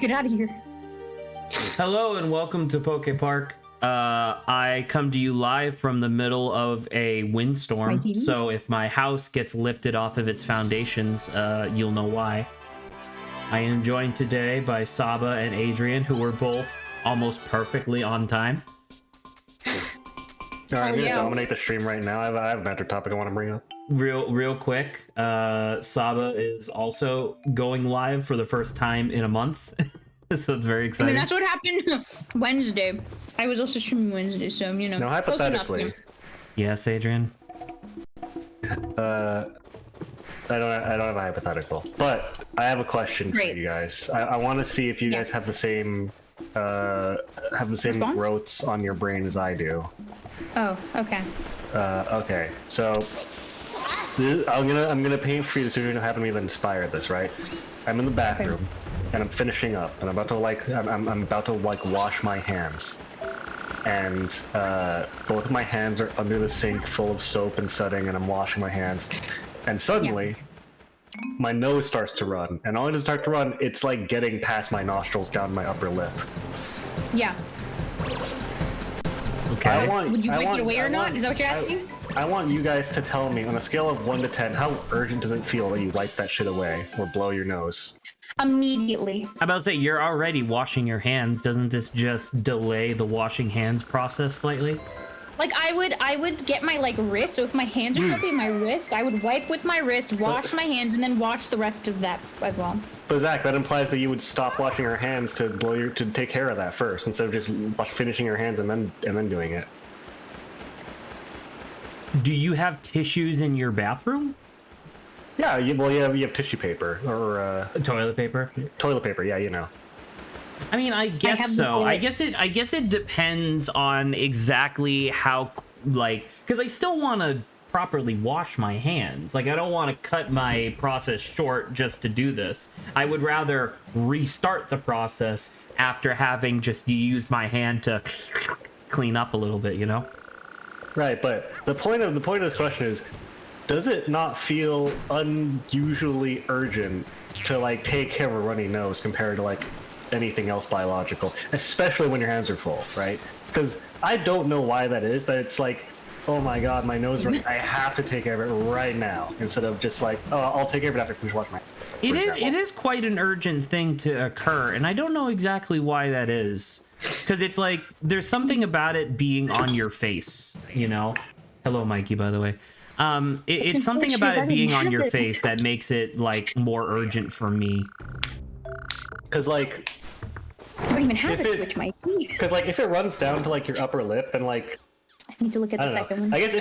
Get out of here. Hello and welcome to PokePark. I come to you live from the middle of a windstorm, so if my house gets lifted off of its foundations, you'll know why. I am joined today by Saba and Adrian, who were both almost perfectly on time. Alright, I'm gonna dominate the stream right now. I have a better topic I want to bring up. Real quick, Saba is also going live for the first time in a month. So it's very exciting. I mean, that's what happened Wednesday. I was also streaming Wednesday, so, you know. No, hypothetically. Yes, Adrian? I don't have a hypothetical, but I have a question for you guys. I want to see if you guys have the same growths on your brain as I do. Oh, okay. Okay. So I'm gonna paint for you the situation that happened to me that inspired this. Right? I'm in the bathroom and I'm finishing up, and I'm about to wash my hands, and both of my hands are under the sink full of soap and setting, and I'm washing my hands, and suddenly my nose starts to run, and only to start to run, it's like getting past my nostrils down my upper lip. Yeah. Okay. Would you wipe it away or not? Is that what you're asking? I want you guys to tell me, on a scale of 1 to 10, how urgent does it feel that you wipe that shit away or blow your nose? Immediately. I'm about to say, you're already washing your hands. Doesn't this just delay the washing hands process slightly? Like, I would get my, like, wrist, so if my hands are soapy, my wrist, I would wipe with my wrist, wash my hands, and then wash the rest of that as well. But Zach, that implies that you would stop washing your hands to take care of that first, instead of just finishing your hands and then doing it. Do you have tissues in your bathroom? Yeah, you have tissue paper or toilet paper. Toilet paper, yeah, you know. I mean, I guess so. I guess it depends on exactly how, like, because I still want to properly wash my hands. Like, I don't want to cut my process short just to do this. I would rather restart the process after having just used my hand to clean up a little bit, you know? Right, but the point of this question is, does it not feel unusually urgent to, like, take care of a runny nose compared to, like, anything else biological, especially when your hands are full, right? Because I don't know why that is, that it's like, oh my god, my nose running, I have to take care of it right now, instead of just like, oh, I'll take care of it after I finish washing my hands. It is quite an urgent thing to occur, and I don't know exactly why that is. Because it's like, there's something about it being on your face, you know? Hello, Mikey, by the way. It's something about it being on your face that makes it, like, more urgent for me. Because, like... I don't even have a switch, Mikey. Because, like, if it runs down to, like, your upper lip, then, like... I need to look at the second one. I guess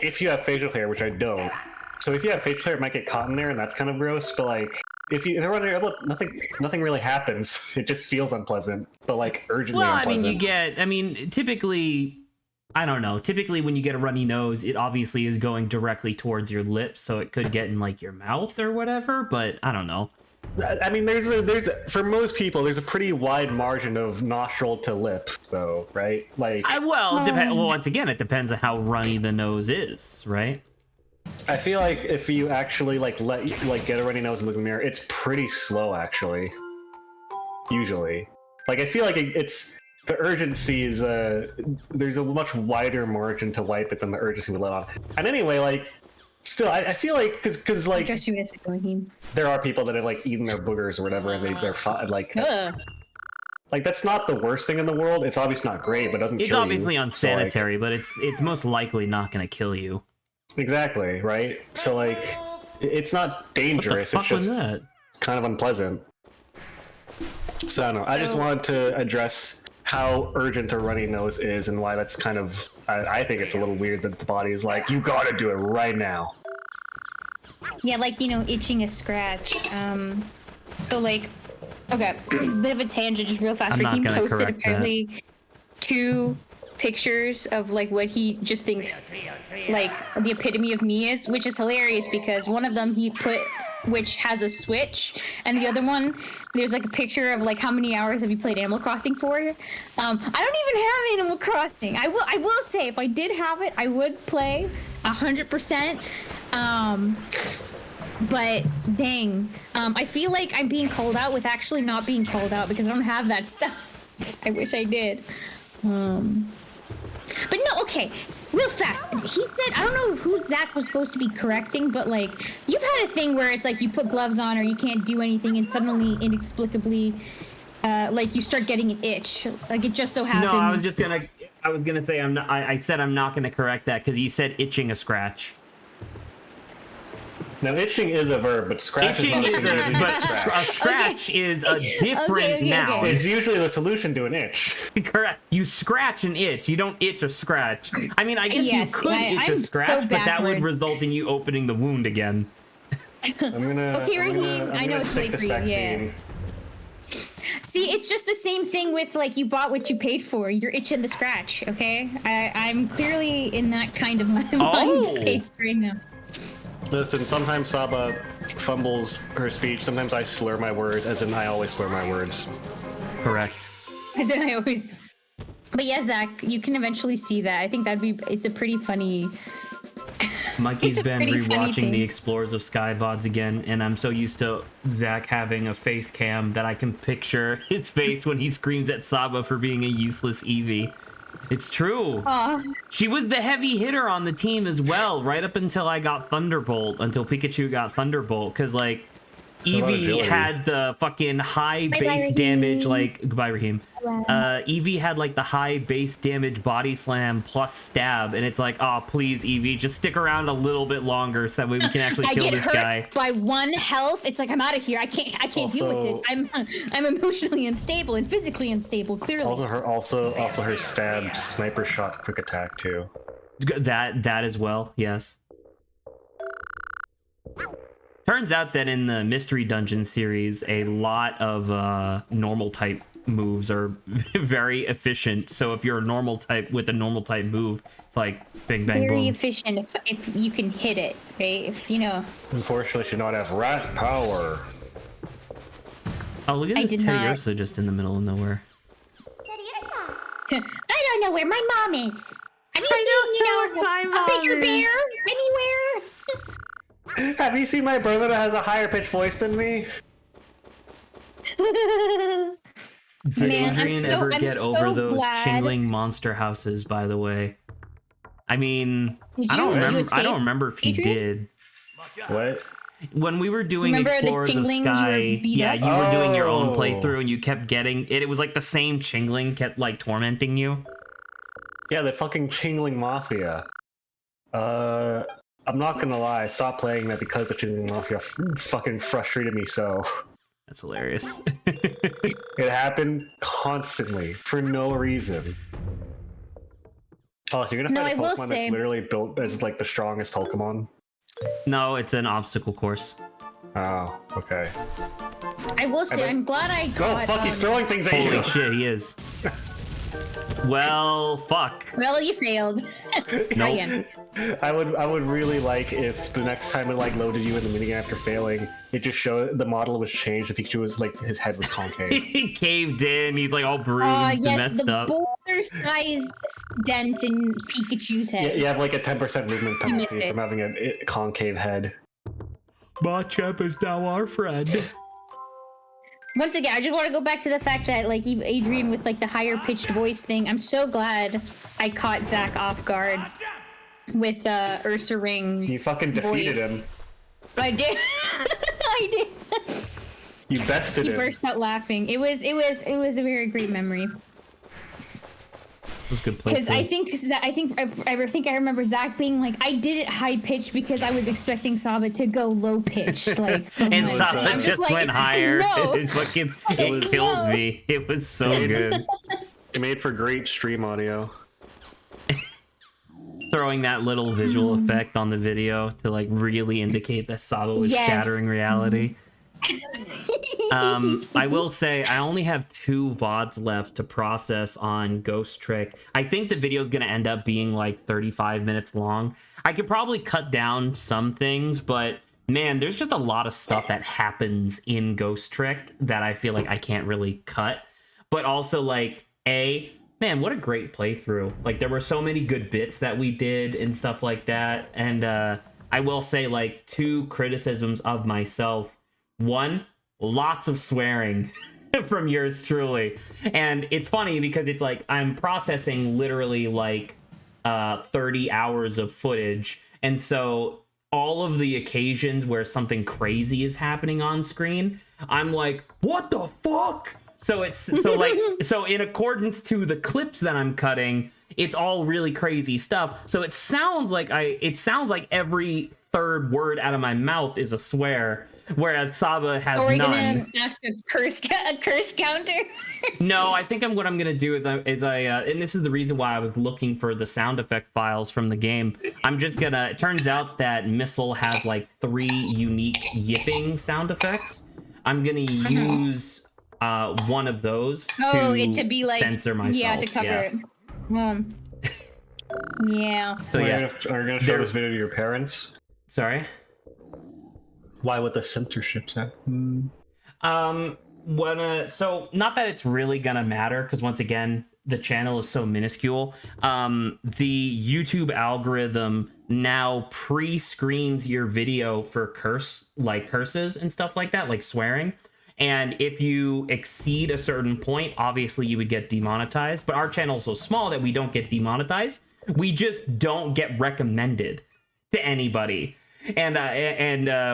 if you have facial hair, which I don't, so if you have facial hair, it might get caught in there, and that's kind of gross, but, like... If it runs on your upper lip, nothing really happens. It just feels unpleasant, but, like, urgently unpleasant. I mean, typically... I don't know. Typically, when you get a runny nose, it obviously is going directly towards your lips, so it could get in, like, your mouth or whatever, but I don't know. I mean, for most people, there's a pretty wide margin of nostril to lip, though, right? Like, well, once again, it depends on how runny the nose is, right? I feel like if you actually get a runny nose and look in the mirror, it's pretty slow, actually. Usually, like, I feel like it's the urgency is there's a much wider margin to wipe it than the urgency to let on. And anyway, like. Still, I feel like because like there are people that have like eaten their boogers or whatever, and they're fine. Like that's not the worst thing in the world. It's obviously not great, but it doesn't. It's kill obviously you. unsanitary, So, like, but it's most likely not going to kill you. Exactly right. So like, it's not dangerous. What the fuck it's just was that? kind of unpleasant. So I don't know. I just wanted to address how urgent a runny nose is and why that's kind of. I think it's a little weird that the body is like, you gotta do it right now. Yeah, like, you know, itching a scratch. So, like, okay, bit of a tangent, just real fast. Raheem posted apparently 2 pictures of, like, what he just thinks, like, the epitome of me is, which is hilarious because one of them he put, which has a Switch, and the other one, there's, like, a picture of, like, how many hours have you played Animal Crossing for? I don't even have Animal Crossing. I will say, if I did have it, I would play 100%. But dang, I feel like I'm being called out with actually not being called out because I don't have that stuff. I wish I did. But no, okay, real fast. He said, I don't know who Zach was supposed to be correcting, but like, you've had a thing where it's like you put gloves on or you can't do anything and suddenly, inexplicably, like you start getting an itch. Like it just so happens. No, I was gonna say I said I'm not gonna correct that because you said itching a scratch. Now, itching is a verb, but scratch Itching is not a thing. a scratch is a different noun. It's usually the solution to an itch. Correct. You scratch an itch. You don't itch a scratch. I mean, I guess Yes, you could itch a I'm scratch, so but that would backward. result in you opening the wound again. Okay, Raheem, I know it's late for you. Yeah. See, it's just the same thing with like you bought what you paid for. You're itching the scratch. Okay, I'm clearly in that kind of mind space right now. Listen, sometimes Saba fumbles her speech. Sometimes I slur my words, as in I always slur my words. Correct. As in I always. But yeah, Zach, you can eventually see that. I think it's a pretty funny. Mikey's been pretty funny rewatching thing. the Explorers of Sky VODs again, and I'm so used to Zach having a face cam that I can picture his face when he screams at Saba for being a useless Eevee. It's true. She was the heavy hitter on the team as well, right up until I got Thunderbolt, until Pikachu got Thunderbolt, because like Eevee had the fucking high base damage, like goodbye Raheem. Eevee had like the high base damage body slam plus stab, and it's like, oh please Eevee, just stick around a little bit longer so that way we can actually kill this guy. By 1 health, it's like I'm out of here. I can't deal with this. I'm emotionally unstable and physically unstable. Clearly. Also her stab sniper shot quick attack too. That as well, yes. Turns out that in the Mystery Dungeon series, a lot of normal type moves are very efficient. So if you're a normal type with a normal type move, it's like bing bang boom. Very efficient if you can hit it, right? If you know. Unfortunately, she not have rat power. Oh, look at this Teddy Ursa just in the middle of nowhere. I don't know where my mom is. Have you seen, a bigger bear anywhere? Have you seen my brother that has a higher pitched voice than me? Did Adrian ever get over those Chingling monster houses, by the way? I mean, I don't remember if he did. What? When we were doing Explorers of Sky, yeah, you were doing your own playthrough and you kept getting it. It was like the same Chingling kept like tormenting you. Yeah, the fucking Chingling Mafia. I'm not gonna lie, I stopped playing that because the Chingling Mafia fucking frustrated me so. That's hilarious. It happened constantly, for no reason. Oh, so you're gonna fight a Pokemon that's literally built as like the strongest Pokemon? No, it's an obstacle course. Oh, okay. I will say, I'm glad I got... Oh, fuck, he's throwing things at you! Holy shit, he is. Well, fuck. Well, you failed. Try again. I would really like if the next time it like loaded you in the minigame after failing, it just showed the model was changed. The Pikachu was like his head was concave. He caved in. He's like all bruised and messed up. The boulder-sized dent in Pikachu's head. Yeah, you have like a 10% movement penalty from having a concave head. Machamp is now our friend. Once again, I just want to go back to the fact that like Adrian with like the higher pitched voice thing. I'm so glad I caught Zach off guard with Ursa Ring's You fucking defeated him. I did. I did. You bested him. He burst out laughing. It was a very great memory. It was good play. Because I remember Zach being like, I did it high pitched because I was expecting Saba to go low pitched, like. And Saba just like, went higher. No. It killed me. It was so good. It made for great stream audio. Throwing that little visual effect on the video to like really indicate that Saba was shattering reality. I will say I only have 2 VODs left to process on Ghost Trick. I think the video is going to end up being like 35 minutes long. I could probably cut down some things, but man, there's just a lot of stuff that happens in Ghost Trick that I feel like I can't really cut. But also like, man, what a great playthrough. Like there were so many good bits that we did and stuff like that. And I will say, like, 2 criticisms of myself. 1, lots of swearing from yours truly. And it's funny because it's like I'm processing literally like 30 hours of footage. And so all of the occasions where something crazy is happening on screen, I'm like, what the fuck? So so in accordance to the clips that I'm cutting, it's all really crazy stuff. So it sounds like every third word out of my mouth is a swear, whereas Saba has none. Are we gonna ask a curse counter? No, I think what I'm gonna do is I and this is the reason why I was looking for the sound effect files from the game. I'm just gonna. It turns out that Missile has like 3 unique yipping sound effects. I'm gonna use one of those to be like censor myself. Yeah, to cover it. Yeah. So are you gonna show this video to your parents? Sorry. Why would the censorship happen? So not that it's really gonna matter, because once again, the channel is so minuscule. The YouTube algorithm now pre-screens your video for curses and stuff like that, like swearing. And if you exceed a certain point, obviously you would get demonetized. But our channel is so small that we don't get demonetized. We just don't get recommended to anybody. And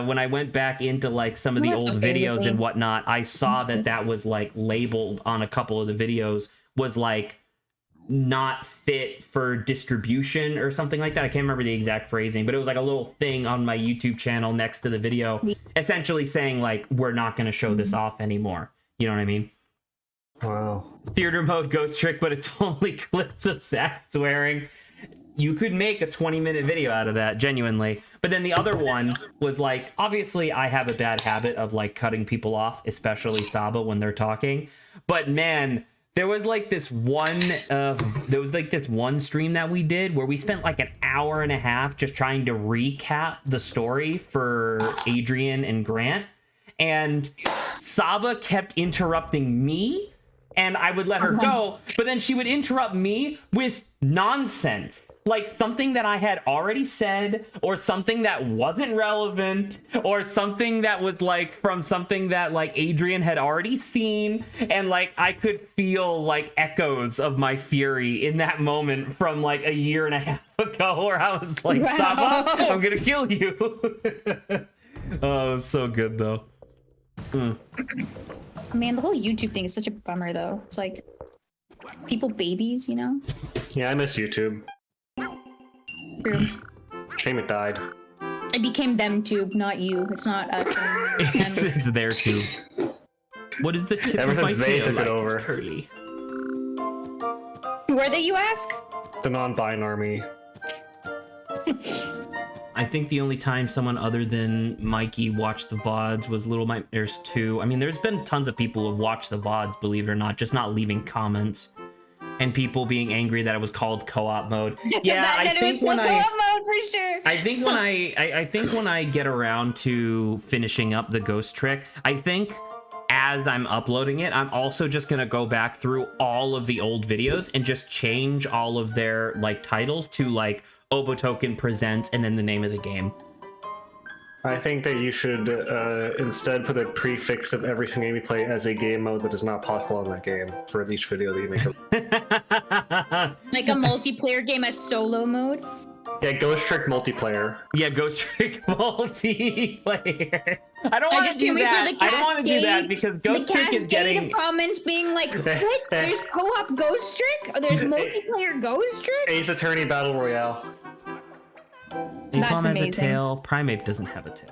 when I went back into like some of the old videos and whatnot, I saw that was like labeled on a couple of the videos was like not fit for distribution or something like that. I can't remember the exact phrasing, but it was like a little thing on my YouTube channel next to the video, essentially saying like, we're not going to show this off anymore. You know what I mean? Wow. Theater mode ghost trick, but it's only clips of Zach swearing. You could make a 20-minute video out of that, genuinely. But then the other one was like, obviously I have a bad habit of like cutting people off, especially Saba when they're talking. But man, there was like this one stream that we did where we spent like an hour and a half just trying to recap the story for Adrian and Grant. And Saba kept interrupting me, and I would let her go, but then she would interrupt me with nonsense, like something that I had already said, or something that wasn't relevant, or something that was like from something that like Adrian had already seen. And like I could feel like echoes of my fury in that moment from like a year and a half ago, where I was like, Saba, I'm gonna kill you. Oh, it was so good though. Man, the whole YouTube thing is such a bummer though. It's like people babies, you know? Yeah, I miss YouTube. True. Shame it died. It became them tube, not you. It's not us. It's their tube. What is the tip Ever of my since they tail took like? it over. Curly. Were they, you ask? The non-binary. I think the only time someone other than Mikey watched the VODs was Little Nightmares 2. I mean, there's been tons of people who have watched the VODs, believe it or not, just not leaving comments. And people being angry that it was called co-op mode. Yeah, I think when co-op mode for sure. I think when I get around to finishing up the ghost trick, I think as I'm uploading it, I'm also just gonna go back through all of the old videos and just change all of their like titles to like Obotoken Presents and then the name of the game. I think that you should instead put a prefix of every single game you play as a game mode that is not possible on that game for each video that you make. Like a multiplayer game as solo mode? Yeah, Ghost Trick multiplayer. Yeah, Ghost Trick multiplayer. I don't want to do that. I don't want to do that because Ghost Trick is getting comments being like, what? There's co-op Ghost Trick? There's multiplayer Ghost Trick? Ace Attorney Battle Royale. That's amazing. Has a tail. Primeape doesn't have a tail.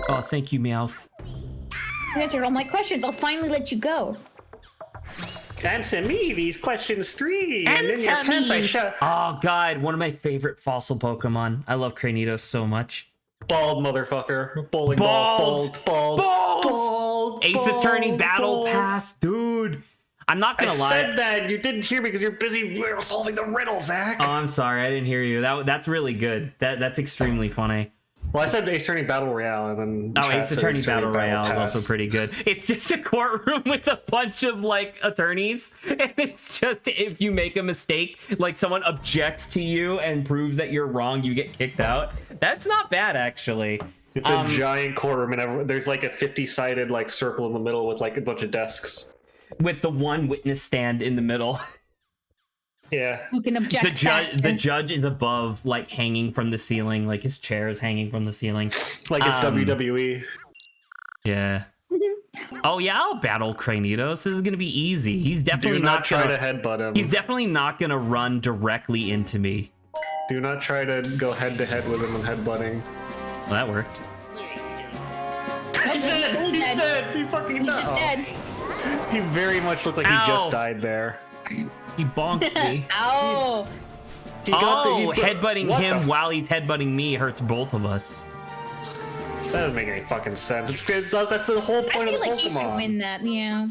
Oh, thank you, Meowth. You answered all my questions. I'll finally let you go. Answer me these questions 3. And then your pants I shut. Oh god, one of my favorite fossil Pokemon. I love Cranidos so much. Bald motherfucker. Bowling ball. Bald. Ace Attorney Battle Pass, dude. I'm not gonna lie. I said that. You didn't hear me because you're busy solving the riddle, Zach. Oh, I'm sorry. I didn't hear you. That's really good. That's extremely funny. Well, I said Ace Attorney Battle Royale, and then Ace Attorney Battle Royale is also pretty good. It's just a courtroom with a bunch of like attorneys, and it's just if you make a mistake, like someone objects to you and proves that you're wrong, you get kicked out. That's not bad, actually. It's a giant courtroom, and there's like a 50-sided like circle in the middle with like a bunch of desks, with the one witness stand in the middle. Yeah. Who can object the judge is above, like hanging from the ceiling, like his chair is hanging from the ceiling. Like it's WWE. Yeah. Oh yeah, I'll battle Cranitos. This is gonna be easy. He's definitely Do not try to headbutt him. He's definitely not gonna run directly into me. Do not try to go head to head with him and headbutting. Well, that worked. He's dead! He's dead! He fucking He's just dead. He very much looked like he just died there. He bonked me. Ow! Headbutting him while he's headbutting me hurts both of us. That doesn't make any fucking sense. That's the whole point of the Pokemon. I feel like he should win that, yeah.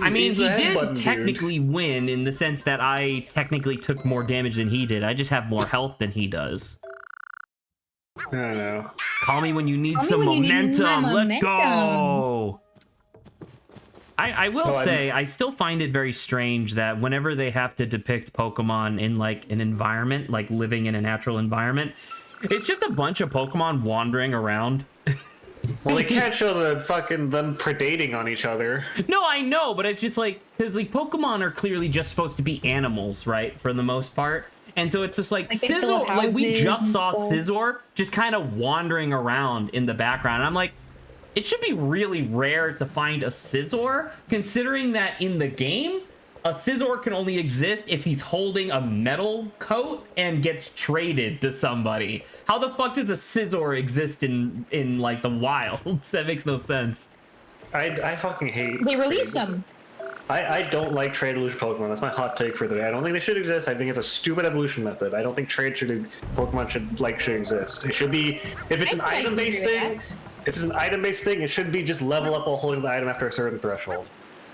I mean, he did technically win in the sense that I technically took more damage than he did. I just have more health than he does. I don't know. Call me when you need some momentum. Let's go! I will say, I still find it very strange that whenever they have to depict Pokemon in, like, an environment, like living in a natural environment, it's just a bunch of Pokemon wandering around. Well, they can't show them predating on each other. No, I know, but it's just like, because, like, Pokemon are clearly just supposed to be animals, right, for the most part. And so it's just like Scizor, like, we just saw Scizor just kind of wandering around in the background. And I'm like, it should be really rare to find a Scizor, considering that in the game, a Scizor can only exist if he's holding a metal coat and gets traded to somebody. How the fuck does a Scizor exist in like the wild? That makes no sense. I fucking hate. They release them. I don't like trade evolution Pokemon. That's my hot take for the day. I don't think they should exist. I think it's a stupid evolution method. I don't think Pokemon should exist. It should be, if it's an item-based thing. If it's an item-based thing, it should be just level up while holding the item after a certain threshold.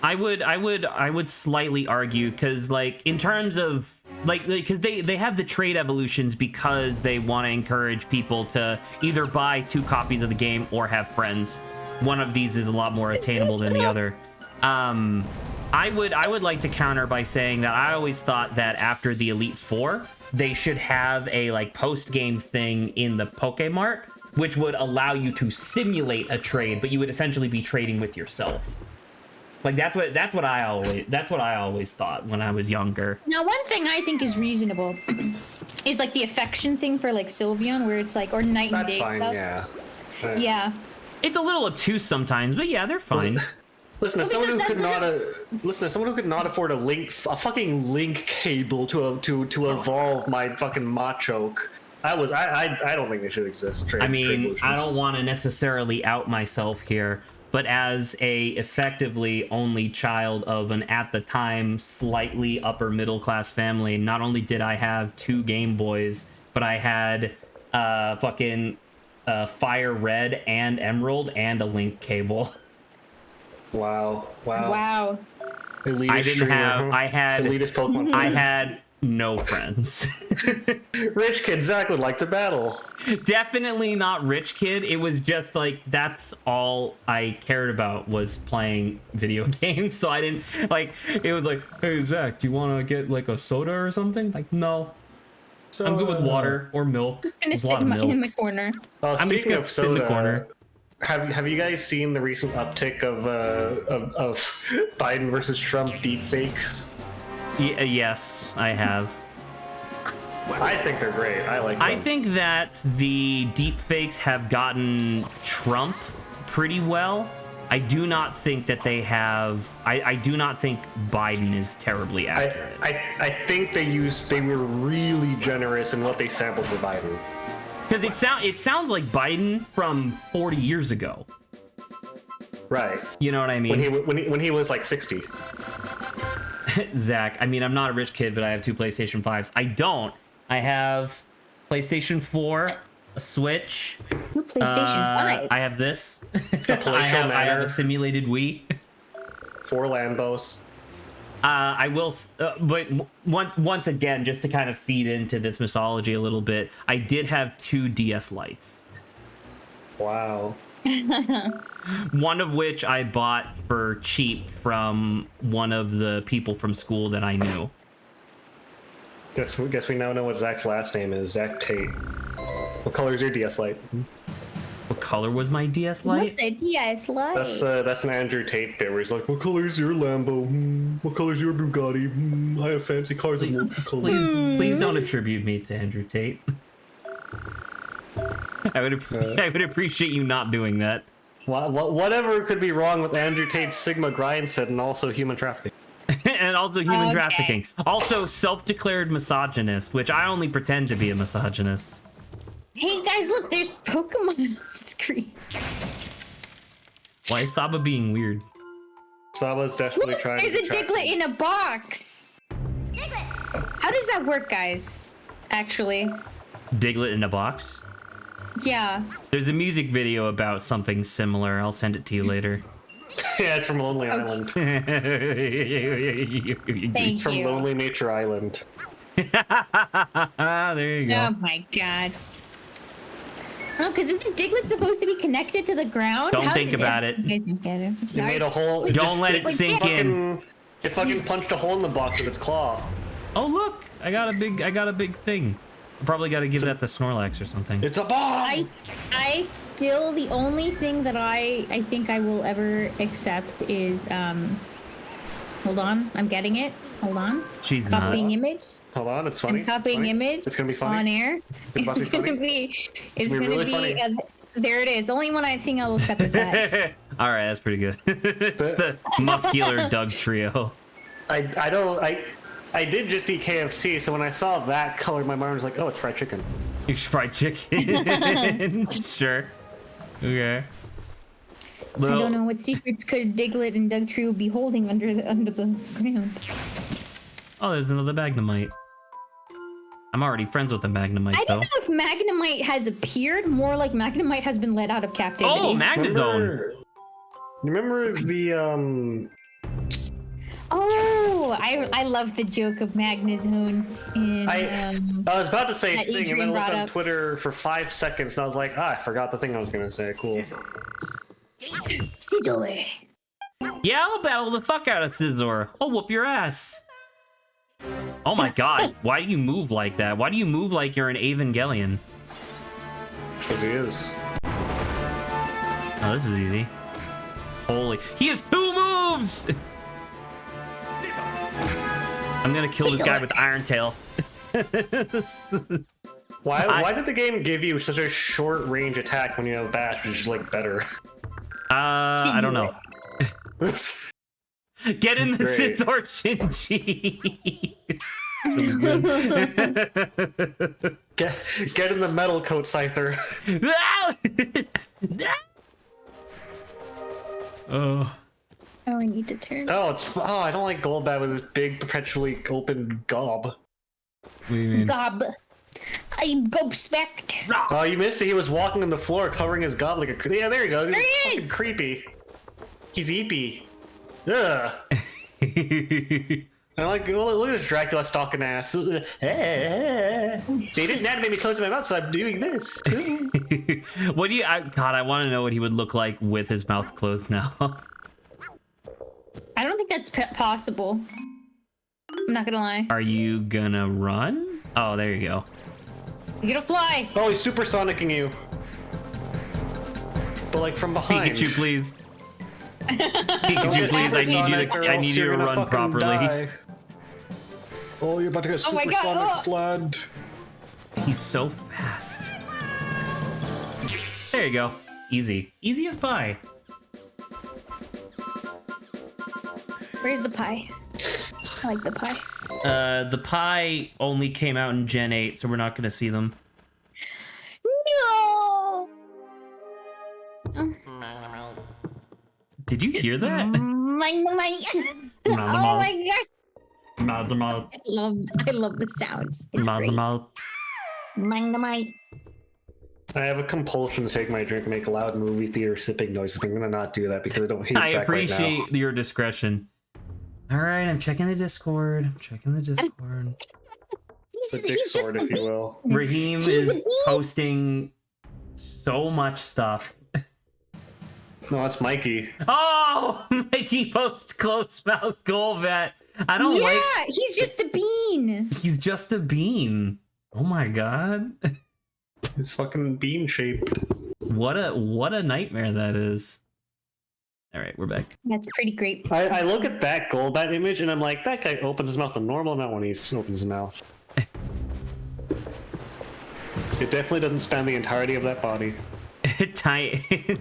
I would slightly argue, because like in terms of because they have the trade evolutions because they want to encourage people to either buy 2 copies of the game or have friends. One of these is a lot more attainable than the other. I would like to counter by saying that I always thought that after the Elite Four, they should have a like post-game thing in the PokeMart, which would allow you to simulate a trade, but you would essentially be trading with yourself. Like that's what I always thought when I was younger. Now, one thing I think is reasonable is like the affection thing for like Sylveon, where it's like, or Night and Day stuff. That's fine, yeah. Yeah. It's a little obtuse sometimes, but yeah, they're fine. Listen, as someone who could not afford a fucking link cable to evolve my fucking Machoke, I don't think they should exist. I mean, I don't want to necessarily out myself here, but as a effectively only child of an at the time slightly upper middle class family, not only did I have 2 Game Boys, but I had fucking Fire Red and Emerald and a link cable. Wow. I had elitist Pokemon. I had no friends. Rich kid Zach would like to battle. Definitely not rich kid. It was just like, that's all I cared about was playing video games. So I didn't like, it was like, hey Zach, do you want to get like a soda or something? Like, no. So, I'm good with water or milk. I'm gonna sit in the corner. I'm just gonna sit in the corner. Have you guys seen the recent uptick of Biden versus Trump deepfakes? Yes, I have. I think they're great. I like them. I think that the deepfakes have gotten Trump pretty well. I do not think that they have. I do not think Biden is terribly accurate. I think they were really generous in what they sampled for Biden. Because it sounds like Biden from 40 years ago. Right. You know what I mean? When he was like 60. Zach, I mean, I'm not a rich kid, but I have 2 PlayStation 5s. I don't. I have PlayStation 4, a Switch. PlayStation 5. I have this. I have a simulated Wii. 4 Lambos. I will, but once again, just to kind of feed into this mythology a little bit, I did have 2 DS Lites. Wow. One of which I bought for cheap from one of the people from school that I knew. Guess we now know what Zach's last name is. Zach Tate. What color is your DS Lite? What color was my DS Lite? What's a DS Lite? That's an Andrew Tate bit where he's like, "What color is your Lambo? What color is your Bugatti? I have fancy cars of multiple colors." Please don't attribute me to Andrew Tate. I would appreciate you not doing that. Whatever could be wrong with Andrew Tate's Sigma Grindset and also human trafficking. And also human trafficking. Also self-declared misogynist, which I only pretend to be a misogynist. Hey guys, look, there's Pokemon on the screen. Why is Saba being weird? Saba's desperately trying There's to a Diglett in a box. How does that work, guys? Actually. Diglett in a box? Yeah. There's a music video about something similar. I'll send it to you later. Yeah, it's from Lonely Island. Thank It's from you. Lonely Nature Island. There you go. Oh my god. No, because isn't Diglett supposed to be connected to the ground? Don't think about it. You guys didn't get it. It made a hole. Don't let it sink in. It fucking punched a hole in the box with its claw. Oh look, I got a big thing. I probably got to give that to Snorlax or something. It's a bomb. I still, the only thing that I think I will ever accept is hold on, I'm getting it. Hold on. She's not. Copying image. Hold on, it's funny. I'm copying image. It's gonna be funny. On air. It's about to be funny. It's gonna really be. funny. There it is. The only one I think I'll accept is that. All right, that's pretty good. It's the muscular Doug trio. I did just eat KFC, so when I saw that color, my mind was like, oh, it's fried chicken. Fried chicken. Sure. Okay. I don't know what secrets could Diglett and Dugtrio be holding under the ground. Oh, there's another Magnemite. I'm already friends with the Magnemite, I though. don't know if Magnemite has appeared. More like Magnemite has been let out of captivity. Oh, Magnezone. Remember the Oh, I love the joke of Magnezone in. I was about to say a that thing, and then I Adrian looked brought on up. Twitter for 5 seconds, and I was like, I forgot the thing I was gonna say. Cool. Sidoré. Yeah, I'll battle the fuck out of Scizor. I'll whoop your ass. Oh my god, why do you move like that? Why do you move like you're an Evangelion? Because he is. Oh, this is easy. Holy, he has 2 moves! I'm gonna kill this guy with Iron Tail. Why did the game give you such a short range attack when you have Bash, which is like better? I don't know. Get in the Great. Scizor Shinji. Get in the metal coat, Scyther. Oh. Oh, I need to turn. Oh, I don't like Golbat with his big, perpetually open gob. What do you mean? Gob. I'm gobspecked. Oh, you missed it. He was walking on the floor, covering his gob like a. Yeah, there he goes. There he fucking is! creepy. He's eepy. Ugh. I like. Look at this Dracula stalking ass. They didn't animate me closing my mouth, so I'm doing this. What do you? God, I want to know what he would look like with his mouth closed now. I don't think that's possible. I'm not gonna lie. Are you gonna run? Oh, there you go. You're gonna fly. Oh, he's supersonicking you. But like from behind. Pikachu, please. Pikachu, please. I need you to run properly. Die. Oh, you're about to get Oh my God, supersonic sled. He's so fast. There you go. Easy. Easy as pie. Where's the pie? I like the pie. The pie only came out in Gen 8, so we're not gonna see them. No. Did you hear that? My. Oh my gosh. I love the sounds. It's great. Magnemite. I have a compulsion to take my drink and make loud movie theater sipping noises. I'm gonna not do that because I don't hate I Zach right now. appreciate your discretion. All right, I'm checking the Discord. The dick sword, if you will. Raheem He's a is bee. posting so much stuff. No, that's Mikey. Oh, Mikey post close mouth Golbat. I don't like. Yeah, he's just a bean. He's just a bean. Oh my god. It's fucking bean shaped. What a nightmare that is. All right, we're back. That's pretty great. I look at that Golbat image and I'm like, that guy opens his mouth a normal amount when he opens his mouth. It definitely doesn't span the entirety of that body.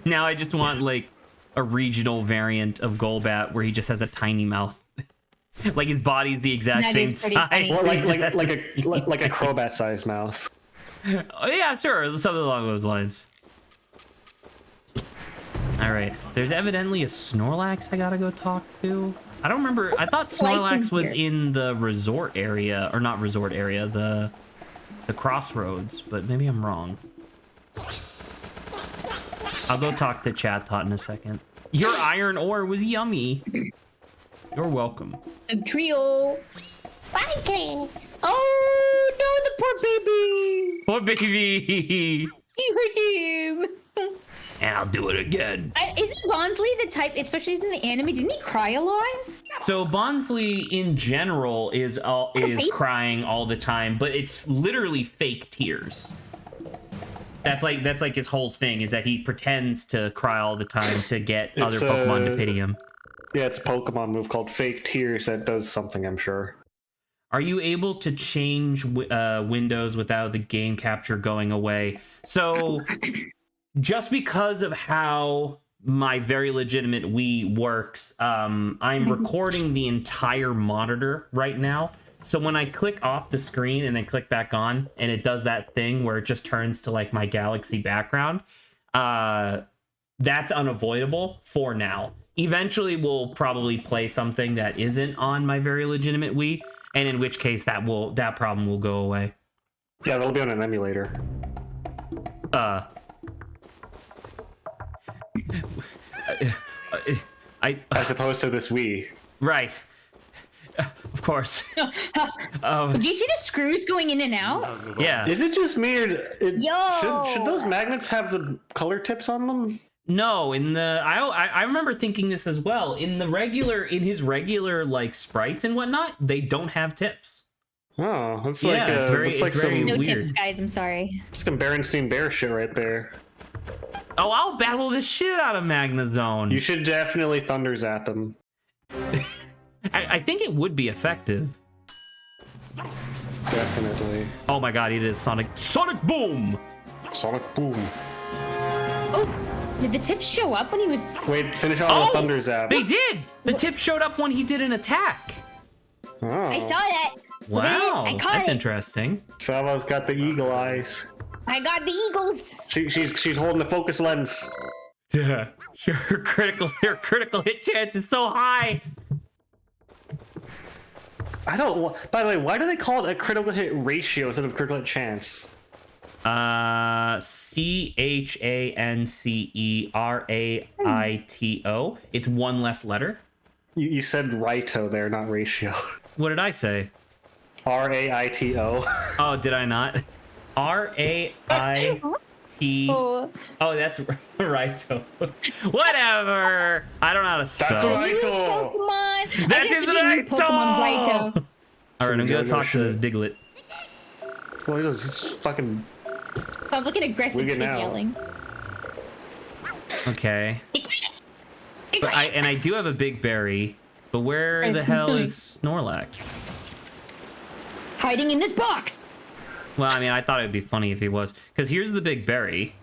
Now I just want like a regional variant of Golbat where he just has a tiny mouth. Like his body's the exact That same is pretty size. funny. Or like a Crobat-sized mouth. Oh yeah, sure, something along those lines. All right, there's evidently a Snorlax I gotta go talk to. I don't remember. I thought Snorlax was in the resort area, or not resort area, the crossroads, but maybe I'm wrong. I'll go talk to Chatot in a second. Your iron ore was yummy. You're welcome. A trio. Fighting. Oh no, the poor baby. Poor baby. You hurt him. And I'll do it again. Isn't Bonsley the type, especially in the anime, didn't he cry a lot? So Bonsley in general is crying all the time, but it's literally fake tears. That's like his whole thing, is that he pretends to cry all the time to get other Pokemon to pity him. Yeah, it's a Pokemon move called Fake Tears that does something, I'm sure. Are you able to change windows without the game capture going away? So just because of how my very legitimate Wii works, I'm recording the entire monitor right now. So when I click off the screen and then click back on, and it does that thing where it just turns to like my Galaxy background, that's unavoidable for now. Eventually we'll probably play something that isn't on my very legitimate Wii, and in which case that problem will go away. Yeah, that'll be on an emulator. As opposed to this Wii. Right. Of course. Do you see the screws going in and out? Yeah. Is it just me, or Yo! should those magnets have the color tips on them? No, I remember thinking this as well. In his regular like sprites and whatnot, they don't have tips. Oh, that's Yeah, it's like some No weird. tips, guys. I'm sorry. some Berenstein Bear shit right there. Oh, I'll battle the shit out of Magnezone. You should definitely Thunder Zap him. I think it would be effective. Definitely. Oh my god, he did Sonic Boom! Sonic Boom. Oh, did the tips show up when he was? Wait, finish off with Thunder Zap. They did! The tip showed up when he did an attack. Oh. I saw that. Wow, I caught that's it. interesting. Sava's got the eagle eyes. I got the eagles. She's holding the focus lens. Yeah, her critical hit chance is so high. I don't. By the way, why do they call it a critical hit ratio instead of critical hit chance? CHANCERAITO. It's one less letter. You said Raito there, not ratio. What did I say? RAITO. Oh, did I not? RAIT. Oh, Oh, that's right. Whatever. I don't know how to spell. That's Raito. Pokemon. That I guess is if you knew Pokemon Raito. Raito. All right, I'm gonna talk to shit. this Diglett. Well, this fucking. Sounds like an aggressive We get kid now. yelling. Okay. But I do have a big berry, but where the hell is Snorlax? Hiding in this box. Well, I mean, I thought it'd be funny if he was, because here's the big berry.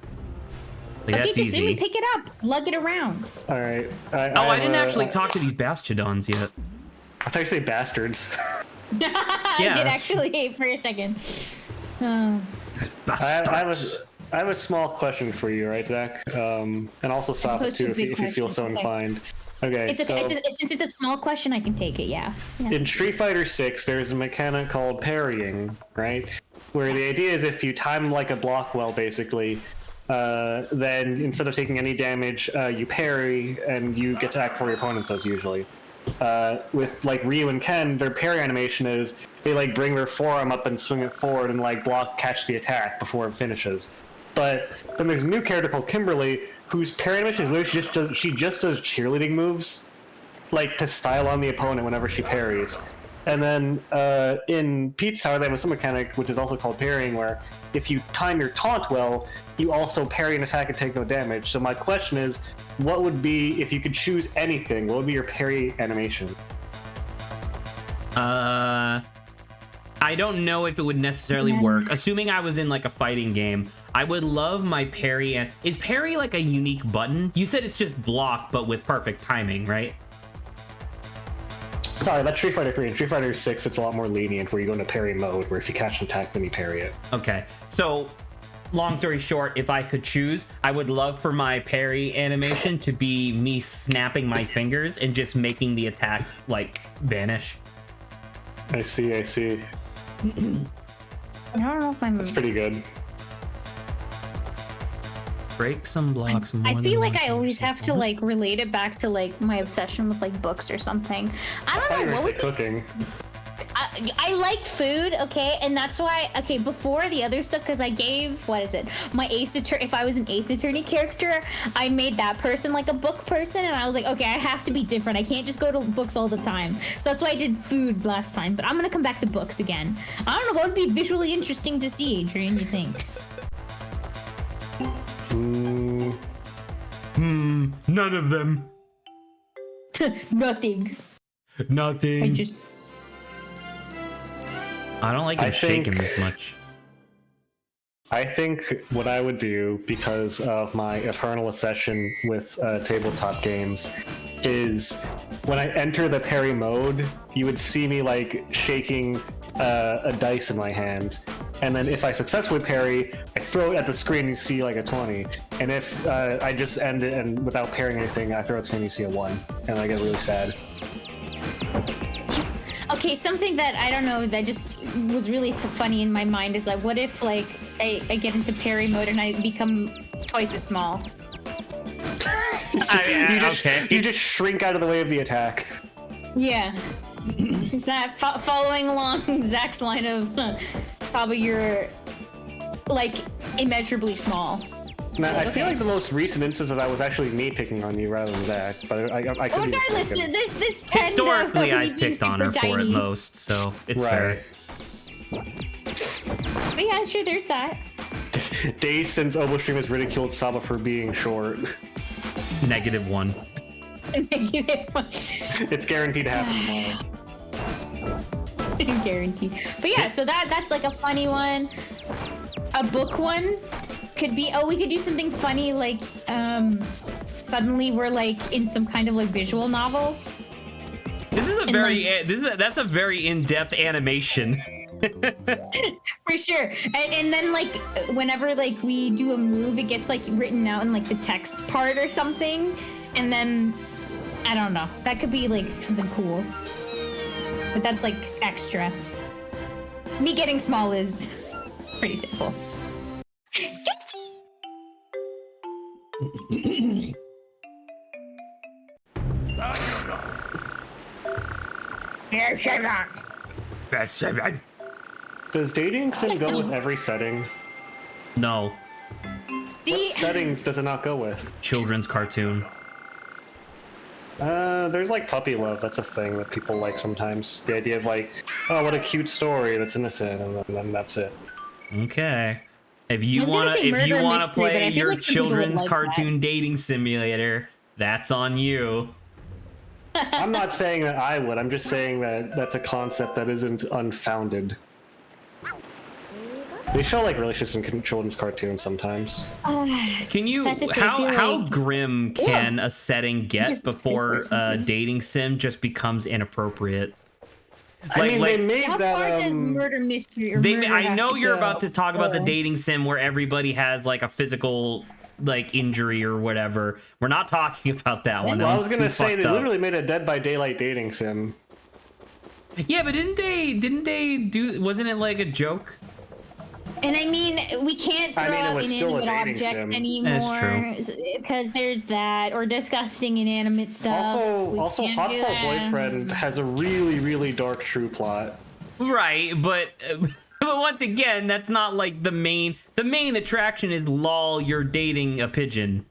Like, Okay, that's just easy. pick it up. Lug it around. All right. I didn't actually talk to these Bastiodons yet. I thought you say bastards. I Yeah. did actually for a second. I have a small question for you, right, Zach? And also Sapa opposed to too, a big if you feel so question, okay. inclined. Okay. It's okay. Since it's a small question, I can take it. Yeah. In Street Fighter 6, there's a mechanic called parrying, right? Where the idea is if you time like a block well, basically, then instead of taking any damage, you parry and you get to act before your opponent does usually. With like Ryu and Ken, their parry animation is they like bring their forearm up and swing it forward and like catch the attack before it finishes. But then there's a new character called Kimberly, whose parry animation is literally she just does cheerleading moves, like to style on the opponent whenever she parries. And then in Pete's Tower, they have some mechanic which is also called parrying, where if you time your taunt well, you also parry an attack and take no damage. So my question is, what would be, if you could choose anything, what would be your parry animation? I don't know if it would necessarily work. Assuming I was in like a fighting game, I would love my parry. Is parry like a unique button? You said it's just block, but with perfect timing, right? Sorry, that's Street Fighter 3. In Street Fighter 6, it's a lot more lenient, where you go into parry mode, where if you catch an attack, then you parry it. Okay, so long story short, if I could choose, I would love for my parry animation to be me snapping my fingers and just making the attack, like, vanish. I see. I don't know if I'm... That's pretty good. Break some blocks. I feel like I always have to like relate it back to like my obsession with like books or something. I don't know. What would cooking? I like food, okay, and that's why. Okay, before the other stuff, because I gave my Ace Attorney. If I was an Ace Attorney character, I made that person like a book person, and I was like, okay, I have to be different. I can't just go to books all the time. So that's why I did food last time. But I'm gonna come back to books again. I don't know. What would be visually interesting to see, Adrian? You think? None of them. Nothing. Nothing. I don't like him shaking this much. I think what I would do, because of my eternal obsession with tabletop games, is when I enter the parry mode, you would see me like shaking a dice in my hand. And then if I successfully parry, I throw it at the screen and you see like a 20. And if I just end it and without parrying anything, I throw it at the screen and you see a 1. And I get really sad. Okay, something that I don't know that just was really funny in my mind is like, what if like I get into parry mode and I become twice as small? You just shrink out of the way of the attack. Yeah. Is that following along Zach's line of Saba, you're like immeasurably small? Now, I feel like the most recent instance of that was actually me picking on you rather than Zach, but I couldn't. Regardless, this historically I picked on her for it most, so it's fair. But yeah, sure, there's that. Days since Obostream has ridiculed Saba for being short. -1. -1. It's guaranteed to happen tomorrow. Guaranteed. But yeah, so that's like a funny one. A book one could be, we could do something funny like suddenly we're like in some kind of like visual novel. This is that's a very in-depth animation. For sure. And then like whenever like we do a move, it gets like written out in like the text part or something, and then I don't know, that could be like something cool, but that's like extra. Me getting small is pretty simple. Does dating sim go with every setting? No. See? What settings does it not go with? Children's cartoon. There's like puppy love. That's a thing that people like sometimes. The idea of like, oh, what a cute story that's innocent, and then that's it. Okay. If you wanna play your like children's like cartoon dating simulator, that's on you. I'm not saying that I would. I'm just saying that that's a concept that isn't unfounded. They show like relationships in children's cartoons sometimes. Can you? How grim can a setting get before a dating sim just becomes inappropriate? I mean, they made how that. far does murder mystery or I know you're about to talk about the dating sim where everybody has like a physical like injury or whatever. We're not talking about that one. Well, I was gonna say they literally made a Dead by Daylight dating sim. Yeah, but didn't they do? Wasn't it like a joke? And I mean, we can't throw out inanimate objects anymore because there's that, or disgusting inanimate stuff. Also, Hot for Boyfriend has a really, really dark true plot. Right, but But once again, that's not like the main attraction is lol, you're dating a pigeon.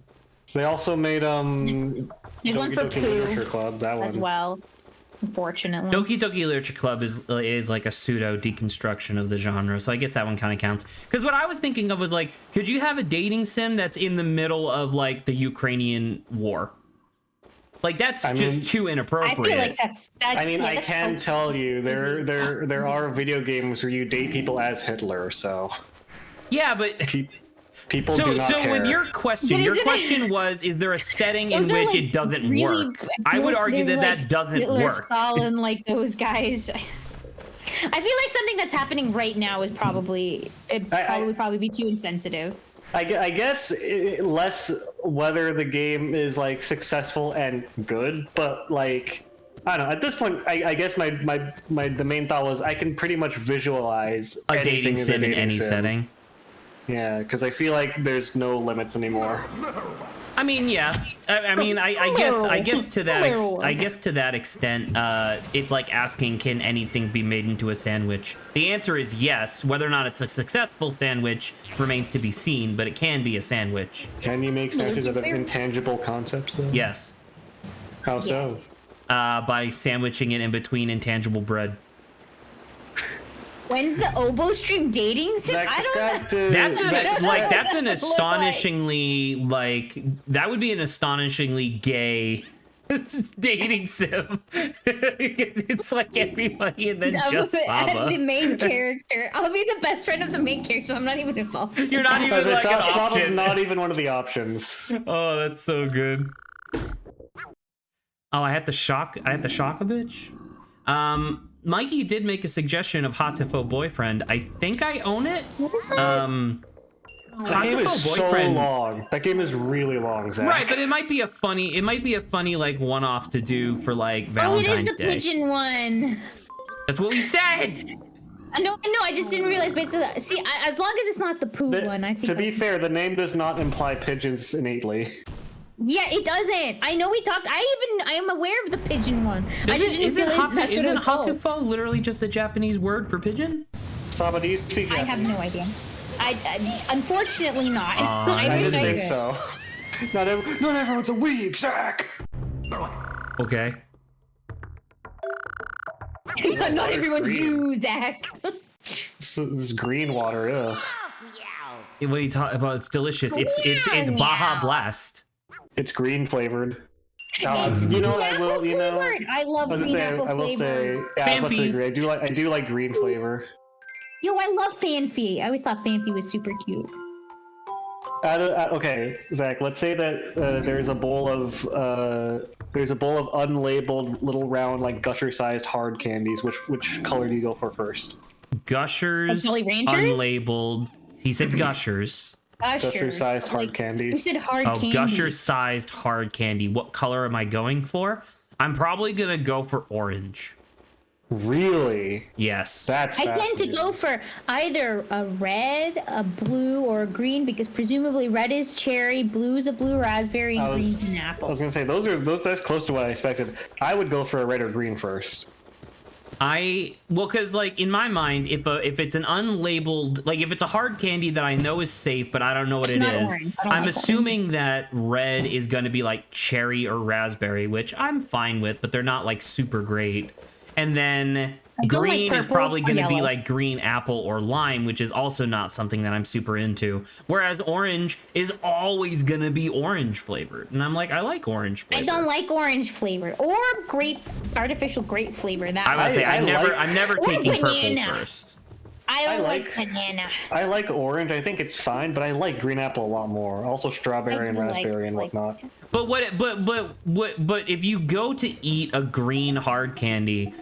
They also made There's one for Doki Literature Club, that one as well. Unfortunately, Doki Doki Literature Club is like a pseudo deconstruction of the genre, so I guess that one kind of counts. Because what I was thinking of was like, could you have a dating sim that's in the middle of like the Ukrainian war? Like that's just too inappropriate. I feel like that's I mean, yeah, I can tell you there are video games where you date people as Hitler, so yeah, but people do not care. So with your question was, is there a setting in which it doesn't work? I would argue that that doesn't Hitler, work. Stalin, like those guys. I feel like something that's happening right now is probably would probably be too insensitive. I guess less whether the game is like successful and good, but like I don't know. At this point, I guess the main thought was I can pretty much visualize a dating sim in any setting. Yeah, because I feel like there's no limits anymore. I mean, yeah. I guess to that extent, it's like asking, can anything be made into a sandwich? The answer is yes. Whether or not it's a successful sandwich remains to be seen, but it can be a sandwich. Can you make sandwiches out of intangible concepts, though? Yes. How so? By sandwiching it in between intangible bread. When's the oboe stream dating sim? Zach, I don't know. That's an astonishingly that would be an astonishingly gay dating sim. Because it's like everybody and then just Saba. The main character. I'll be the best friend of the main character, so I'm not even involved. You're not even like an Saba's option. not even one of the options. Oh, that's so good. Oh, I had to shock a bitch. Mikey did make a suggestion of Hatifo Boyfriend. I think I own it. What is that? That game is so long. That game is really long, Zach. Right, but it might be a funny like one-off to do for like Valentine's Day. Oh, it is the pigeon one. That's what we said. No, I just didn't realize. Basically, see, as long as it's not the poo one, I think. To be fair, the name does not imply pigeons innately. Yeah, it doesn't. I know we talked. I am aware of the pigeon one. I just didn't realize that's what it was called. Isn't Hatufo literally just a Japanese word for pigeon? Saba, do you speak Japanese? I have no idea. I unfortunately not. I didn't think so. Not everyone's a weeb, Zach. Okay. Not everyone's you, Zach. This is green water. Ugh. What are you talking about? It's delicious. It's Baja Blast. It's green flavored. It's you know what I will. You know, I love green apple I will say. Yeah, I must agree. I do like green flavor. Yo, I love Fanfi. I always thought Fanfi was super cute. Okay, Zach. Let's say that there's a bowl of unlabeled little round like Gusher-sized hard candies. Which color do you go for first? Gushers, unlabeled. He said Gushers. Gusher-sized hard candy. You said hard candy. Gusher-sized hard candy. What color am I going for? I'm probably gonna go for orange. Really? Yes. I tend to go for either a red, a blue, or a green because presumably red is cherry, blue is a blue raspberry, and green's an apple. I was gonna say that's close to what I expected. I would go for a red or green first. Because like in my mind, if it's an unlabeled, like if it's a hard candy that I know is safe, but I don't know what it is, I'm assuming that red is going to be like cherry or raspberry, which I'm fine with, but they're not like super great. And then green is probably going to be like green apple or lime, which is also not something that I'm super into. Whereas orange is always going to be orange flavored. And I'm like, I like orange flavor. I don't like orange flavored or artificial grape flavor. That I would say I'm never taking purple first. I don't like banana. I like orange. I think it's fine, but I like green apple a lot more. Also strawberry and raspberry and whatnot. But if you go to eat a green hard candy,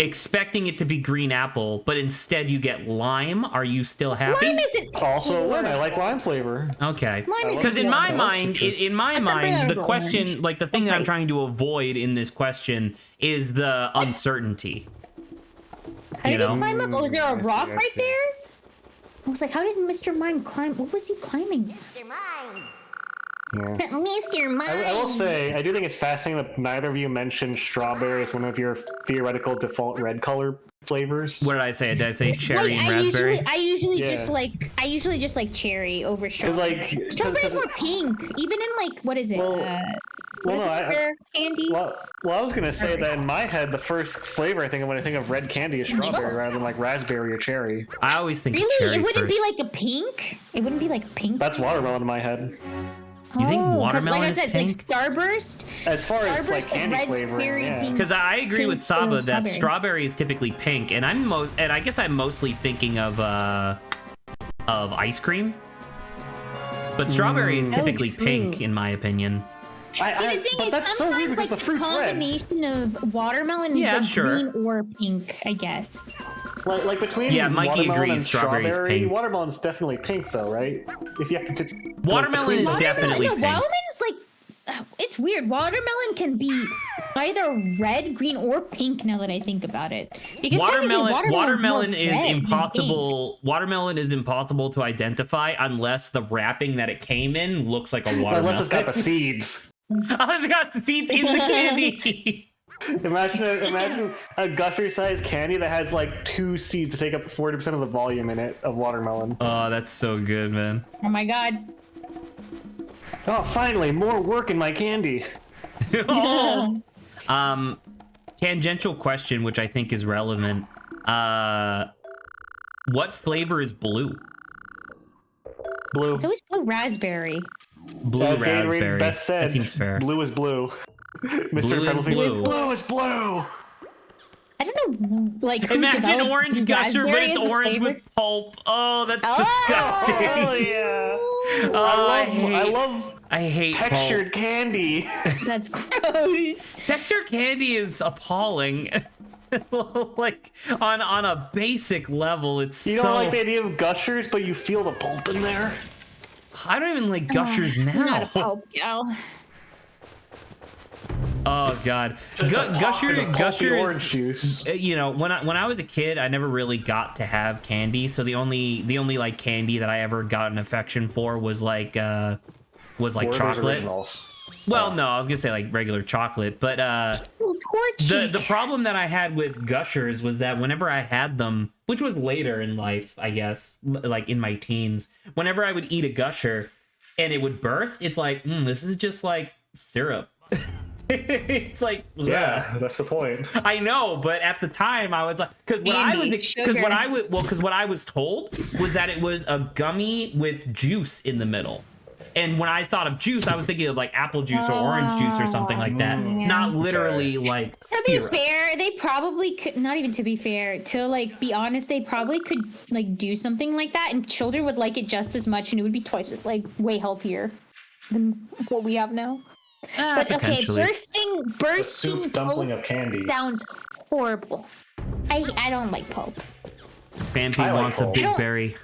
expecting it to be green apple, but instead you get lime, are you still happy? Lime isn't also one. I like lime flavor. Okay. Because in my mind, the question, like the thing that I'm trying to avoid in this question is the uncertainty. How did he climb up? Oh, is there a rock right there? I was like, how did Mr. Mime climb? What was he climbing? Mr. Mime. Yeah. Mr. Mime. I will say, I do think it's fascinating that neither of you mentioned strawberry as one of your theoretical default red color flavors. What did I say? Did I say cherry and raspberry? I usually just like cherry over strawberry. Strawberry's more pink. Even in like what is it? Candies? Well, I was gonna say that in my head, the first flavor I think of when I think of red candy is strawberry rather than like raspberry or cherry. I always think really cherry it wouldn't first. be like a pink. It wouldn't be like a pink. That's watermelon in my head. You think watermelon like I is said, pink? like Starburst. As far as like candy red flavoring, yeah. Because I agree with Saba that strawberry is typically pink, and I guess I'm mostly thinking of ice cream. But strawberry is typically pink, in my opinion. But that's so weird because the fruit's red. Combination of watermelon is like green or pink, I guess. Like between watermelon and strawberry, watermelon's definitely pink though, right? If you have to. Watermelon is definitely pink. Watermelon is like, it's weird. Watermelon can be either red, green, or pink. Now that I think about it, because watermelon is impossible. Watermelon is impossible to identify unless the wrapping that it came in looks like a watermelon. Unless it's got the seeds. Unless it got the seeds in the candy. Imagine a gusher-sized candy that has like 2 seeds to take up 40% of the volume in it of watermelon. Oh, that's so good, man. Oh my god. Oh, finally, more work in my candy. Oh. Tangential question, which I think is relevant. What flavor is blue? Blue. It's always blue raspberry. Blue raspberry. Beth said, that seems fair. Blue is blue. Blue is blue. Blue is blue. I don't know, like who imagine orange gusher, but it's orange with pulp. Oh, that's disgusting. Oh yeah. I hate textured pulp. candy. That's gross. Textured candy is appalling. Like on a basic level, it's you don't like the idea of gushers, but you feel the pulp in there. I don't even like gushers now. I'm not a pulp gal. Oh god, gushers orange juice. You know, when I was a kid, I never really got to have candy. So the only like candy that I ever got an affection for was like chocolate. Well, no, I was gonna say like regular chocolate, but the problem that I had with gushers was that whenever I had them, which was later in life, I guess, like in my teens, whenever I would eat a gusher and it would burst, it's like, this is just like syrup. It's like, yeah, that's the point. I know, but at the time I was like, because what I was told was that it was a gummy with juice in the middle. And when I thought of juice, I was thinking of like apple juice or orange juice or something like that. Yeah. Not literally like to syrup. be fair, they probably could, not even to be fair, to like be honest, they probably could like do something like that and children would like it just as much and it would be twice as like way healthier than what we have now. But okay, bursting dumpling of candy sounds horrible. I don't like pulp. Vampy wants a big berry.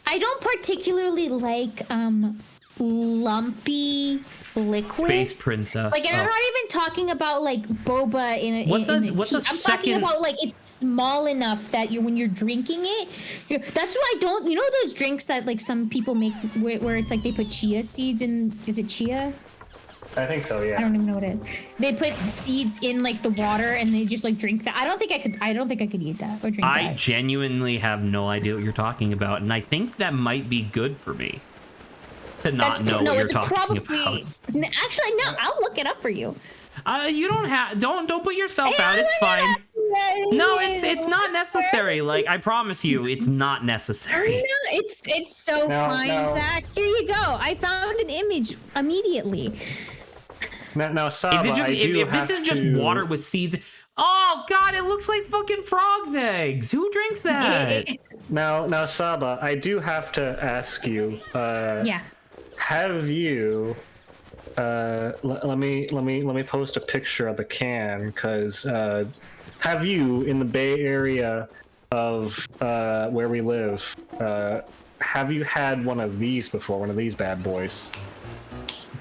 I don't particularly like lumpy liquids. Space princess. Like, and I'm not even talking about like boba in a tea. I'm talking about like it's small enough that when you're drinking it, that's what I don't. You know those drinks that like some people make where it's like they put chia seeds in. Is it chia? I think so, yeah. I don't even know what it is. They put seeds in like the water and they just like drink that. I don't think I could eat that or drink that. I genuinely have no idea what you're talking about, and I think that might be good for me to not know what you're talking about. Actually, no, I'll look it up for you. You don't have don't put yourself out. It's fine. No, it's not necessary. Like I promise you, it's not necessary. No, it's so fine, Zach. Here you go. I found an image immediately. Now, Saba, if this is just water with seeds. Oh God, it looks like fucking frog's eggs. Who drinks that? Now, Saba, I do have to ask you. Yeah. Have you? Let me post a picture of the can, because have you in the Bay Area of where we live? Have you had one of these before? One of these bad boys?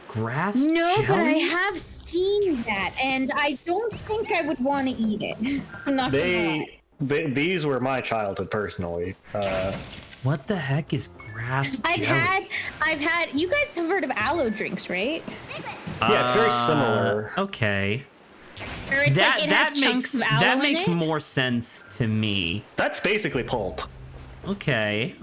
Grass No, jelly? but I have seen that, and I don't think I would want to eat it. I'm not gonna lie. These were my childhood, personally. What the heck is grass jelly? I've had. You guys have heard of aloe drinks, right? Yeah, it's very similar. Okay. Or it's like it has chunks of aloe that in makes it. more sense to me. That's basically pulp. Okay.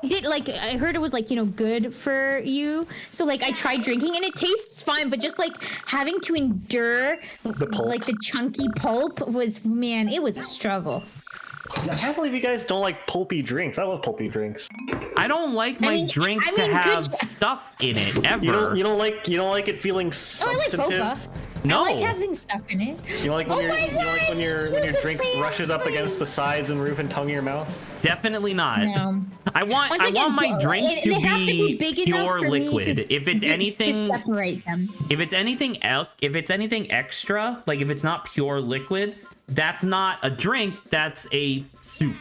I heard it was like, good for you. So like I tried drinking and it tastes fine, but just like having to endure The pulp. like the chunky pulp was, man, it was a struggle. I can't believe you guys don't like pulpy drinks. I love pulpy drinks. I don't like my drink to have stuff in it ever. You don't like it feeling substantive. I like boba. No. I like having stuff in it. You like when your drink brushes up against the sides and roof and tongue of your mouth? Definitely not. No. I want my drink to be pure liquid. If it's anything to separate them. If it's anything extra, like if it's not pure liquid, that's not a drink, that's a soup.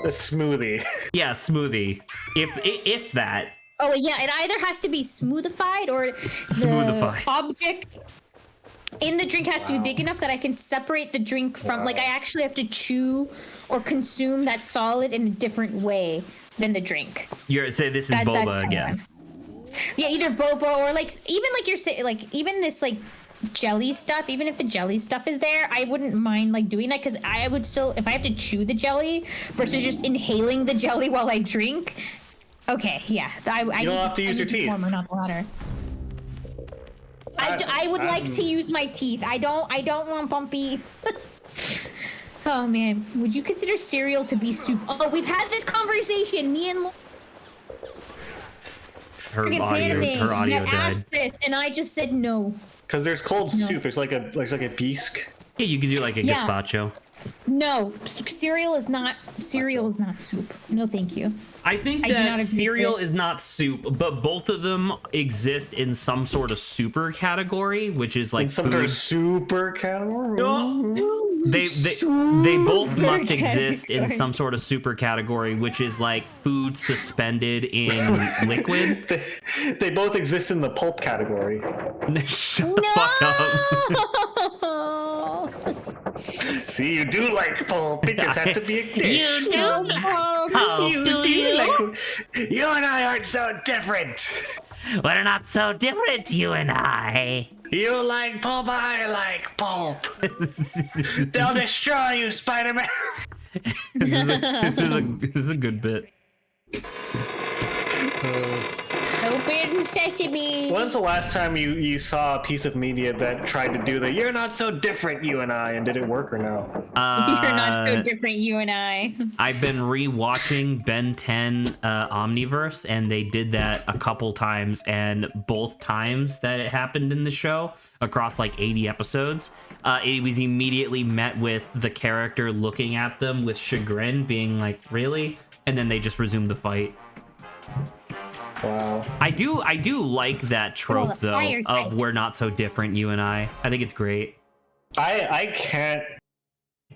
A smoothie. Yeah, smoothie. If that. Oh yeah, it either has to be smoothified or the object in the drink has to be big enough that I can separate the drink from, like I actually have to chew or consume that solid in a different way than the drink. You're say this is boba again. Yeah, either boba or like even like you're saying, like even this like jelly stuff, even if the jelly stuff is there, I wouldn't mind like doing that because I would still, if I have to chew the jelly versus just inhaling the jelly while I drink. Okay, yeah, I you don't have to use your teeth. Warmer, not the latter. I would like to use my teeth. I don't want bumpy. Oh man, would you consider cereal to be soup? Oh, we've had this conversation. Me and her audio died. Asked this, and I just said no. Because there's cold soup. It's like a bisque. Yeah, you could do like a gazpacho. No, cereal is not soup. No, thank you. I think that cereal is not soup, but both of them exist in some sort of super category, which is like some sort of super category. They both must exist in some sort of super category, which is like food suspended in liquid. They both exist in the pulp category. Shut the fuck up. See, you do like pulp. It just has to be a dish. You do like pulp. You do like. You and I aren't so different. We're not so different, you and I. You like pulp, I like pulp. They'll destroy you, Spider-Man. This is a good bit. Open sesame. When's the last time you saw a piece of media that tried to do the "you're not so different, you and I," and did it work or no? You're not so different, you and I. I've been re-watching Ben 10 Omniverse, and they did that a couple times, and both times that it happened in the show, across like 80 episodes, it was immediately met with the character looking at them with chagrin, being like, really? And then they just resumed the fight. Wow. I do like that trope though of "we're not so different, you and I." I think it's great. I can't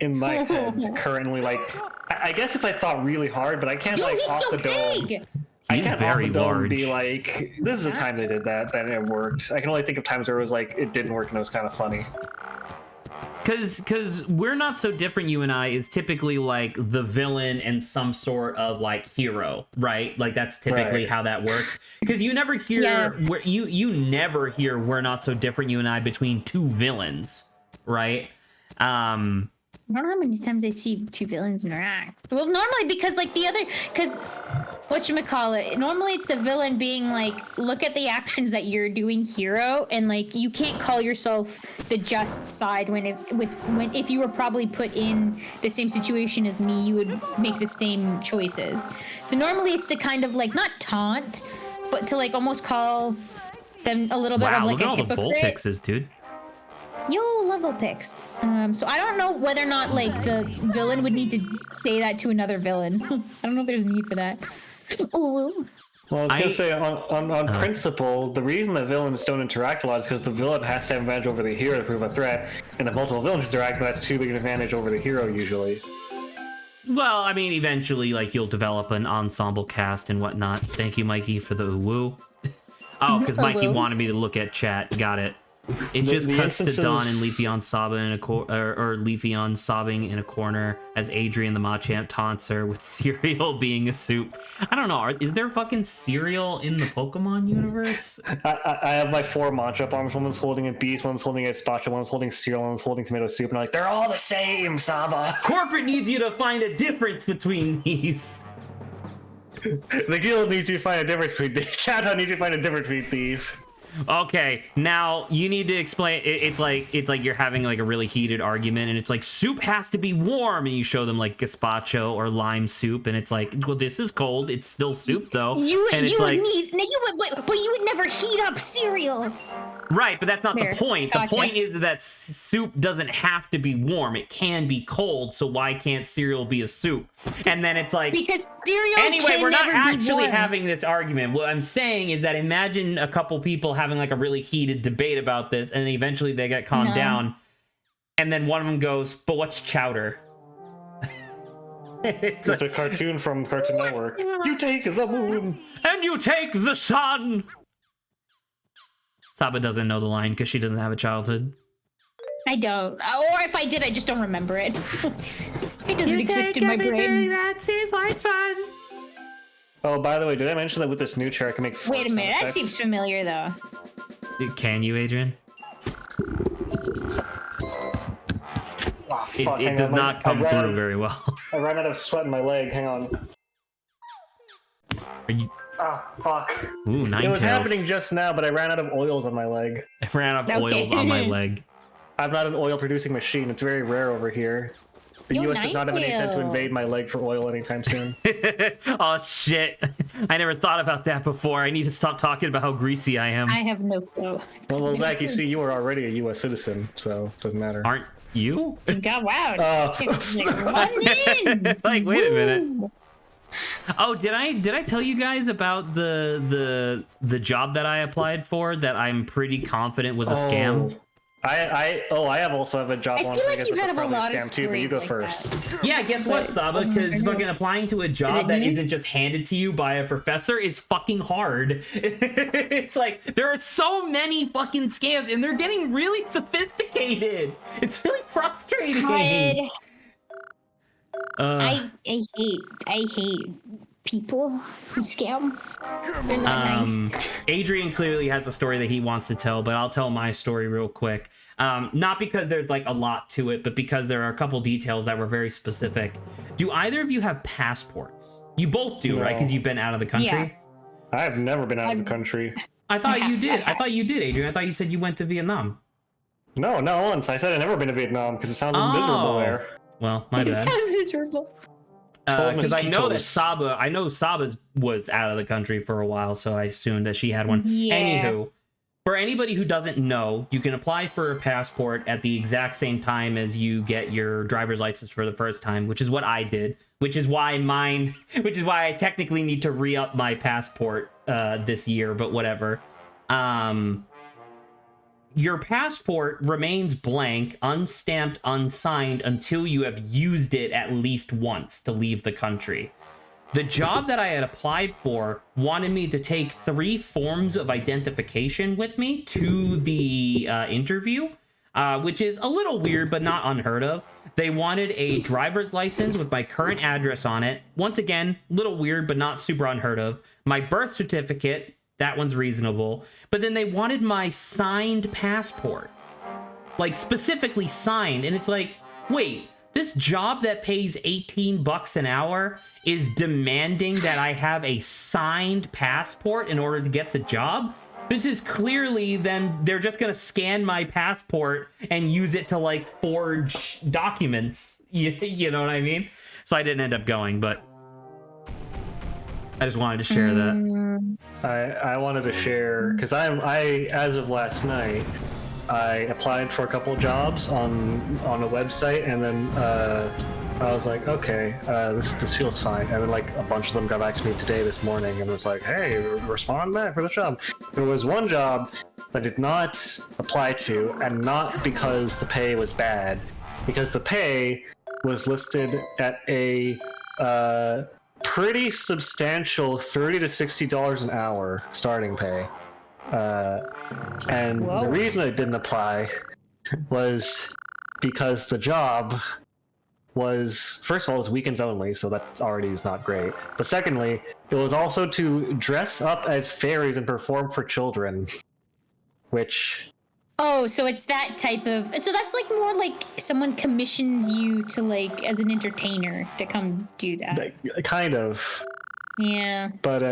in my head currently I guess if I thought really hard, but I can't off the dome. I can't very off the dome large. be like, this is the time they did that and it worked. I can only think of times where it was like it didn't work and it was kind of funny. Because "we're not so different, you and I" is typically like the villain and some sort of like hero, right? Like that's typically how that works. Because you never hear you never hear "we're not so different, you and I" between two villains, right? I don't know how many times I see two villains interact. Well, normally because whatchamacallit, normally it's the villain being like, look at the actions that you're doing, hero, and like you can't call yourself the just side when if you were probably put in the same situation as me, you would make the same choices. So normally it's to kind of like not taunt, but to like almost call them a little bit of like a hypocrite. Wow, look at all the bull pixes, dude. Yo, level picks. So I don't know whether or not like the villain would need to say that to another villain. I don't know if there's a need for that. Ooh. Well, I was gonna say on principle, the reason the villains don't interact a lot is because the villain has to have advantage over the hero to prove a threat, and if multiple villains interact, that's too big an advantage over the hero usually. Well, I mean, eventually, like you'll develop an ensemble cast and whatnot. Thank you, Mikey, for the woo. Oh, because Mikey wanted me to look at chat. Got it. It just cuts instances... to Dawn and Leafeon sobbing in or Leafeon sobbing in a corner as Adrian the Machamp taunts her with cereal being a soup. I don't know. Is there fucking cereal in the Pokemon universe? I have my 4 Machamp arms. One was holding a beast, one was holding a Spacha, one was holding cereal, one was holding tomato soup, and I'm like, they're all the same, Saba. Corporate needs you to find a difference between these. The guild needs you to find a difference between these. Chat needs you to find a difference between these. Okay, now you need to explain. It's like you're having like a really heated argument, and it's like soup has to be warm, and you show them like gazpacho or lime soup, and it's like, well, this is cold. It's still soup though. But you would never heat up cereal. Right, but that's not the point. Gotcha. The point is that soup doesn't have to be warm. It can be cold, so why can't cereal be a soup? And then it's like... Because cereal Anyway, we're not actually warm. having this argument. What I'm saying is that imagine a couple people having like a really heated debate about this, and eventually they get calmed down, and then one of them goes, but what's chowder? It's a cartoon from Cartoon Network. You take the moon! And you take the sun! Saba doesn't know the line because she doesn't have a childhood. I don't. Or if I did, I just don't remember it. It doesn't exist in my brain. That seems like fun. Oh, by the way, did I mention that with this new chair I can make... Wait a minute, that seems familiar though. Can you, Adrian? Oh, fuck, it does not come through very well. I ran out of sweat in my leg, hang on. Are you... Ah, fuck. Ooh, It was happening just now, but I ran out of oils on my leg. I ran out of oils on my leg. I'm not an oil-producing machine. It's very rare over here. The U.S. does not have any intent to invade my leg for oil anytime soon. Oh, shit. I never thought about that before. I need to stop talking about how greasy I am. I have no clue. Well, Zach, you see, you are already a U.S. citizen, so it doesn't matter. Aren't you? God, wow. Run in! Like, wait a minute. Oh, did I tell you guys about the job that I applied for that I'm pretty confident was a scam? I also have a job. I feel like you have a lot of scam too, but you go like first. That. Yeah, guess what, Saba? Because fucking applying to a job that isn't just handed to you by a professor is fucking hard. It's like there are so many fucking scams, and they're getting really sophisticated. It's really frustrating. God. I hate people who scam. They're not nice. Adrian clearly has a story that he wants to tell, but I'll tell my story real quick. Not because there's like a lot to it, but because there are a couple details that were very specific. Do either of you have passports? You both do, right? Because you've been out of the country? Yeah. I have never been out of the country. I thought you did. I thought you did, Adrian. I thought you said you went to Vietnam. No, not once. I said I've never been to Vietnam because it sounds miserable there. Well, my bad. It sounds miserable. Because I know that Saba was out of the country for a while, so I assumed that she had one. Yeah. Anywho, for anybody who doesn't know, you can apply for a passport at the exact same time as you get your driver's license for the first time, which is what I did. Which is why I technically need to re-up my passport this year, but whatever. Your passport remains blank, unstamped, unsigned until you have used it at least once to leave the country. The job that I had applied for wanted me to take 3 forms of identification with me to the interview, which is a little weird, but not unheard of. They wanted a driver's license with my current address on it. Once again, little weird, but not super unheard of. My birth certificate, that one's reasonable. But then they wanted my signed passport. Like, specifically signed. And it's like, wait, this job that pays $18 an hour is demanding that I have a signed passport in order to get the job? This is clearly them, they're just gonna scan my passport and use it to, like, forge documents. You know what I mean? So I didn't end up going, but I just wanted to share that. I wanted to share because I as of last night I applied for a couple jobs on a website, and then I was like, okay, this feels fine, and then like a bunch of them got back to me today this morning and was like, hey, respond back for the job. There was one job that I did not apply to, and not because the pay was bad, because the pay was listed at a pretty substantial $30 to $60 an hour starting pay. And Whoa. the reason I didn't apply was because the job was, first of all, it was weekends only, so that already is not great. But secondly, it was also to dress up as fairies and perform for children, which... Oh, so it's that type of... So that's like more like someone commissions you to like, as an entertainer, to come do that. Kind of. Yeah. But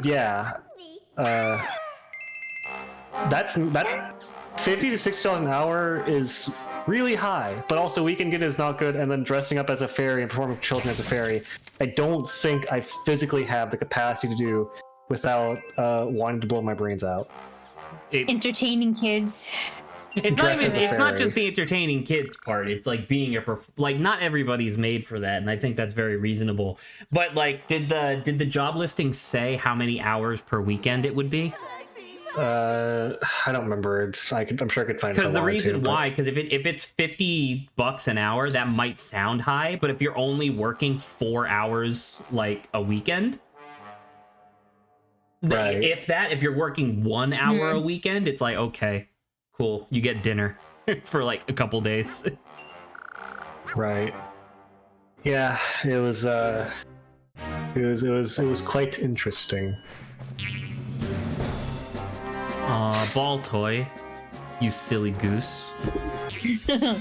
yeah. That's $50 to $60 an hour is really high, but also weekend gig is not good, and then dressing up as a fairy and performing for children as a fairy, I don't think I physically have the capacity to do without wanting to blow my brains out. Entertaining kids. It's not just the entertaining kids part. It's like being like, not everybody's made for that, and I think that's very reasonable. But like, did the job listing say how many hours per weekend it would be? I don't remember. I'm sure I could find it. Because the reason why, because if it's $50 an hour, that might sound high, but if you're only working 4 hours like a weekend, right. If you're working 1 hour a weekend, it's like, okay, cool, you get dinner for like a couple days. Right. Yeah, it was quite interesting. Ball toy, you silly goose. I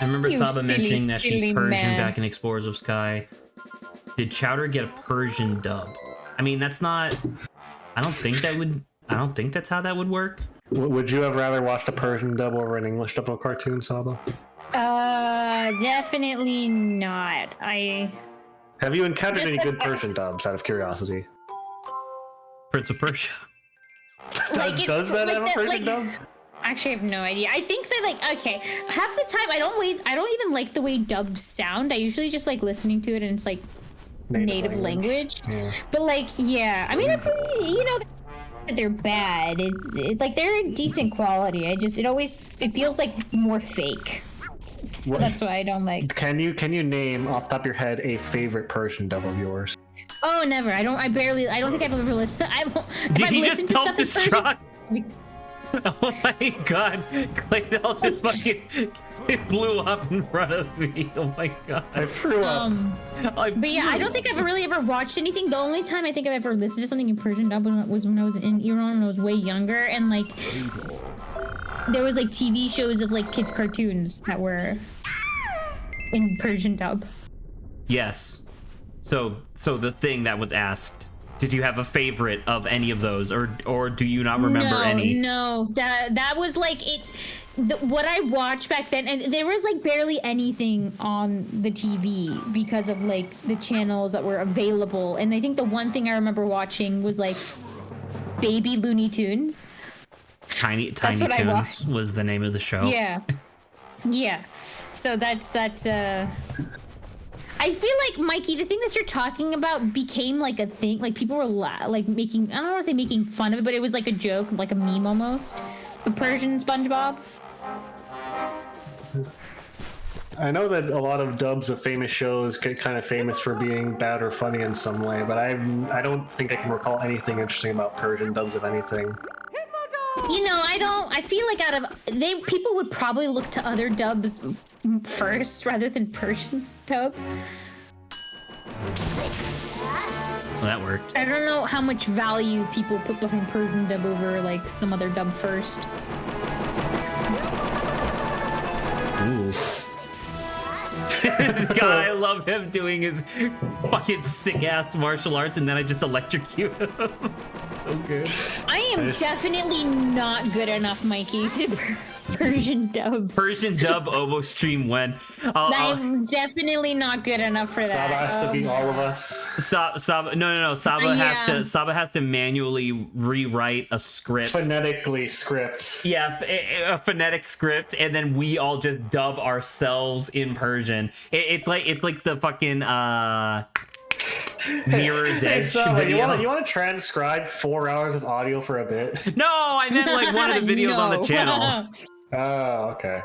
remember Saba mentioning that she's Persian back in Explorers of Sky. Did Chowder get a Persian dub? I mean, that's not... I don't think that's how that would work. Would you have rather watched a Persian dub over an English dub of a cartoon, Saba? Definitely not. Have you encountered any good Persian dubs, out of curiosity? Prince of Persia. Does that have a Persian dub? Actually, I have no idea. I think that, like, okay, half the time I don't even like the way dubs sound. I usually just like listening to it and it's like native language. Yeah. But like, yeah, I mean, you know, they're bad. Like, they're in decent quality. It feels like more fake. So that's why I don't like. Can you name off the top of your head a favorite Persian dub of yours? Oh, never. I don't think I've ever listened. If I've listened to stuff in Persian. Oh my god, Claydell just fucking it blew up in front of me. Oh my god. I threw up. But yeah, I don't think I've really ever watched anything. The only time I think I've ever listened to something in Persian dub was when I was in Iran when I was way younger, and like there was like TV shows of like kids cartoons that were in Persian dub. Yes. So the thing that was asked, did you have a favorite of any of those, or do you not remember any? No, that was like it. What I watched back then, and there was like barely anything on the TV because of like the channels that were available. And I think the one thing I remember watching was like Baby Looney Tunes. Tiny Toons was the name of the show. Yeah. So that's. I feel like, Mikey, the thing that you're talking about became like a thing. Like people were like making, I don't want to say making fun of it, but it was like a joke, like a meme almost. The Persian SpongeBob. I know that a lot of dubs of famous shows get kind of famous for being bad or funny in some way, but I don't think I can recall anything interesting about Persian dubs of anything. You know, I feel like people would probably look to other dubs first rather than Persian dub. Well, that worked. I don't know how much value people put behind Persian dub over like some other dub first. Ooh. God, I love him doing his fucking sick-ass martial arts, and then I just electrocute him. So good. I am definitely not good enough, Mikey, to Persian dub. Persian dub Obo stream when. I'm definitely not good enough for that. Saba has to beat all of us. Saba, no. Saba has to manually rewrite a script. Phonetically script. Yeah, a phonetic script, and then we all just dub ourselves in Persian. It's like the fucking Mirror's Edge video. You want to transcribe 4 hours of audio for a bit? No, I meant like one of the videos on the channel. Oh, okay.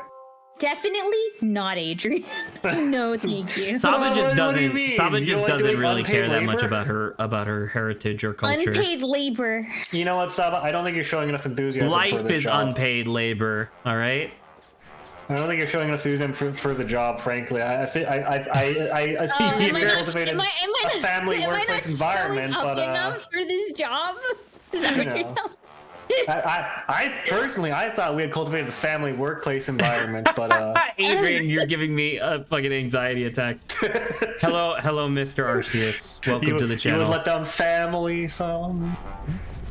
Definitely not Adrian. No, thank you. Saba just doesn't. Saba You just like doesn't doing really care unpaid that much labor? about her heritage or culture. Unpaid labor. You know what, Saba? I don't think you're showing enough enthusiasm for Life this is job. unpaid labor. All right. I don't think you're showing enough enthusiasm for the job. Frankly, I see Am I you not- cultivated am I a not- family am I workplace not environment, showing up but enough for this job? Is that you what you're know. telling? I personally thought we had cultivated a family workplace environment, but Adrian, you're giving me a fucking anxiety attack. Hello, Mr. Arceus. Welcome to the you channel. would let down family some.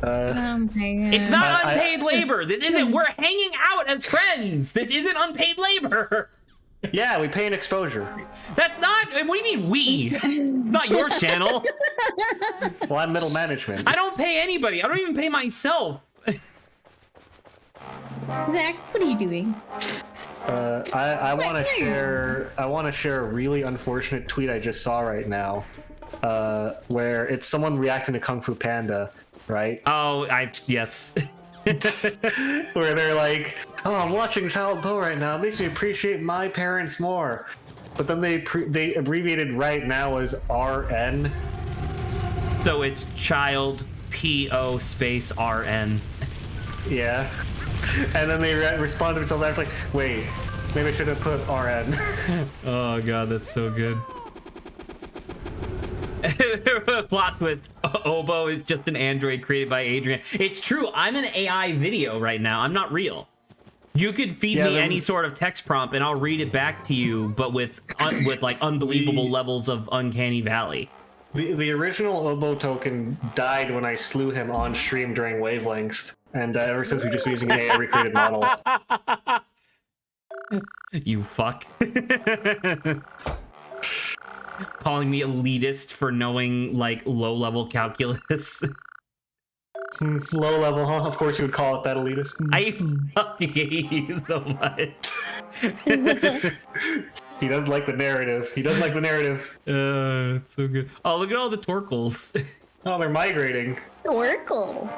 Oh my god. It's not unpaid labor. This isn't. We're hanging out as friends. This isn't unpaid labor. Yeah, we pay an exposure. That's not. What do you mean we? It's not your channel. Well, I'm middle management. I don't pay anybody. I don't even pay myself. Zach, what are you doing? I want to share. I want to share a really unfortunate tweet I just saw right now, where it's someone reacting to Kung Fu Panda, right? Oh, yes. Where they're like, "Oh, I'm watching Child Poe right now. It makes me appreciate my parents more." But then they abbreviated right now as RN. So it's child PO space RN. Yeah. And then they respond to themselves after like, "Wait, maybe I should have put RN." Oh god, that's so good. Plot twist. Oboe is just an android created by Adrian. It's true. I'm an AI video right now. I'm not real. You could feed me any sort of text prompt and I'll read it back to you, but with like unbelievable levels of uncanny valley. The original Oboe token died when I slew him on stream during Wavelength, and ever since we've just been using an AI recreated model. You fuck. Calling me elitist for knowing like low-level calculus. Low level, huh? Of course you would call it that, elitist. I fucking hate you so much. He doesn't like the narrative. He doesn't like the narrative. It's so good. Oh, look at all the Torkles. Oh, they're migrating. Oracle.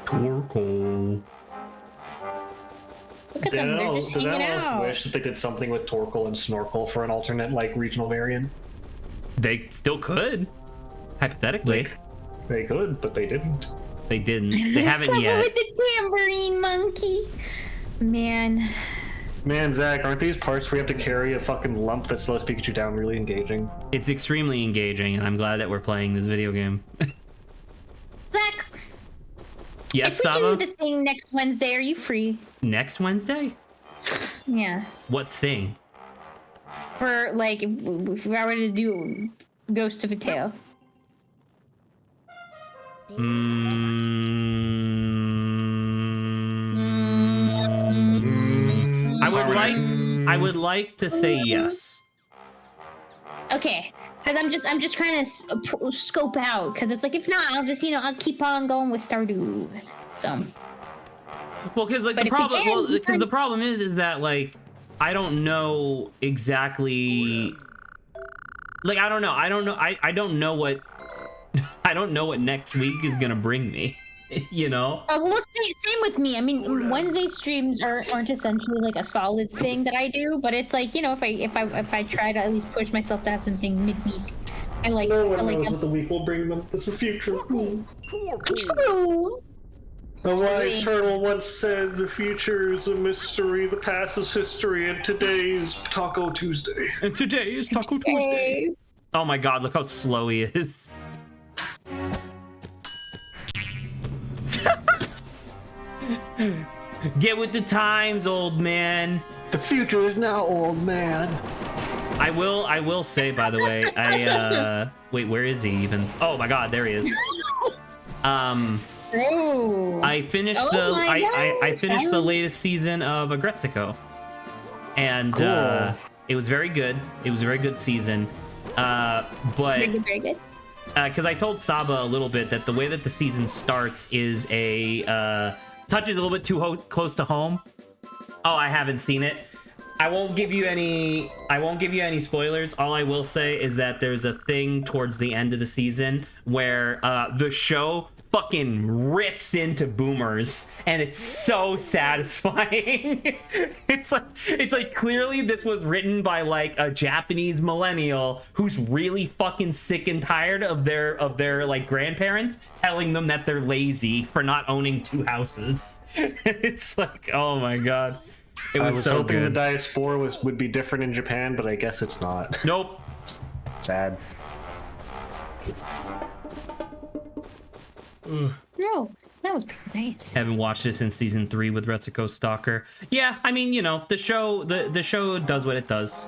Torkle. Look at them. They're just Does hanging anyone else out. wish that they did something with Torkle and Snorkel for an alternate, like, regional variant? They still could. Hypothetically. They could, but they didn't. They didn't. They haven't Trouble yet. with the tambourine monkey. Man. Man, Zach, aren't these parts where you have to carry a fucking lump that slows Pikachu down really engaging? It's extremely engaging, and I'm glad that we're playing this video game. Zach, Yes, if we Saba? do the thing next Wednesday, are you free? Next Wednesday? Yeah. What thing? For, like, if we were to do Ghost of a Tale. I would like to say yes. Okay, because I'm just trying to scope out. Because it's like, if not, I'll just I'll keep on going with Stardew. So. Well, because like But the problem is that like I don't know exactly. Like I don't know I don't know what I don't know what next week is gonna bring me. You know. Well, same with me. I mean, Wednesday streams aren't essentially like a solid thing that I do, but it's like if I try to at least push myself to have something midweek, I like. No one I like knows what the week will bring them. This is the future. True. A wise turtle once said, "The future is a mystery, the past is history, and today's Taco Tuesday." And today is Taco Tuesday. Oh my god, look how slow he is. Get with the times, old man. The future is now, old man. I will say, by the way, wait, where is he even? Oh my god, there he is. I finished I finished the latest season of Agretsuko. And Cool. it was very good. It was a very good season. But Very good. because I told Saba a little bit that the way that the season starts is touches a little bit too close to home. Oh, I haven't seen it. I won't give you any spoilers. All I will say is that there's a thing towards the end of the season where the show fucking rips into boomers, and it's so satisfying. It's like clearly this was written by like a Japanese millennial who's really fucking sick and tired of their like grandparents telling them that they're lazy for not owning 2 houses. It's like, oh my god. It was so hoping good. the diaspora would be different in Japan, but I guess it's not. Nope. Sad. No, that was pretty nice. Haven't watched it since season 3 with Retsuko Stalker. Yeah, I mean, you know, the show does what it does.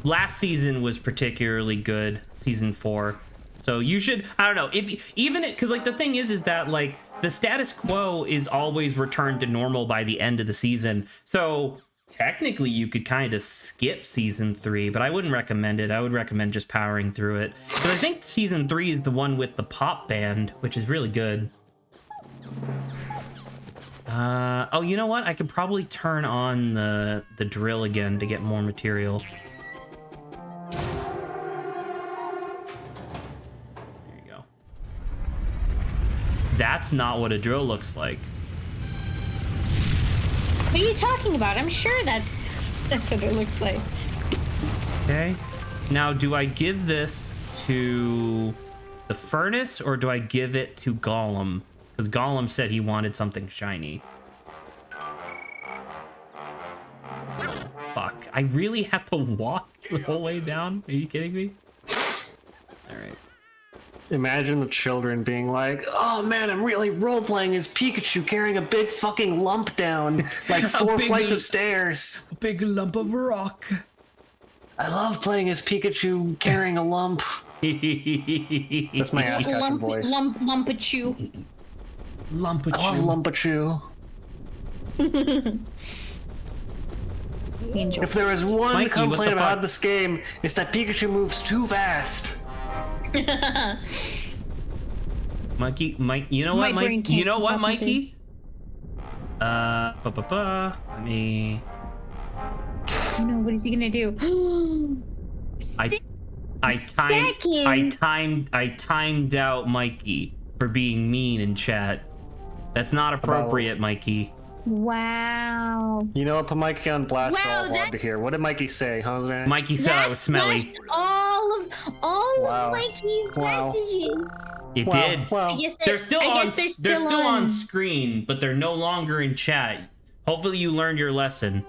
Last season was particularly good, season 4. So you should, I don't know, if even it, because like the thing is that like the status quo is always returned to normal by the end of the season. So technically you could kind of skip season 3, but I wouldn't recommend it. I would recommend just powering through it, because I think season 3 is the one with the pop band, which is really good. Oh, you know what? I could probably turn on the drill again to get more material. There you go. That's not what a drill looks like. What are you talking about? I'm sure that's what it looks like. Okay. Now, do I give this to the furnace or do I give it to Gollum? Because Gollum said he wanted something shiny. Fuck. I really have to walk the whole way down? Are you kidding me? Alright. Imagine the children being like, oh man, I'm really role-playing as Pikachu carrying a big fucking lump down, like 4 flights of stairs. A big lump of rock. I love playing as Pikachu carrying a lump. That's my Ash Ketchum voice. Lumpachu. Lumpachu. I love Lumpachu. If there is one Mikey, complaint about this game, it's that Pikachu moves too fast. Mikey, you know what, Mike? You know what, Mikey? Let me. No, what is he gonna do? I timed out Mikey for being mean in chat. That's not appropriate, Mikey. Wow. You know what? Put Mikey on blast for all allowed to hear. What did Mikey say, huh? Mikey said I was smelly. All of Mikey's messages. It did. Well, they're still on screen, but they're no longer in chat. Hopefully you learned your lesson.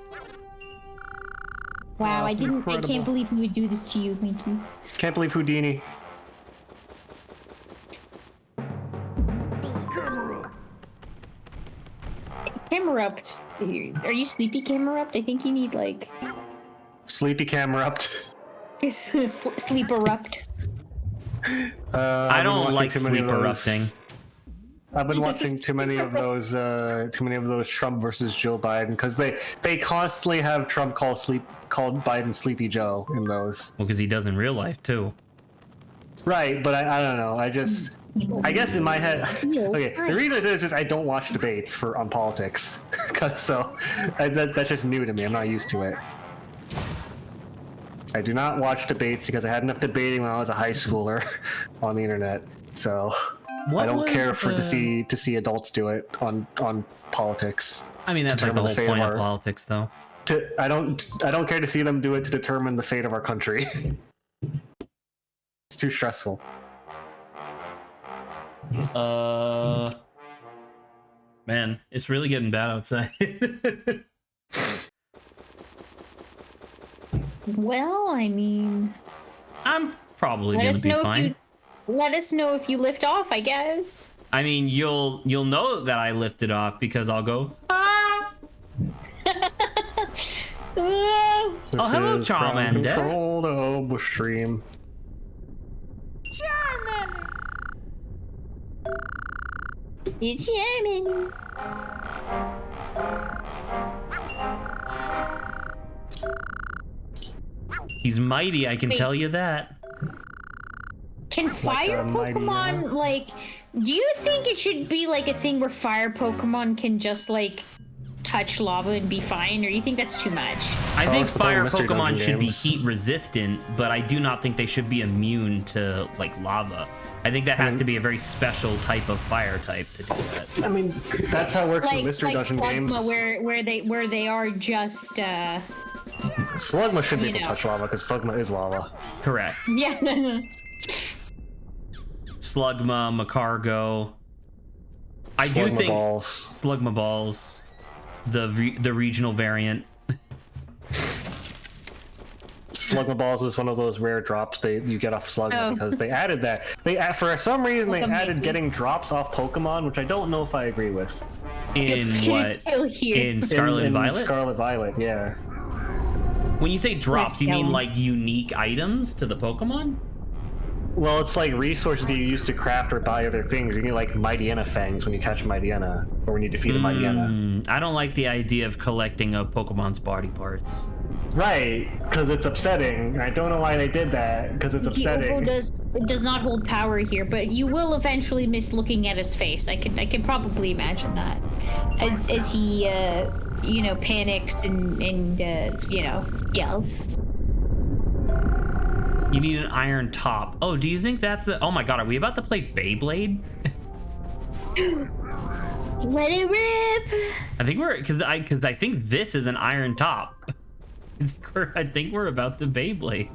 Wow, I can't believe he would do this to you, Mikey. Can't believe Houdini. Camerupt. Are you sleepy, Camerupt? I think you need like Sleepy Camerupt. Sleep erupt. I don't like sleep erupting. I've been watching too many of those Trump versus Joe Biden, because they constantly have Trump called Biden Sleepy Joe in those. Well, because he does in real life too. Right, but I don't know. I guess in my head, okay. The reason I say this is because I don't watch debates on politics, that's just new to me. I'm not used to it. I do not watch debates because I had enough debating when I was a high schooler on the internet. So I don't care to see adults do it on politics. I mean, that's like the whole point of politics, though. I don't care to see them do it to determine the fate of our country. It's too stressful. Man, it's really getting bad outside. Well, I mean, I'm probably gonna be fine. Let us know if you lift off, I guess. I mean, you'll know that I lifted off because I'll go. Ah! Oh, hello, Charmander. Control the stream. Charmander. It's Charmander. He's mighty, I can tell you that. Can fire Pokemon, like, do you think it should be like a thing where fire Pokemon can just like touch lava and be fine, or do you think that's too much? I think fire Pokemon should be heat resistant, but I do not think they should be immune to like lava. I think that has to be a very special type of fire type to do that. I mean, that's how it works in Mystery Dungeon Slugma, games. where they are just Slugma should be able to touch lava because Slugma is lava. Correct. Yeah. Slugma, Macargo. I do Slugma think balls. Slugma balls, the regional variant. Slugma balls is one of those rare drops you get off Slugma because they added that. For some reason they added getting drops off Pokemon, which I don't know if I agree with. In what? In Scarlet and Violet? Scarlet Violet, yeah. When you say drops, you mean like unique items to the Pokemon? Well, it's like resources that you use to craft or buy other things. You get like Mightyena fangs when you catch a Mightyena, or when you defeat a Mightyena. I don't like the idea of collecting a Pokemon's body parts. Right, because it's upsetting. I don't know why they did that, because it's upsetting. It does not hold power here, but you will eventually miss looking at his face. I can probably imagine that, as he panics and yells. You need an iron top. Oh, do you think that's the... Oh my god, are we about to play Beyblade? Let it rip! I think we're... Because I think this is an iron top. I think we're about to Beyblade.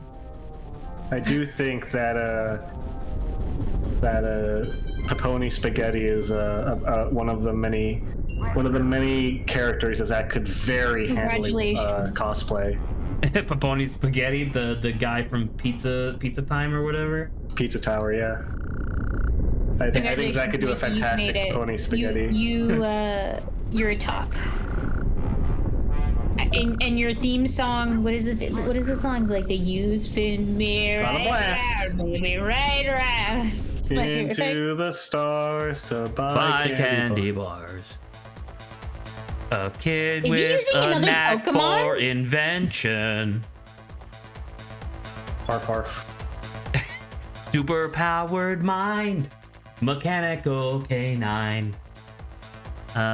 I do think that Peponi Spaghetti is one of the many characters that could very handily cosplay. Peponi Spaghetti, the guy from Pizza Time or whatever. Pizza Tower, yeah. I think Zach could do a fantastic Peponi Spaghetti. You're a top. And your theme song, what is the song? Like the "You spin me right around, baby, right around into the stars to buy candy bars. A kid is with a knack Pokemon? for invention. Arf arf. Super powered mind, mechanical canine.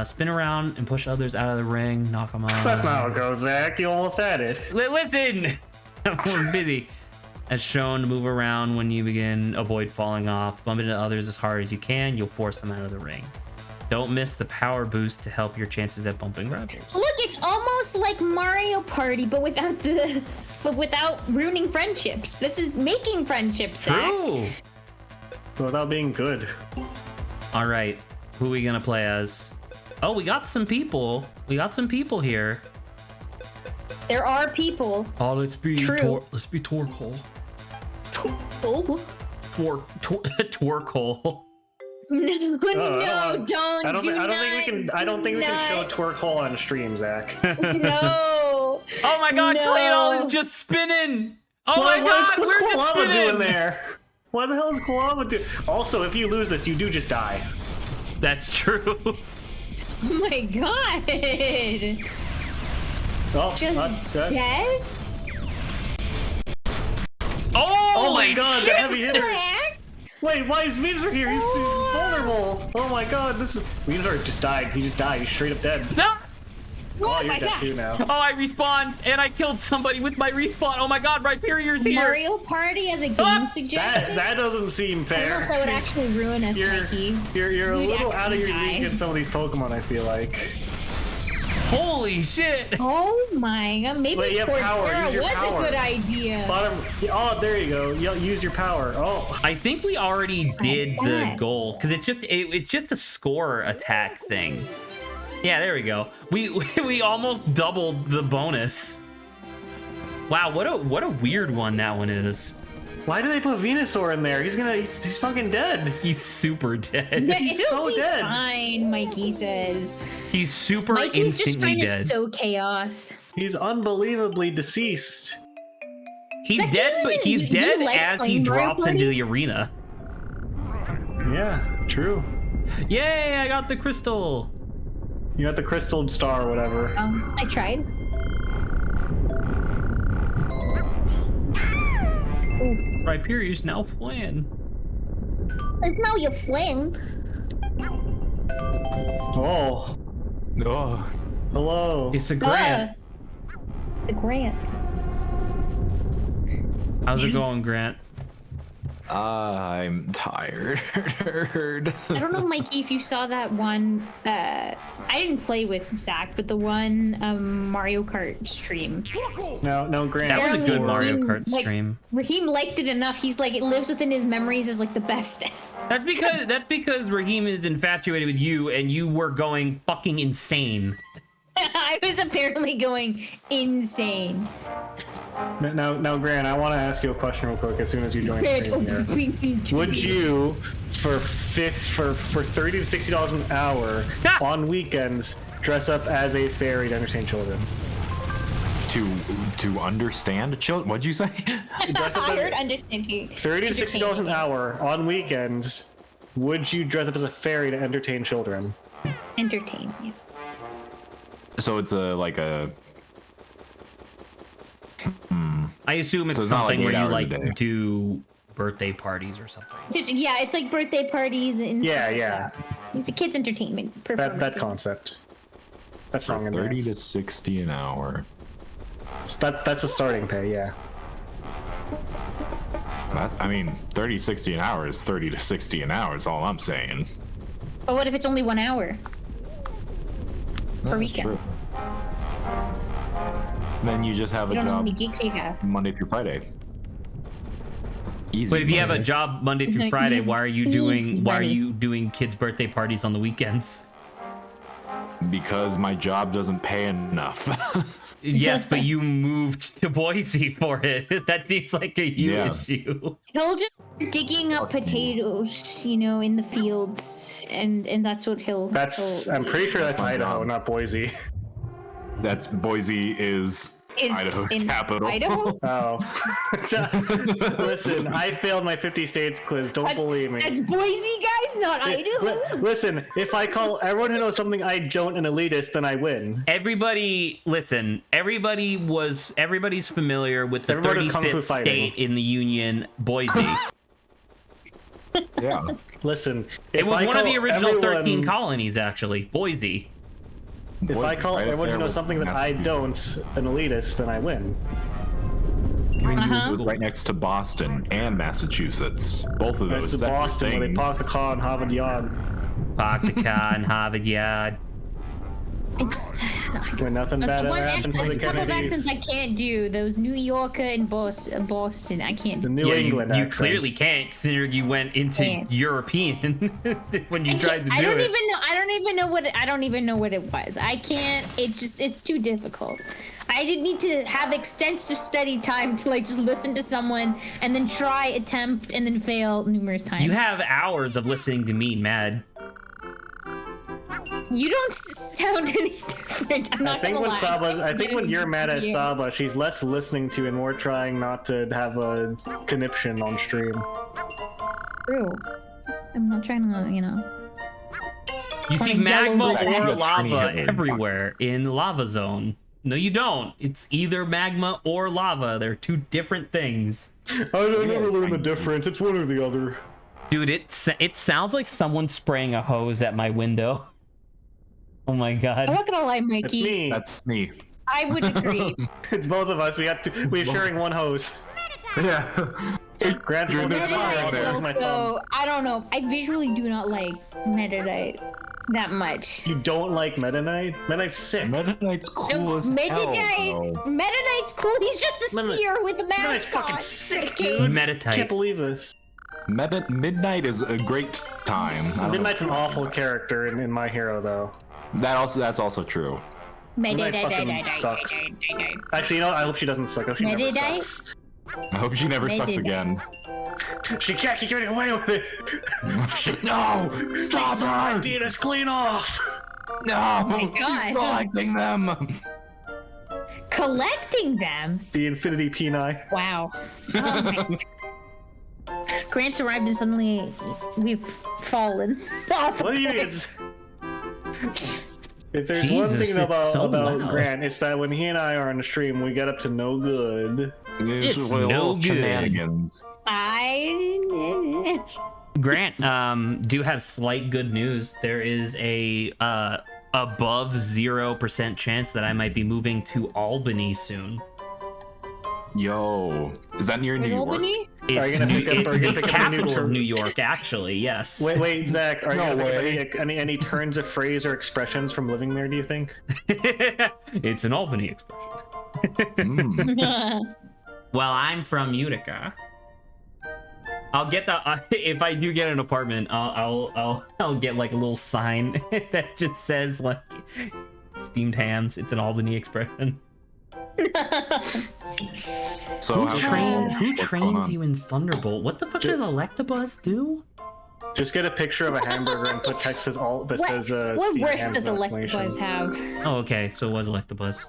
Spin around and push others out of the ring, knock them off. That's not how it goes, Zach. You almost had it. Listen! We're busy. As shown, move around when you begin. Avoid falling off. Bump into others as hard as you can. You'll force them out of the ring. Don't miss the power boost to help your chances at bumping rivals. Look, it's almost like Mario Party, but without ruining friendships. This is making friendships, Zach. True! Without being good. Alright, who are we gonna play as? Oh, we got some people. We got some people here. There are people. Oh, let's be Torkoal. Torkoal. No, don't. I don't think we can show Torkoal on stream, Zach. No. Oh my god, No. Clayton is just spinning. Oh my god, we're just What's spinning. doing there? What the hell is Koalama doing? Also, if you lose this, you do just die. That's true. Oh my god. Oh, Just dead? Oh my god, the heavy hitter. Zach? Wait, why is Venusaur here? He's vulnerable. Oh my god, Venusaur just died. He just died. He's straight up dead. No. Oh, Oh you're my dead god. too now. Oh, I respawned and I killed somebody with my respawn. Oh my god, Rhyperior's here. Mario Party as a game suggestion? That doesn't seem I fair. don't know if that would actually ruin us, Mikey. You're a We'd little out of your actually league die. in some of these Pokemon, I feel like. Holy shit. Oh my god, maybe Wait, you have power. Torterra Use your was power. a good idea. Bottom. Oh, there you go. Use your power. Oh. I think we already did the goal because it's just a score attack thing. Yeah, there we go. We almost doubled the bonus. Wow, what a weird one that one is. Why do they put Venusaur in there? He's fucking dead. He's super dead. Yeah, He's it'll so be dead. Fine, Mikey says. He's super Mikey's just instantly trying to dead. sow chaos. He's unbelievably deceased. He's Zach, dead, but you he's dead like as he playing Mario drops Party? into the arena. Yeah, true. Yay, I got the crystal. You got the crystal star or whatever. I tried. Rhyperior's now flan. Now you're flamed. Oh. Oh. Hello. It's a Grant. It's a Grant. How's it going, Grant? I'm tired. I don't know, Mikey, if you saw that one. I didn't play with Zach, but the one Mario Kart stream. No, Grant. That was a good Mario Raheem, Kart stream. Raheem liked it enough. He's like, it lives within his memories as like the best. That's because Raheem is infatuated with you, and you were going fucking insane. I was apparently going insane. Now, Grant, I want to ask you a question real quick as soon as you join the stream here. Would you, for $30 to $60 an hour on weekends, dress up as a fairy to entertain children? To understand children? What'd you say? I heard understand you. $30 to $60 an hour on weekends. Would you dress up as a fairy to entertain children? Entertain, yeah. So it's I assume it's So it's not something like 8 where you hours a like day. do birthday parties or something. Yeah, it's like birthday parties and Yeah, stuff like yeah. that. It's a kids' entertainment performance. That concept. That song in 30 there. to 60 an hour. That's the starting pay, yeah. I mean, 30 60 an hour is 30 to 60 an hour is all I'm saying. But what if it's only 1 hour per That's weekend? true. Then you just have You a don't know how job many gigs you have. Monday through Friday. Easy. But if you have a job Monday through Friday, Easy- why are you easy doing kids' birthday parties on the weekends? Because my job doesn't pay enough. Yes, but you moved to Boise for it. That seems like a you Yeah. issue. He'll just digging up potatoes, in the fields, and that's what he'll. I'm pretty sure that's Idaho, not Boise. That's Boise is Idaho's in capital. Idaho? Oh. Listen, I failed my 50 states quiz. Don't believe me. That's Boise, guys, not Idaho. Listen, if I call everyone who knows something I don't an elitist, then I win. Everybody, listen. Everybody's familiar with the Everyone does kung fu 35th fighting. state in the Union, Boise. Yeah. Listen, It if was I one of call the original 13 everyone- colonies, actually. Boise. If I call Right up everyone who there knows with something that I don't an elitist, then I win. It was right next to Boston and Massachusetts. Both of those. It's to separate Boston where they things. park the car in Harvard Yard. Park the car in Harvard Yard. Where nothing That's bad the ever one happens to accent, the a couple of accents Kennedys. I can't do. Those New Yorker and Boston, I can't The do. New Yeah, England you accents. clearly can't, considering you went into Can't. European when you tried to do I don't it. even know. I don't even know what it was. I can't. It's too difficult. I didn't need to have extensive study time to just listen to someone and then try, attempt, and then fail numerous times. You have hours of listening to me mad. You don't sound any different. I'm not I think gonna when lie. Saba's, I think when you're mad at Yeah. Saba, she's less listening to and more trying not to have a conniption on stream. True. I'm not trying to, You see Trying to yell magma over that. or You're turning lava it. everywhere in lava zone. No, you don't. It's either magma or lava. They're two different things. I never learned the difference. It's one or the other. Dude, it sounds like someone spraying a hose at my window. Oh my I'm god. not gonna lie, It's Mikey. me. That's me. I would agree. It's both of us. We're sharing one hose. Yeah. Grant's holding Meta the fire. Knight I'll is use my thumb. So I don't know. I visually do not like Meta Knight that much. You don't like Meta Knight? Meta Knight's sick. Meta Knight's cool as Meta hell. Knight. though. Meta Knight's cool. He's just a Meta- sphere with a Meta mask Knight's fucking on. sick, Okay? dude. Meditate. Can't believe this. Midnight is a great time. I don't know. Midnight's an awful character in My Hero, though. That's also true. Midnight fucking sucks. Actually, you know what? I hope she doesn't suck. I hope she never Meta-Knight? sucks. I hope she never sucks Midnight. again. She can't keep getting away with it. No! Stop My her! penis clean off. No! my God. She's collecting them! Collecting them? The Infinity Peni. Wow. Oh my. Grant's arrived and suddenly we've fallen. What do you mean? If there's one Jesus, thing it's about so loud. Grant, it's that when he and I are on the stream, we get up to no good. It's little no good. shenanigans. Grant, do have slight good news. There is a above 0% chance that I might be moving to Albany soon. Yo, is that near New York? Albany? Are you It's, gonna pick up? Are you gonna the pick up any new capital of term? New York, actually. Yes. Wait, Zach. Are you No gonna pick way. up any turns of phrase or expressions from living there? Do you think? It's an Albany expression. Well, I'm from Utica. I'll get the if I do get an apartment, I'll get like a little sign that just says like steamed hams. It's an Albany expression. So Who trains you in Thunderbolt? What the fuck does Electabuzz do? Just get a picture of a hamburger and put text that says What Steve worth Ham's does exclamation. Electabuzz have? Oh, okay, so it was Electabuzz.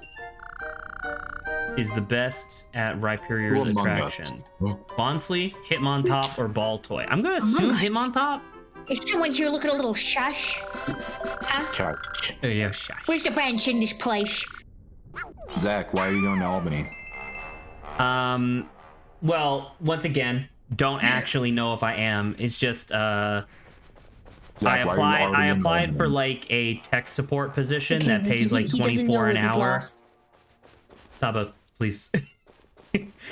Is the best at Rhyperior's Who among us? attraction. Bonsley, Hitmontop, or Baltoy? I'm gonna assume Hitmontop. Is someone here looking a little shush? Huh? Church. Oh, yeah, shush. Where's the French in this place? Zach, why are you going to Albany? Well, once again, don't actually know if I am. It's just, Zach, why are you I already in applied for Albany? like a tech support position It's okay, that pays like he doesn't know 24 an if he's hour. lost. Saba, please.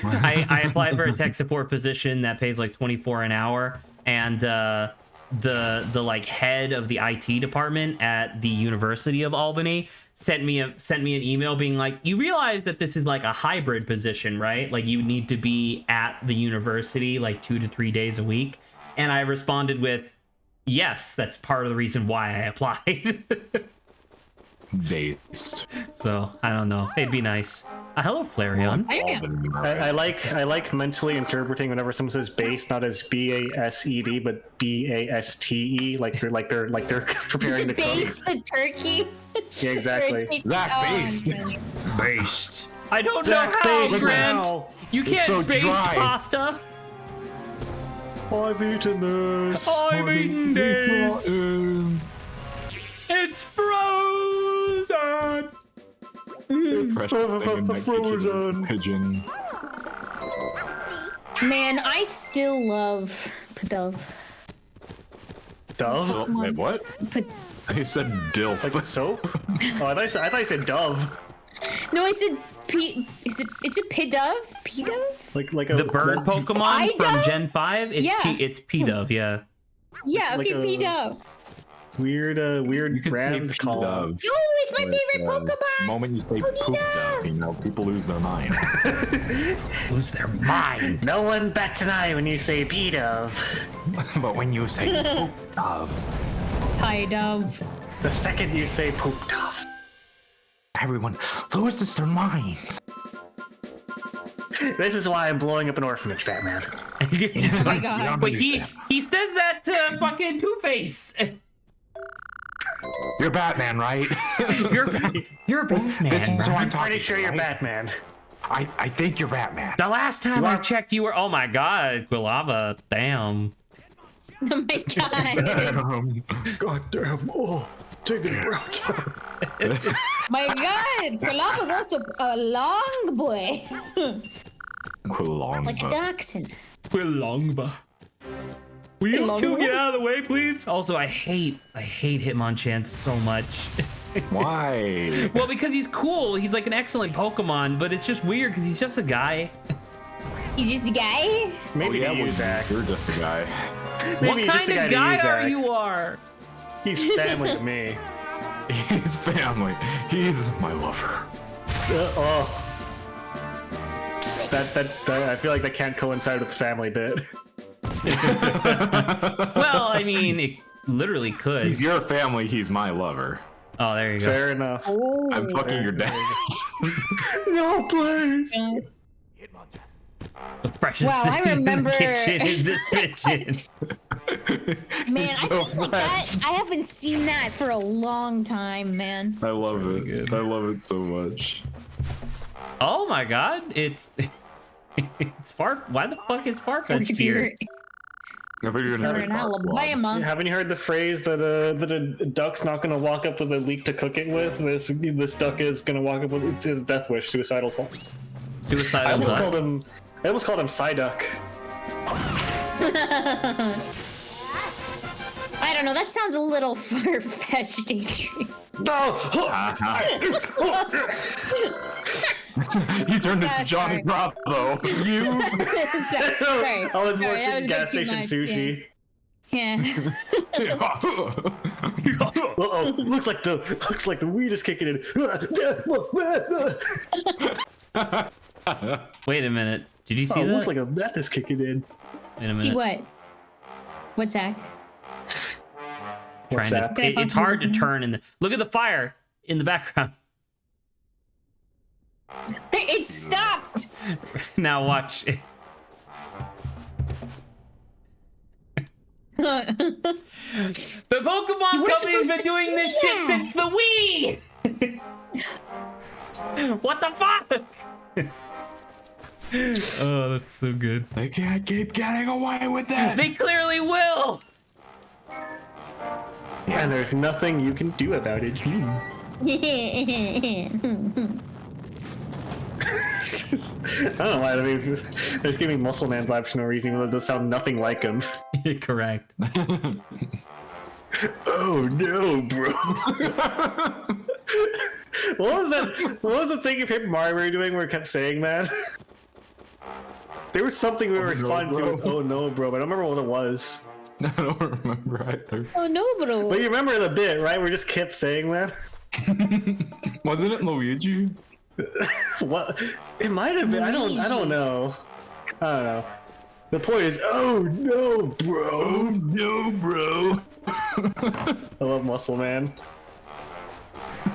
I applied for a tech support position that pays like 24 an hour, and the like head of the IT department at the University of Albany sent me an email being like, you realize that this is like a hybrid position, right? Like you need to be at the university like 2 to 3 days a week. And I responded with, yes, that's part of the reason why I applied. Based. So I don't know. It'd be nice. Hello, Flareon. I like mentally interpreting whenever someone says base, not as BASED, but BASTE, like they're preparing to cook. Base the turkey. Yeah, exactly. That based. Based. I don't Zach, know how, based Grant. now. You It's can't so baste dry. pasta. I've eaten this. I've eaten this. It's frozen. Fresh thing in my Frozen. pigeon. Man, I still love Dove. Dove? Wait, what? You said dilf. Like soap? Oh, I thought you said dove. No, I said P. It's a Pidove? Pidove? Like a The bird Pokemon I from don't- Gen 5? It's Yeah. it's P-Dove, yeah. Yeah, Like okay, a- Pidove. weird You can say brand call. P-Dove. Oh, it's my favorite The Pokemon. moment you say poop dove, you know, people lose their mind. Lose their mind. No one bats an eye when you say P-Dove. But when you say poop dove, Pidove. The second you say poop dove. everyone loses their minds. This is why I'm blowing up an orphanage, Batman. Oh my god. But he says that to fucking Two-Face. You're Batman, right? You're Batman. This is what I'm I'm talking pretty sure you're right? Batman. I think you're Batman. The last time I are- checked, you were. Oh my god, Quilava. Damn. Oh my god. God damn. Oh, take it out. My god. Pidove was also a long boy. Quilong. Like a dachshund. Quilongba. Will you two get out of the way, please? Also, I hate Hitmonchan so much. Why? Well, because he's cool. He's like an excellent Pokemon, but it's just weird because he's just a guy. He's just a guy? Maybe to you, well, Zach. you're just a guy. Maybe What he's kind just a of guy guy to you, are Zach. you? Are? He's family to me. He's family. He's my lover. Oh. That I feel like that can't coincide with the family bit. Well, I mean, it literally could. He's your family. He's my lover. Oh, there you go. Fair enough. Oh. I'm fucking your dad. No, please. The freshest Wow, I thing remember- in the kitchen is the kitchen. Man, He's I so think like fresh. that. I haven't seen that for a long time, man. I love really it. good. I love it so much. Oh my god, it's far. Why the fuck is Farfetch'd here? I figured you were You're gonna in say Farquaad. Alabama. Haven't you heard the phrase that a duck's not gonna walk up with a leek to cook it with? This duck is gonna walk up with it's his death wish, suicidal call. I Suicidal almost what? called him. I almost called him Psyduck. I don't know. That sounds a little far-fetched, Adrian. No. You turned into Johnny Bravo. You. Sorry. I was Sorry, that working was a gas bit too station much, sushi. Yeah. Uh-oh, looks like the weed is kicking in. Wait a minute. Did you see that? Looks like a meth is kicking in. Wait a minute. See what? What's that? What's that? It's hard to turn in the. Look at the fire in the background. It stopped. Now watch. The Pokemon Company's been doing this shit since the Wii! What the fuck? Oh, that's so good. They can't keep getting away with that. They clearly will! And there's nothing you can do about it. I don't know why. I mean, they're giving Muscle Man vibes for no reason, even though it does sound nothing like him. Correct. Oh no, bro. What was that? What was the thing in Paper Mario we were doing where it kept saying that? There was something we were responding to with, oh no, bro, but I don't remember what it was. I don't remember either. Oh no, bro. But you remember the bit, right? We just kept saying that? Wasn't it Luigi? What? It might have been. I don't know. I don't know. The point is, oh no, bro. Oh no, bro. I love Muscle Man.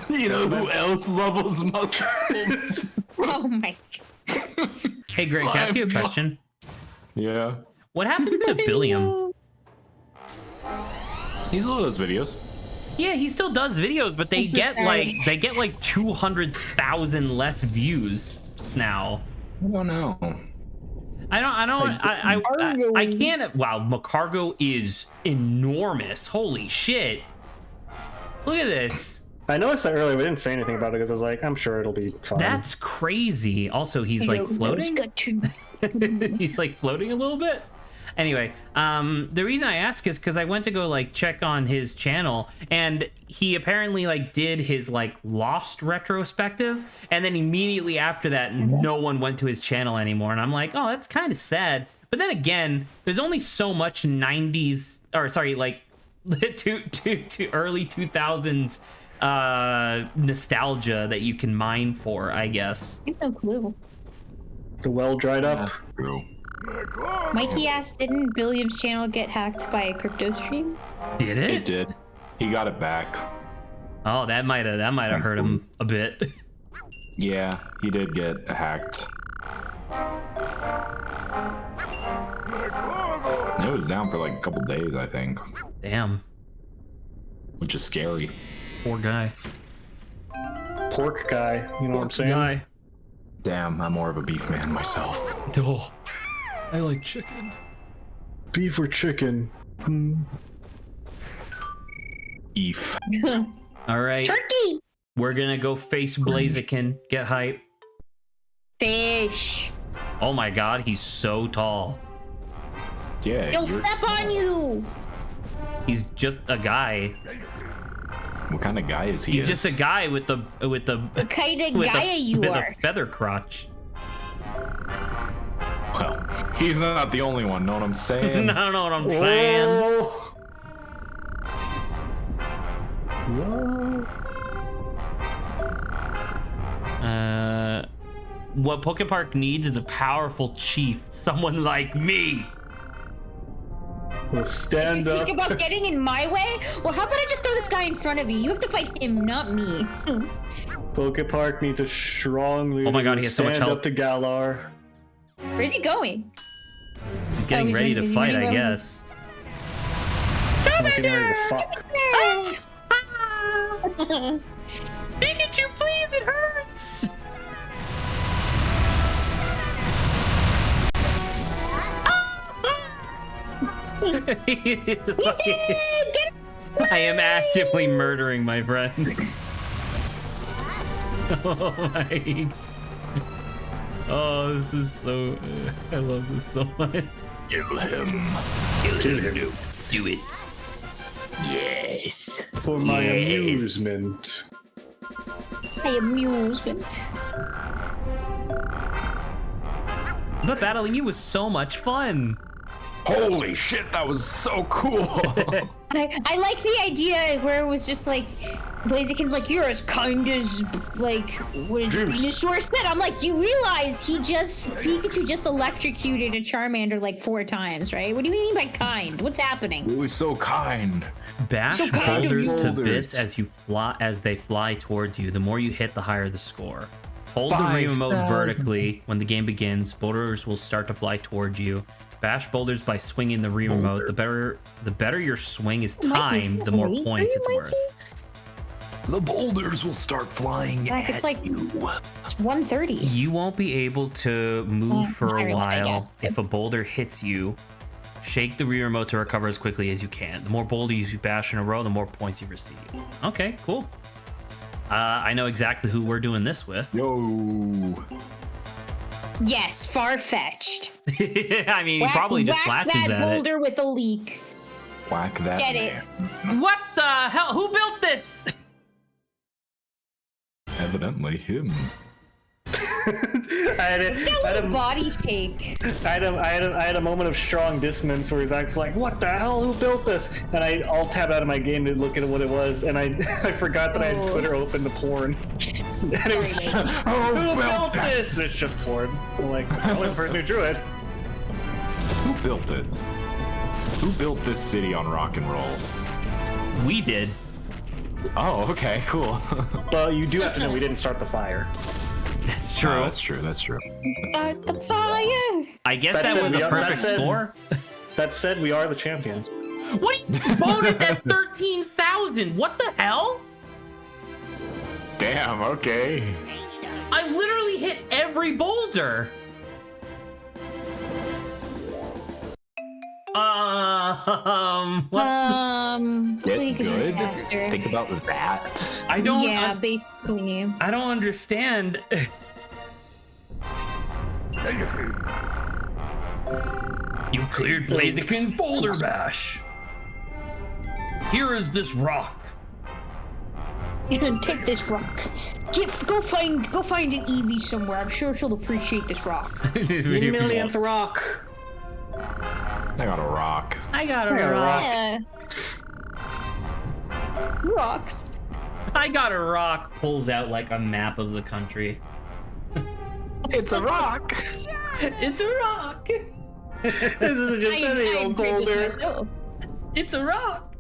You know who else levels muscles? Oh my god. Hey, Greg, can I ask you a question? Yeah. What happened to Billiam? He still does videos. Yeah, he still does videos, but they get like 200,000 less views now. I don't know. I can't. Wow, Macargo is enormous. Holy shit! Look at this. I noticed that earlier. We didn't say anything about it because I was like, I'm sure it'll be fine. That's crazy. Also, he's like floating. He's like floating a little bit. Anyway, the reason I ask is because I went to go like check on his channel, and he apparently like did his like Lost retrospective, and then immediately after that, no one went to his channel anymore. And I'm like, oh, that's kind of sad. But then again, there's only so much 90s, or sorry, like to early 2000s nostalgia that you can mine for, I guess. I have no clue. The well dried up. True. Mikey asked, didn't Billiam's channel get hacked by a crypto stream? Did it? It did. He got it back. Oh, that might have hurt him a bit. Yeah, he did get hacked. It was down for like a couple days, I think. Damn. Which is scary. Poor guy. Pork guy. You know what I'm saying? Guy. Damn, I'm more of a beef man myself. Oh, I like chicken. Beef or chicken? Eef. All right. Turkey! We're gonna go face Blaziken. Get hype. Fish. Oh my god, he's so tall. Yeah. He'll step on you! He's just a guy. What kind of guy is he? He's just a guy with the What kind of guy you with are? a feather crotch. Well, he's not the only one, know what I'm saying? I don't know what I'm saying. Whoa. What PokePark needs is a powerful chief, someone like me. We'll stand up. Think about getting in my way? Well, how about I just throw this guy in front of you? You have to fight him, not me. PokePark needs a strong leader. Oh my god, he has so much stand health. up to Galar. Where's he going? He's getting ready to fight, I guess. Getting ready to fuck. Pikachu, please, it hurts! He's dead! Get him! I am actively murdering my friend. Oh my. Oh, this is so. I love this so much. Kill him. Kill him. Do it. Yes. For my Yes. amusement. My amusement. But battling you was so much fun. Holy shit, that was so cool. I like the idea where it was just like Blaziken's like, you're as kind as like what did Venusaur said. I'm like, you realize Pikachu just electrocuted a Charmander like 4 times, right? What do you mean by kind? What's happening? It was so kind. Bash So kind of boulders to you. bits as they fly towards you. The more you hit, the higher the score. Hold the remote vertically when the game begins. Boulders will start to fly towards you. Bash boulders by swinging the remote. The better your swing is timed, the more points it's worth. The boulders will start flying Like, it's like you. it's 130. You won't be able to move for a Ireland, I while guess. if a boulder hits you. Shake the remote to recover as quickly as you can. The more boulders you bash in a row, the more points you receive. Okay, cool. I know exactly who we're doing this with. Yo. Yes, far-fetched. I mean, he probably just whack flashes that at it. boulder with a leak. Whack that. Get it. man. What the hell? Who built this? Evidently him. I had a Body shake. I had a moment of strong dissonance where he's actually like, "What the hell? Who built this?" And I all tab out of my game to look at what it was, and I forgot that I had Twitter open to porn. And it was, who built this? It's just porn. I'm like, probably the person who drew it. Who built it? Who built this city on rock and roll? We did. Oh, okay, cool. But you do have to know we didn't start the fire. That's true. Oh, that's true. That's true. Start the fire. I guess That that said, was we a are- perfect that said- score. That said, we are the champions. What? Bonus at 13,000. What the hell? Damn. Okay. I literally hit every boulder. What? Get we could do good. faster. Think about that. I don't. Yeah, basically. I don't understand. You cleared Blaziken's boulder bash. Here is this rock. Take this rock. Go find an Eevee somewhere. I'm sure she'll appreciate this rock. The millionth rock. I got a rock. I got a I got a rock. Yeah. Rocks. I got a rock. Pulls out like a map of the country. It's a rock. It's a rock. This isn't just any old boulder. It's a rock.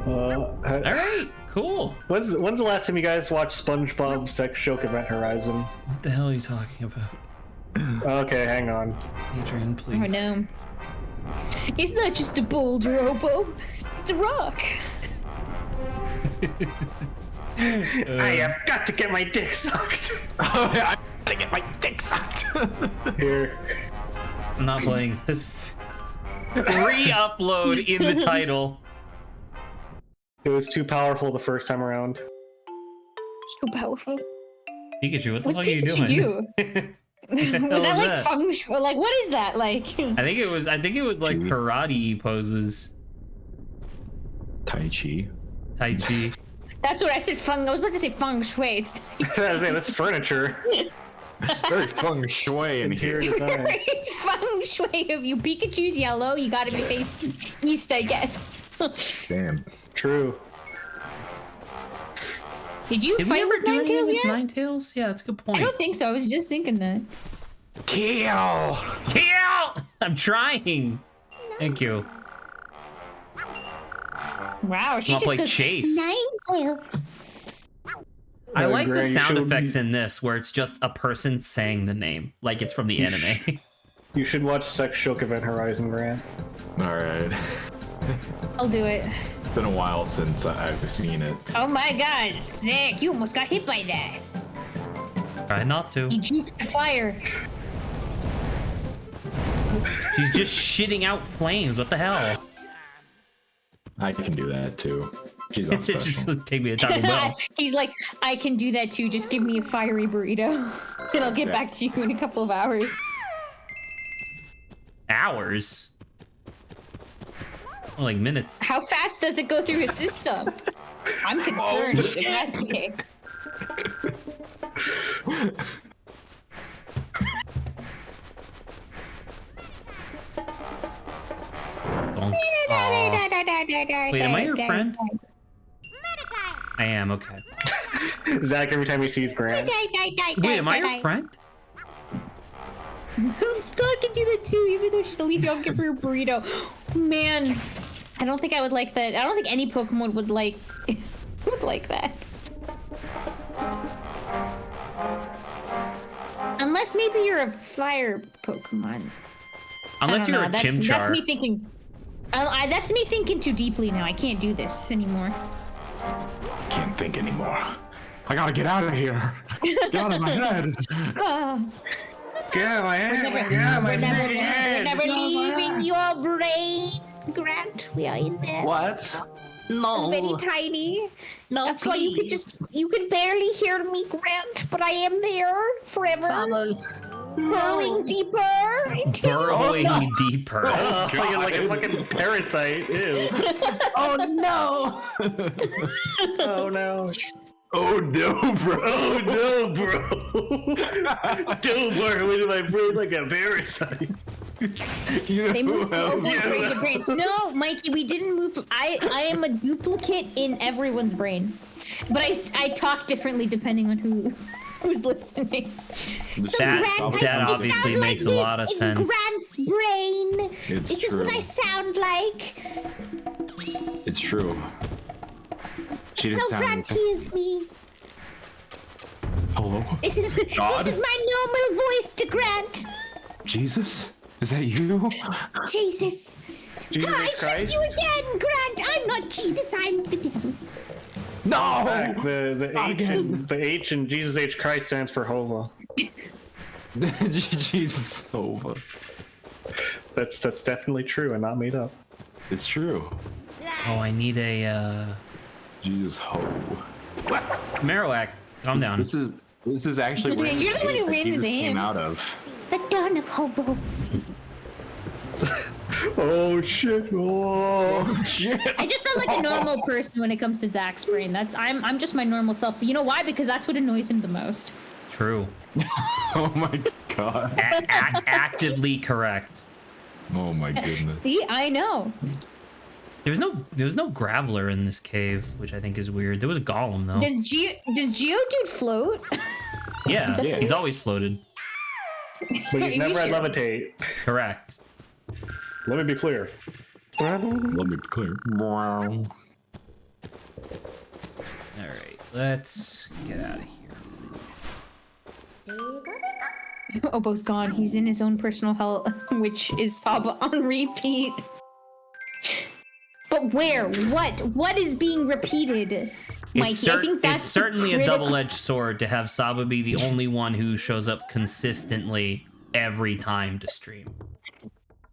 All All right, cool. When's the last time you guys watched SpongeBob Sex Joke Event Horizon? What the hell are you talking about? Okay, hang on. Adrian, please. Oh no. It's not just a boulder, Obo. It's a rock. I have got to get my dick sucked. Oh, yeah, I gotta get my dick sucked. Here. I'm not playing this. Re-upload in the title. It was too powerful the first time around. It's too powerful. Pikachu, what the What's fuck are you Pikachu doing? Was that like feng shui? Like, what is that like? I think it was like karate poses. Tai Chi. Tai Chi. That's what I said. I was about to say feng shui. It's I was saying, that's furniture. Very feng shui in here. Interior design. feng shui of you. Pikachu's yellow. You gotta be facing east, I guess. Damn. True. Did you Did we fight ever with do anything Ninetales with yet? Ninetales? Yeah, that's a good point. I don't think so. I was just thinking that. Kill. Kill! I'm trying. Thank you. Wow, she Wanna just play goes Chase? Ninetales. I like the Greg, you sound should- effects in this where it's just a person saying the name, like it's from the anime. You should watch Sex Joke Event Horizon, Grant. All right. I'll do it. It's been a while since I've seen it. Oh my god, Zach, you almost got hit by that. Try not to. He juked the fire. She's just shitting out flames. What the hell? I can do that too. She's on Just special. take me to Taco Bell. He's like, I can do that too. Just give me a fiery burrito, and I'll get Yeah. back to you in a couple of hours. Hours? More like minutes. How fast does it go through his system? I'm concerned if that's the case. Wait, am I your friend? I am, okay. Zach, every time he sees Grant. Wait, am I your friend? I can do that too, even though she's a leafy. I'll give her a burrito. Man, I don't think I would like that. I don't think any Pokemon would like that. Unless maybe you're a fire Pokemon. Unless you're a Chimchar. That's me thinking. That's me thinking too deeply now. I can't do this anymore. Can't think anymore. I gotta get out of here. Get out of my head. Get out of my head. We're never leaving your brain, Grant. We are in there. What? No. It's very tiny. No, that's why you could barely hear me, Grant, but I am there forever. Burrowing deeper. Burrowing deeper. Oh, like a fucking parasite. Ew. Oh no. Oh no. Oh no, bro. Oh no, bro. Don't work with my brain like a parasite. They moved the brains. No, Mikey, we didn't move. I am a duplicate in everyone's brain, but I talk differently depending on who's listening. So that obviously makes a lot of sense. Grant's brain. This is what I sound like. It's true. She didn't sound Grant hears me. Hello? This is my normal voice to Grant. Jesus? Is that you? Jesus. I tricked you again, Grant. I'm not Jesus, I'm the devil. No! Fact, the H in Jesus H Christ stands for Hova. Jesus Hova. That's definitely true and not made up. It's true. Oh, I need a Jesus Ho. Marowak, calm down. This is actually where You're the one who ran Jesus into him. came out of. The dawn of hobo. Oh shit! Oh shit! I just sound like a normal person when it comes to Zach's brain. I'm just my normal self. You know why? Because that's what annoys him the most. True. Oh my god. Actively correct. Oh my goodness. See, I know. There was no Graveler in this cave, which I think is weird. There was a Golem though. Does Geodude float? Yeah, he's always floated. But he's never had levitate. Correct. Let me be clear. Let me be clear. All right, let's get out of here. Obo's gone. He's in his own personal hell, which is Saba on repeat. But where? What is being repeated? Mikey, I think that's it's certainly a double-edged sword to have Saba be the only one who shows up consistently every time to stream.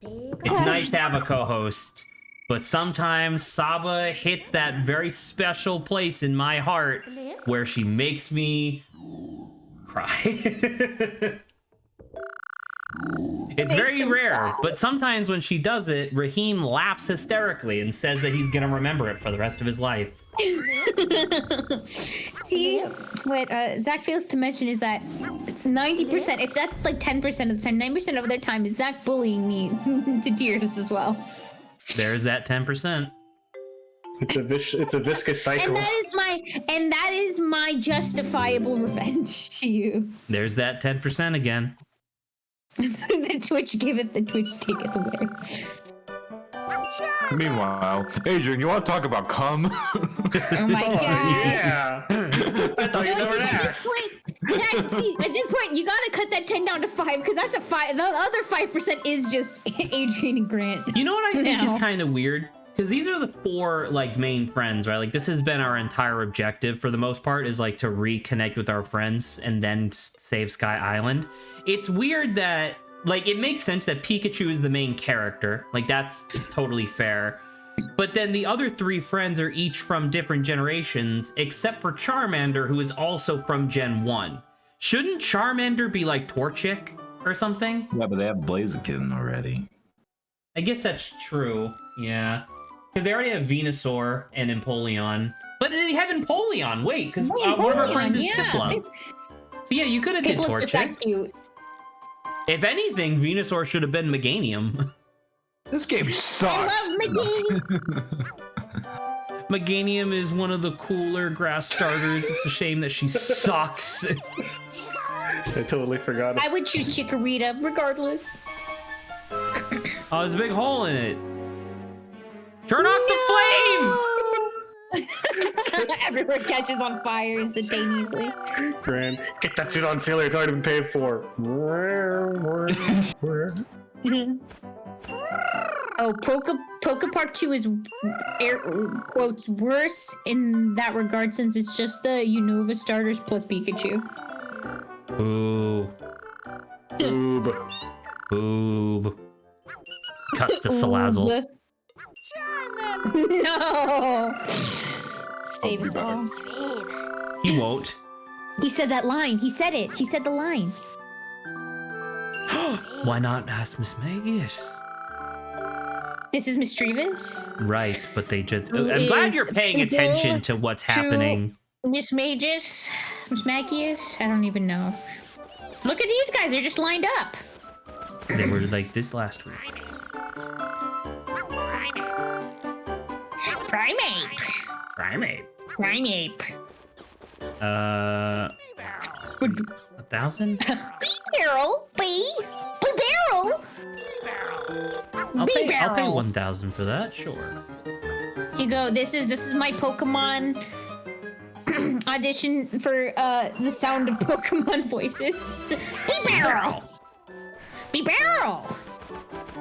It's nice to have a co-host, but sometimes Saba hits that very special place in my heart where she makes me cry. It's very rare, but sometimes when she does it, Raheem laughs hysterically and says that he's gonna remember it for the rest of his life. See, what Zach fails to mention is that 90%, if that's like 10% of the time, 90% of the time is Zach bullying me to tears as well. There's that 10%. It's a viscous cycle. And that is my justifiable revenge to you. There's that 10% again. The Twitch give it, the Twitch take it away. Meanwhile, Adrian, you want to talk about cum? Oh my god. Yeah. I thought you never asked. At this point, you gotta cut that 10 down to 5 because that's a 5. The other 5% is just Adrian and Grant. You know what I think is kind of weird? Because these are the 4 like main friends, right? Like this has been our entire objective for the most part, is like to reconnect with our friends and then save Sky Island. It's weird that, like, it makes sense that Pikachu is the main character. Like, that's totally fair. But then the other 3 friends are each from different generations, except for Charmander, who is also from Gen 1. Shouldn't Charmander be, like, Torchic or something? Yeah, but they have Blaziken already. I guess that's true, yeah. Because they already have Venusaur and Empoleon. But they have Empoleon, wait, because one of our friends is Piplup. So yeah, you could have did Torchic. Just that cute. If anything, Venusaur should have been Meganium. This game sucks. I love Meganium. Meganium is one of the cooler grass starters. It's a shame that she sucks. I totally forgot. I would choose Chikorita regardless. Oh, there's a big hole in it. Turn off the flame! Everywhere catches on fire instantaneously. Grand. Get that suit on sale. It's already been paid for. Oh, PokePark 2 is air quotes worse in that regard since it's just the Unova starters plus Pikachu. Boob. Boob. Boob. Cuts to Salazzle. No! Save us all. He won't. He said that line. He said it. He said the line. Why not ask Miss Magius? This is Mischievous? Right, but they just... I'm glad you're paying attention to what's happening. Miss Magius? Miss Magius? I don't even know. Look at these guys. They're just lined up. They were like this last week. Primate. Primate. Primate. 1,000? Barrel. Barrel. I'll pay 1,000 for that, sure. Here you go. This is my Pokemon audition for the sound of Pokemon voices. Barrel. Barrel.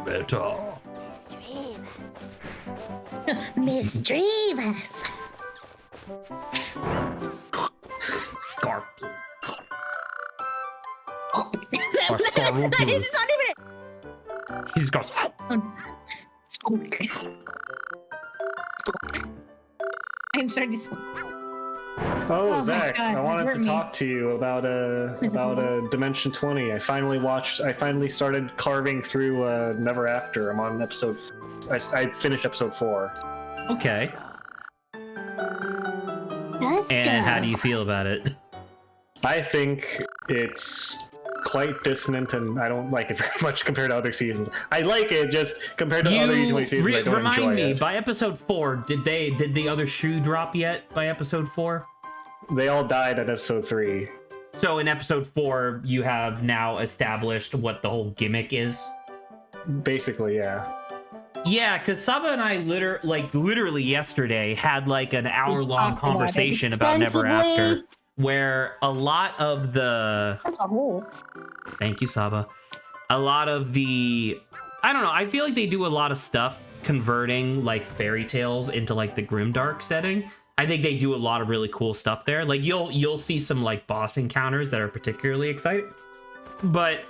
Better. Mischievous. Scarp. It's not even it. He just goes. I'm sorry to. Oh, my Zach, God, I wanted hurt to me. talk to you about Dimension 20. I finally started carving through Never After. I'm on episode. I finished episode 4. Okay. And how do you feel about it? I think it's quite dissonant, and I don't like it very much compared to other seasons. I like it just compared to other U20 seasons. I don't enjoy Remind me, it. by episode 4, did the other shoe drop yet? By episode 4, They all died at episode 3. so in episode 4, you have now established what the whole gimmick is. Basically, yeah. Yeah, because Saba and I literally yesterday had like an hour-long conversation about Never After, where a lot of the... That's a hole. Thank you, Saba. A lot of the... I don't know, I feel like they do a lot of stuff converting like fairy tales into like the grimdark setting. I think they do a lot of really cool stuff there. Like you'll see some like boss encounters that are particularly exciting. But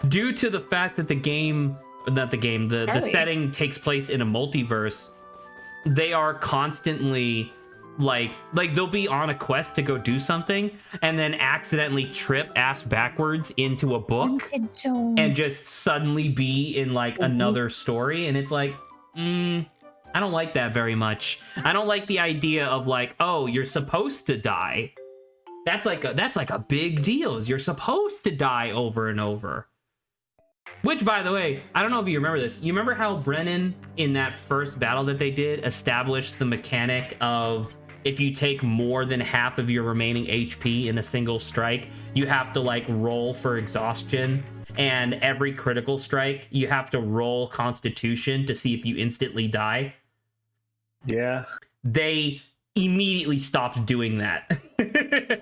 due to the fact that the setting takes place in a multiverse, they are constantly like they'll be on a quest to go do something and then accidentally trip ass backwards into a book and just suddenly be in like another story, and it's like I don't like that very much. I don't like the idea of like, oh, you're supposed to die. That's like a big deal, is you're supposed to die over and over. Which, by the way, I don't know if you remember this. You remember how Brennan, in that first battle that they did, established the mechanic of if you take more than half of your remaining HP in a single strike, you have to, like, roll for exhaustion. And every critical strike, you have to roll Constitution to see if you instantly die? Yeah. They immediately stopped doing that.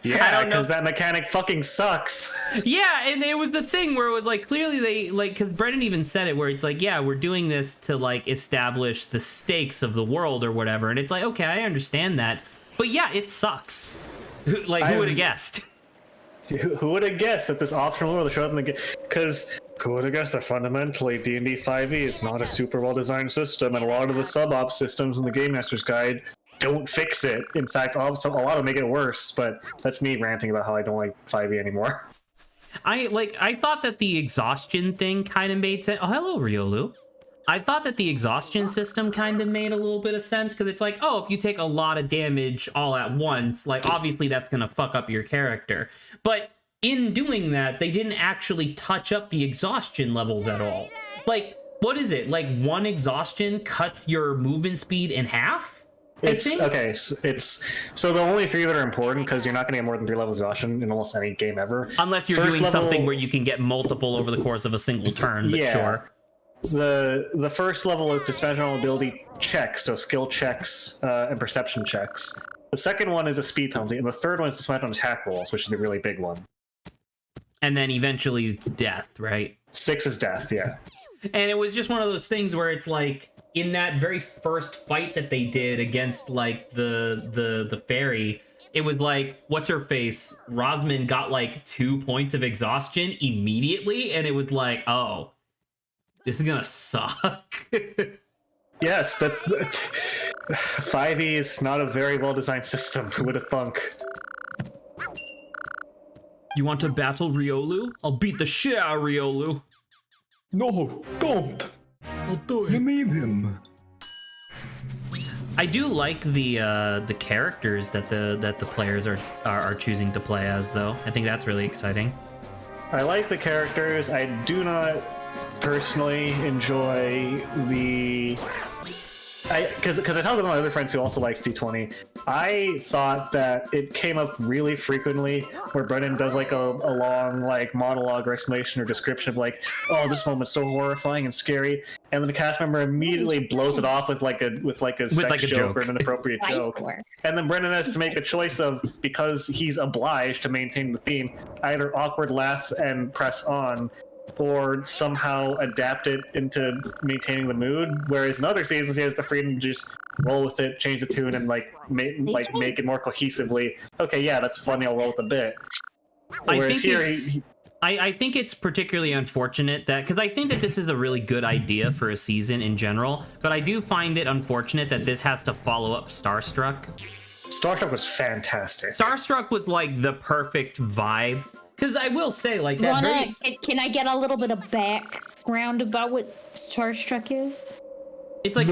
Yeah, because that mechanic fucking sucks. Yeah, and it was the thing where it was like, clearly they, like, because Brendan even said it, where it's like, yeah, we're doing this to, like, establish the stakes of the world or whatever. And it's like, okay, I understand that. But yeah, it sucks. Like, who would have guessed? Who would have guessed that this optional world showed up in the game? Because who would have guessed that fundamentally D&D 5e is not a super well-designed system, and a lot of the sub-op systems in the Game Master's Guide don't fix it. In fact, a lot of them make it worse, but that's me ranting about how I don't like 5e anymore. I thought that the exhaustion thing kind of made sense. Oh, hello, Riolu. I thought that the exhaustion system kind of made a little bit of sense, because it's like, oh, if you take a lot of damage all at once, like, obviously that's going to fuck up your character. But in doing that, they didn't actually touch up the exhaustion levels at all. Like, what is it? Like, one exhaustion cuts your movement speed in half? Okay. So the only 3 that are important, because you're not going to get more than 3 levels of exhaustion in almost any game ever. Unless you're doing something where you can get multiple over the course of a single turn, but sure. The first level is dimensional ability checks, so skill checks and perception checks. The second one is a speed penalty, and the third one is dimensional attack rolls, which is the really big one. And then eventually it's death, right? 6 is death, yeah. And it was just one of those things where it's like, in that very first fight that they did against like the fairy, it was like, what's her face? Rosman got like 2 points of exhaustion immediately, and it was like, oh, this is gonna suck. Yes, that 5e is not a very well designed system. Who would have thunk? You want to battle Riolu? I'll beat the shit out of Riolu. No, don't. I'll do You it. need him. I do like the characters that the players are choosing to play as, though. I think that's really exciting. I like the characters. I do not personally enjoy the... Because I talked with my other friends who also likes D20. I thought that it came up really frequently where Brennan does like a long like monologue or explanation or description of like, oh, this moment's so horrifying and scary, and then the cast member immediately blows it off with like a sex joke or an inappropriate joke, and then Brennan has to make a choice of, because he's obliged to maintain the theme, either awkward laugh and press on, or somehow adapt it into maintaining the mood. Whereas in other seasons, he has the freedom to just roll with it, change the tune, and make it more cohesively. Okay, yeah, that's funny. I'll roll with a bit. Whereas I think it's particularly unfortunate that, because I think that this is a really good idea for a season in general, but I do find it unfortunate that this has to follow up Starstruck. Starstruck was fantastic. Starstruck was like the perfect vibe. Because I will say, like, that can I get a little bit of background about what Starstruck is? It's like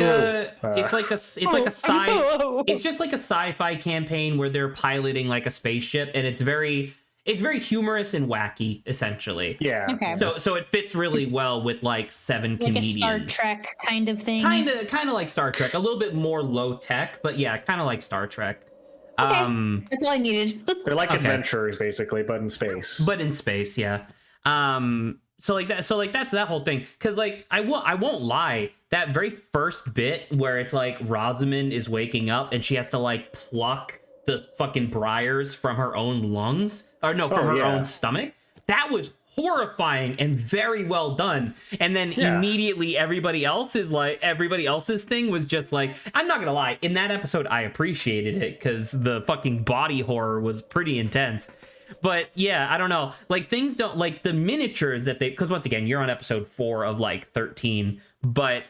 it's just like a sci-fi campaign where they're piloting like a spaceship, and it's very humorous and wacky, essentially. Yeah. Okay. So it fits really well with like 7 comedians. Like a Star Trek kind of thing. Kind of like Star Trek, a little bit more low tech, but yeah, kind of like Star Trek. Okay. That's all I needed. They're like adventurers, basically, but in space. Yeah. So that's that whole thing. Because like I won't lie, that very first bit where it's like Rosamund is waking up and she has to like pluck the fucking briars from her own lungs, or no, from her own stomach. That was horrifying and very well done. And then immediately everybody else's thing was just like, I'm not gonna lie, in that episode I appreciated it because the fucking body horror was pretty intense. But yeah, I don't know, like things don't, like the miniatures that they, because once again you're on episode 4 of like 13, but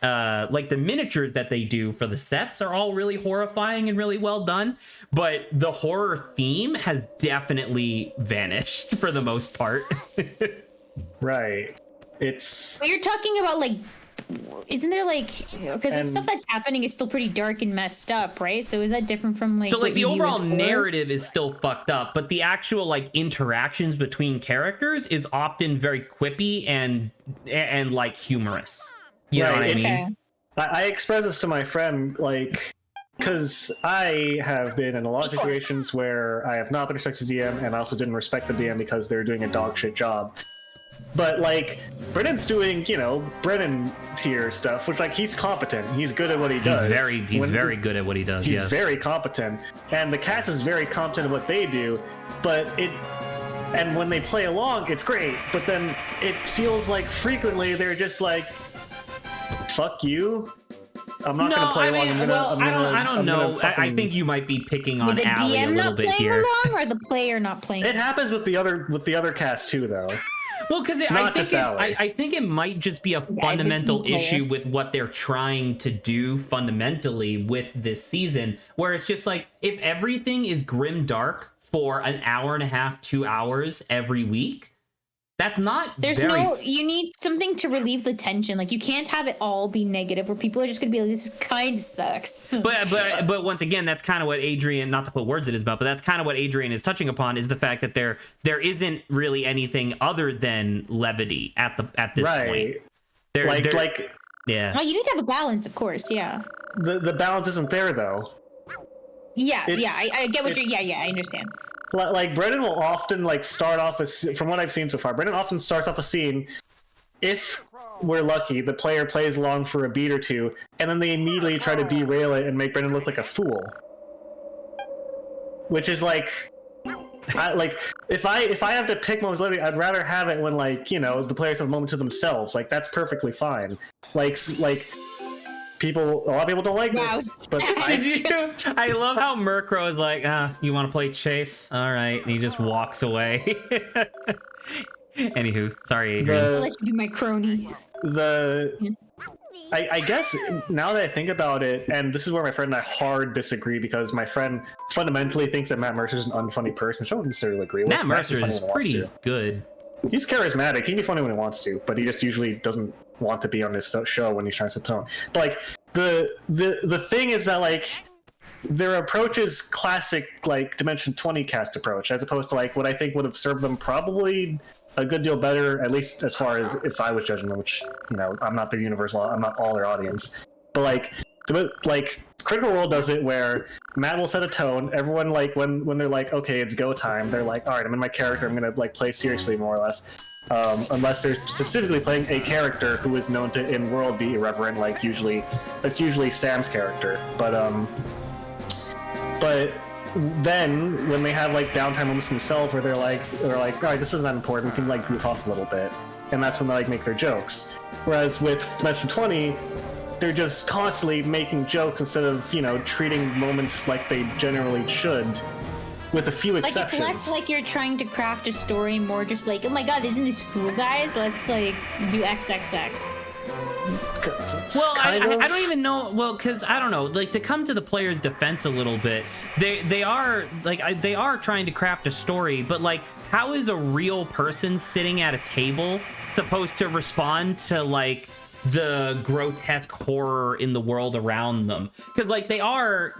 like the miniatures that they do for the sets are all really horrifying and really well done, but the horror theme has definitely vanished for the most part. Right. It's... But you're talking about like, isn't there like, because the stuff that's happening is still pretty dark and messed up, right? So is that different from like, so like the overall narrative is still fucked up, but the actual like interactions between characters is often very quippy and like humorous. You know what I mean? I express this to my friend, like, because I have been in a lot of situations where I have not been respected as DM, and I also didn't respect the DM because they're doing a dog shit job. But like, Brennan's doing, Brennan tier stuff, which like he's competent. He's good at what he does. He's very good at what he does. He's very competent, and the cast is very competent at what they do. And when they play along, it's great. But then it feels like frequently they're just like, "Fuck you." I'm not going to play along. I don't know. I think you might be picking on Allie a little bit here. The DM not playing along, or the player not playing? It happens with the other cast too, though. Well, because I think it might just be a fundamental issue with what they're trying to do fundamentally with this season, where it's just like, if everything is grim dark for an hour and a half, 2 hours every week, that's not you need something to relieve the tension. Like, you can't have it all be negative where people are just gonna be like, this kind of sucks. but once again, that's kind of what Adrian, not to put words in his mouth, but that's kind of what Adrian is touching upon, is the fact that there isn't really anything other than levity at this point. Yeah. Oh, you need to have a balance, of course. Yeah. The balance isn't there though. Yeah, I get what you're. Yeah, I understand. Like Brennan will often like start off from what I've seen so far. Brennan often starts off a scene. If we're lucky, the player plays along for a beat or two, and then they immediately try to derail it and make Brennan look like a fool. Which is like, if I have to pick moments, literally, I'd rather have it when like the players have a moment to themselves. Like that's perfectly fine. Like a lot of people don't like this, but I love how Murkrow is like, you want to play chase? All right, and he just walks away. Anywho, sorry, Adrian. I'll let you be my crony. I guess now that I think about it, and this is where my friend and I hard disagree, because my friend fundamentally thinks that Matt Mercer's an unfunny person, which I don't necessarily agree with. Matt Mercer is pretty good. He's charismatic. He can be funny when he wants to, but he just usually doesn't want to be on his show when he's trying to set tone. But like the thing is that like their approach is classic like Dimension 20 cast approach, as opposed to like what I think would have served them probably a good deal better, at least as far as if I was judging them, which I'm not their universal, I'm not all their audience, but like Critical Role does it where Matt will set a tone, everyone like when they're like, okay, it's go time, they're like, all right, I'm in my character, I'm gonna like play seriously more or less, unless they're specifically playing a character who is known to in world be irreverent, like that's usually Sam's character, but then when they have like downtime moments themselves where they're like all right, this is not important, we can like goof off a little bit, and that's when they like make their jokes. Whereas with Dimension 20, they're just constantly making jokes instead of treating moments like they generally should, with a few exceptions. Like it's less like you're trying to craft a story, more just like, oh my god, isn't this cool, guys? Let's like do XXX. Well, I don't even know. Well, because I don't know. Like, to come to the player's defense a little bit, they are trying to craft a story, but like, how is a real person sitting at a table supposed to respond to like the grotesque horror in the world around them? Because like they are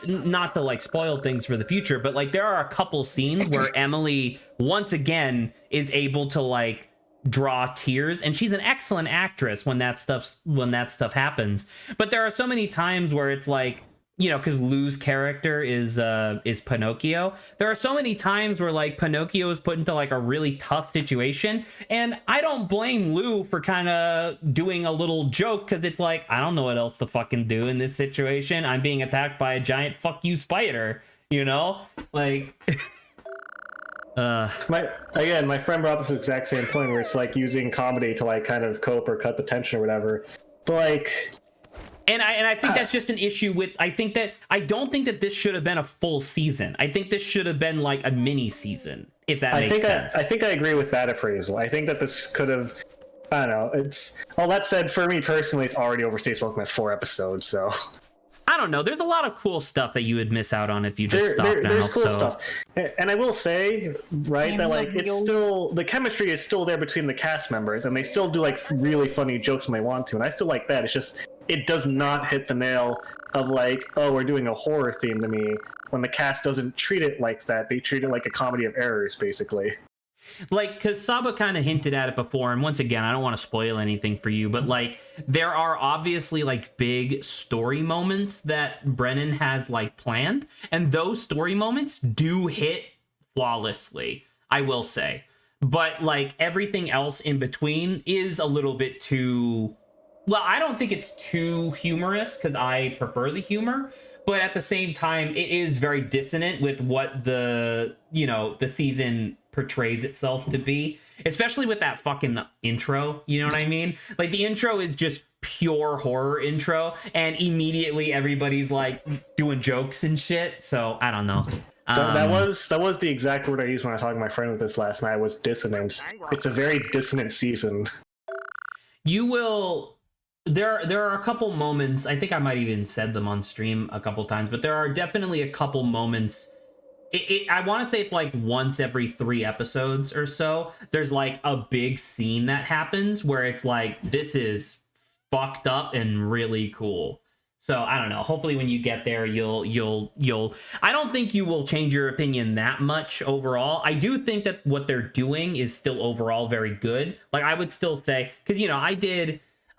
not to like spoil things for the future, but like there are a couple scenes where Emily once again is able to like draw tears, and she's an excellent actress when that stuff happens. But there are so many times where it's like, because Lou's character is Pinocchio. There are so many times where like Pinocchio is put into like a really tough situation, and I don't blame Lou for kind of doing a little joke, because it's like, I don't know what else to fucking do in this situation. I'm being attacked by a giant fuck you spider, like. My friend brought this exact same point where it's like using comedy to like kind of cope or cut the tension or whatever, but like, and I think that's just an issue with, I don't think that this should have been a full season. I think this should have been like a mini season, if that makes sense. I think I agree with that appraisal. I think that this could have, I don't know, it's all that said, for me personally, it's already overstays welcome at 4 episodes, so I don't know. There's a lot of cool stuff that you would miss out on if you just stopped now. There's cool stuff. And I will say, right, that like it's still, the chemistry is still there between the cast members, and they still do like really funny jokes when they want to, and I still like that. It's just, it does not hit the nail of like, oh, we're doing a horror theme to me, when the cast doesn't treat it like that. They treat it like a comedy of errors, basically. Like, because Saba kind of hinted at it before, and once again, I don't want to spoil anything for you, but like, there are obviously like big story moments that Brennan has like planned, and those story moments do hit flawlessly, I will say. But like, everything else in between is a little bit too, well, I don't think it's too humorous, because I prefer the humor, but at the same time, it is very dissonant with what the season portrays itself to be, especially with that fucking intro, you know what I mean? Like, the intro is just pure horror intro, and immediately everybody's like doing jokes and shit, so I don't know. That was the exact word I used when I was talking to my friend with this last night, was dissonant. It's a very dissonant season. You will... There are a couple moments, I think I might even said them on stream a couple times, but there are definitely a couple moments. I want to say it's like once every 3 episodes or so, there's like a big scene that happens where it's like, this is fucked up and really cool. So I don't know. Hopefully when you get there, you'll I don't think you will change your opinion that much overall. I do think that what they're doing is still overall very good. Like, I would still say, because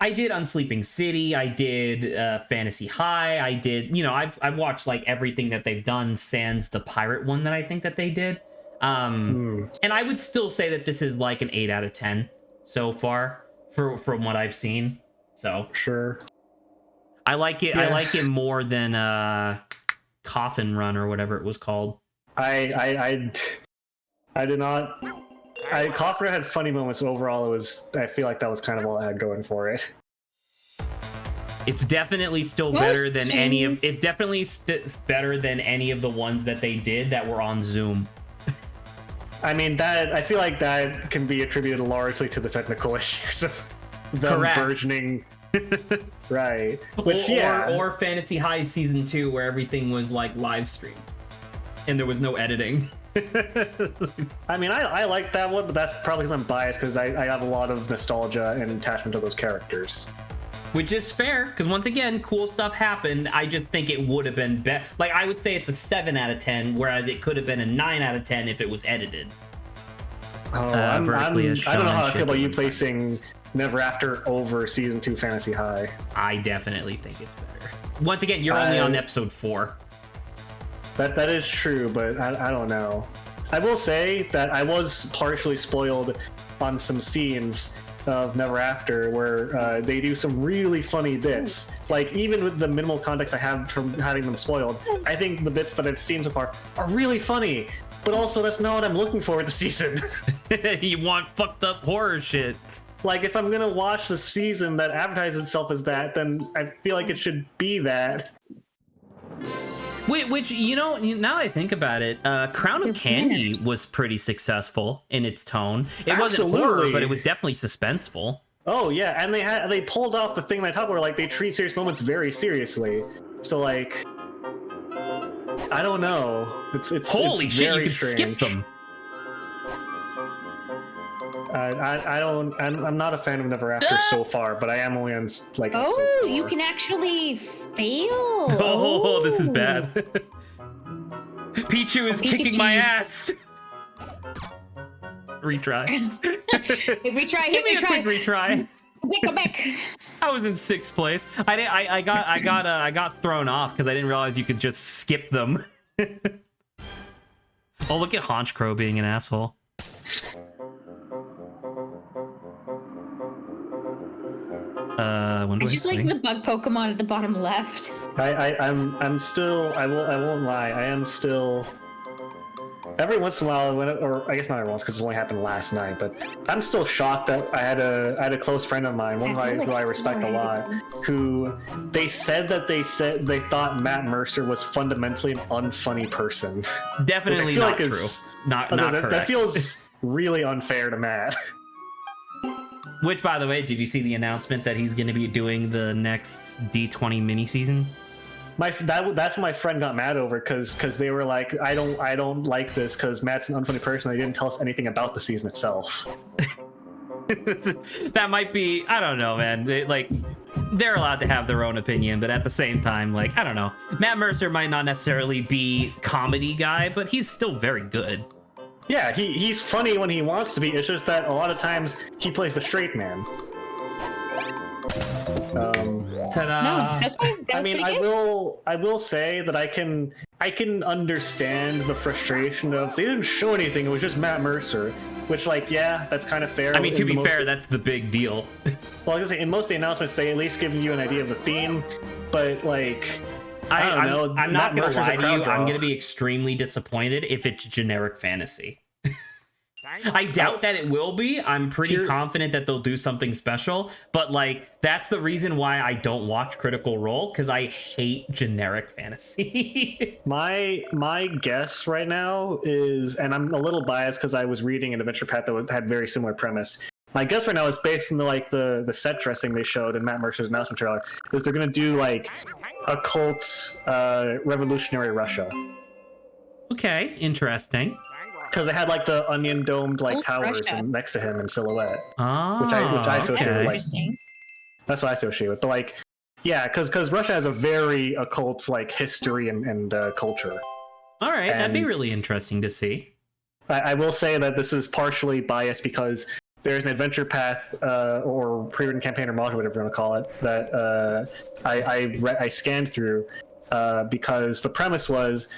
I I did Unsleeping City, I did Fantasy High, I did, you know, I've watched like everything that they've done sans the pirate one that I think that they did. And I would still say that this is like an 8 out of 10 so far from what I've seen. So sure. I like it. Yeah. I like it more than Coffin Run or whatever it was called. I did not. Coffin Run had funny moments. Overall, I feel like that was kind of all it had going for it. It's definitely still better than any of. It's definitely better than any of the ones that they did that were on Zoom. I mean, I feel like that can be attributed largely to the technical issues of them burgeoning. Right. Which, or Fantasy High Season 2, where everything was like live streamed and there was no editing. I mean, I like that one, but that's probably because I'm biased because I have a lot of nostalgia and attachment to those characters. Which is fair, because once again, cool stuff happened. I just think it would have been better. Like, I would say it's a 7 out of 10, whereas it could have been a 9 out of 10 if it was edited. Oh, I don't know how I feel about you placing Never After over Season 2 Fantasy High. I definitely think it's better. Once again, you're only on episode 4. That is true, but I don't know. I will say that I was partially spoiled on some scenes of Never After where they do some really funny bits. Like, even with the minimal context I have from having them spoiled, I think the bits that I've seen so far are really funny. But also, that's not what I'm looking for with the season. You want fucked up horror shit. Like, if I'm gonna watch the season that advertises itself as that, then I feel like it should be that. Which, you know, now I think about it, Crown of Candy was pretty successful in its tone. It wasn't horror, but it was definitely suspenseful. Oh yeah, and they pulled off the thing that I talked about, where like they treat serious moments very seriously. So like, I don't know. It's holy it's shit! very You can strange. skip them. I'm not a fan of Never After so far, but I am only on like. Oh, you can actually fail. Oh, this is bad. Pichu is kicking my ass. Retry. Give me a quick retry. Come back. I was in 6th place. I got thrown off because I didn't realize you could just skip them. Oh, look at Haunch Crow being an asshole. I just like the bug Pokemon at the bottom left. I'm still. I won't lie. I am still. Every once in a while, or I guess not every once, because it only happened last night. But I'm still shocked that I had a close friend of mine, one who I respect a lot, who they thought Matt Mercer was fundamentally an unfunny person. Definitely not true. Not correct. That feels really unfair to Matt. Which, by the way, did you see the announcement that he's going to be doing the next D20 mini season? That's what my friend got mad over because they were like, I don't like this because Matt's an unfunny person. They didn't tell us anything about the season itself. That might be, I don't know, man. They're allowed to have their own opinion, but at the same time, like, I don't know. Matt Mercer might not necessarily be comedy guy, but he's still very good. Yeah, he's funny when he wants to be. It's just that a lot of times he plays the straight man. Ta-da! No, I mean, I will say that I can understand the frustration of they didn't show anything. It was just Matt Mercer, which, like, yeah, that's kind of fair. I mean, to be fair, that's the big deal. Well, I was gonna say, in most of the announcements, they at least give you an idea of the theme, but like. I don't know. I'm not going to lie to you. Draw. I'm going to be extremely disappointed if it's generic fantasy. I doubt that it will be. I'm pretty confident that they'll do something special. But, like, that's the reason why I don't watch Critical Role, because I hate generic fantasy. My guess right now is, and I'm a little biased because I was reading an adventure path that had very similar premise. My guess right now is based on the set dressing they showed in Matt Mercer's announcement trailer, is they're going to do, like, occult revolutionary Russia. Okay, interesting. Because they had like the onion domed like towers next to him in silhouette, oh, which I associate with. Like, interesting. That's what I associate with. But like, yeah, because Russia has a very occult like history and culture. All right, that'd be really interesting to see. I will say that this is partially biased because there's an adventure path or pre-written campaign or module, whatever you want to call it, that I scanned through because the premise was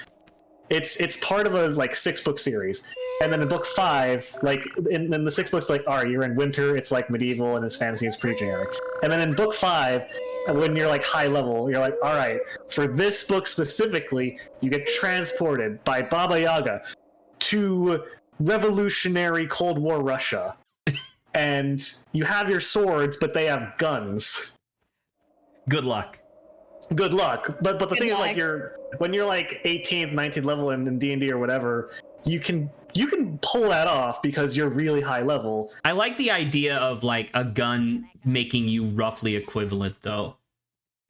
it's part of a like 6-book series. And then in book 5, like in the 6 books, like, all right, you're in winter, it's like medieval and it's fantasy, it's pretty generic. And then in book 5, when you're like high level, you're like, all right, for this book specifically, you get transported by Baba Yaga to revolutionary Cold War Russia. And you have your swords, but they have guns. Good luck. But the thing is, like, when you're like 18th, 19th level in D&D or whatever, you can pull that off because you're really high level. I like the idea of like a gun making you roughly equivalent, though.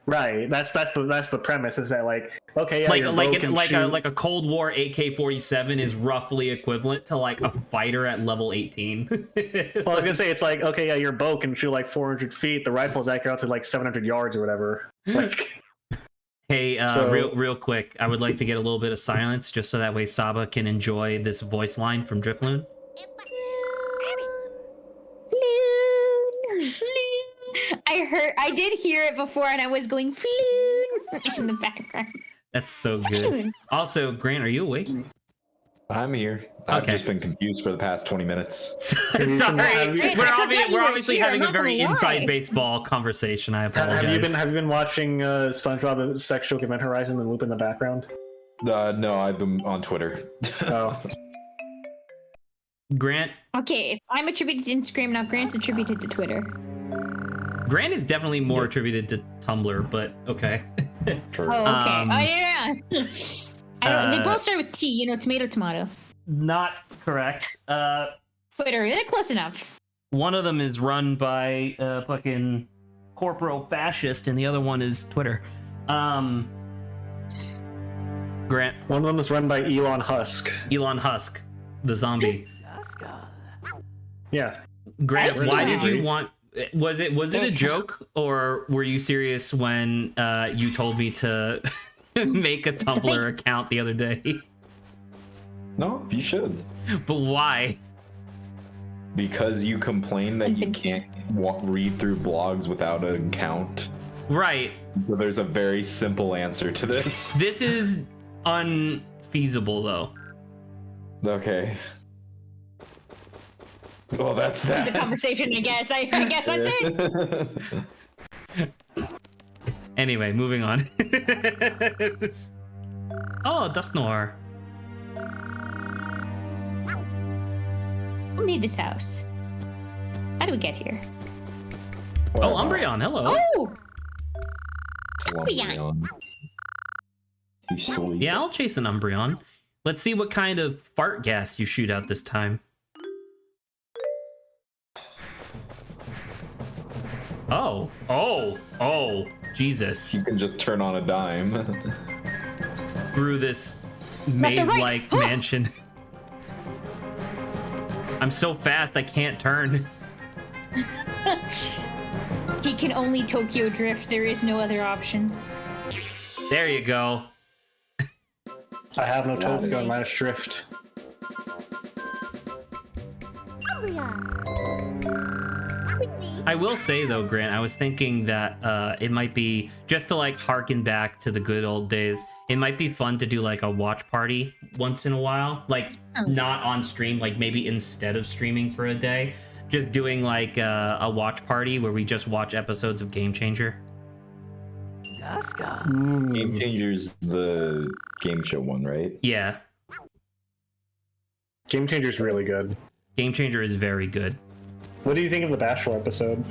Right. That's the premise. Is that like, okay, yeah, like a Cold War AK-47 is roughly equivalent to like a fighter at level 18. Well, I was gonna say, it's like, okay, yeah, your bow can shoot like 400 feet. The rifle is accurate out to like 700 yards or whatever. Like. Hey, real quick, I would like to get a little bit of silence just so that way Saba can enjoy this voice line from Drifloon. I did hear it before, and I was going floon in the background. That's so good. Also, Grant, are you awake? I'm here. I've just been confused for the past 20 minutes. Sorry, we're obviously having a very inside baseball conversation. I apologize. Have you been watching SpongeBob Sex Joke Event Horizon and Loop in the background? No, I've been on Twitter. Oh. Grant? Okay, if I'm attributed to Instagram, now Grant's attributed to Twitter. Grant is definitely more attributed to Tumblr, but okay. Sure. Oh, okay. They both start with T, tomato. Not correct. Twitter, they're close enough. One of them is run by a fucking corporal fascist, and the other one is Twitter. Grant. One of them is run by Elon Husk. Elon Husk, the zombie. Yeah. Grant, why did you want... Was it a joke, or were you serious when you told me to make a Tumblr account the other day? No, you should. But why? Because you complain that you can't read through blogs without an account. Right. So there's a very simple answer to this. This is unfeasible, though. Okay. Well, that's that. The conversation, I guess. I guess that's it. Anyway, moving on. Oh, Dust Noir. Who made this house? How do we get here? Oh, Umbreon, hello. Oh! Umbreon. He's sweet. Yeah, I'll chase an Umbreon. Let's see what kind of fart gas you shoot out this time. Oh, Jesus. You can just turn on a dime. Through this maze-like mansion. I'm so fast, I can't turn. He can only Tokyo Drift. There is no other option. There you go. I have no Tokyo minus Drift. I will say though, Grant, I was thinking that it might be, just to like harken back to the good old days, it might be fun to do like a watch party once in a while, like not on stream, like maybe instead of streaming for a day, just doing like a watch party where we just watch episodes of Game Changer. Game Changer's the game show one, right? Yeah. Game Changer's really good. Game Changer is very good. What do you think of the Bachelor episode?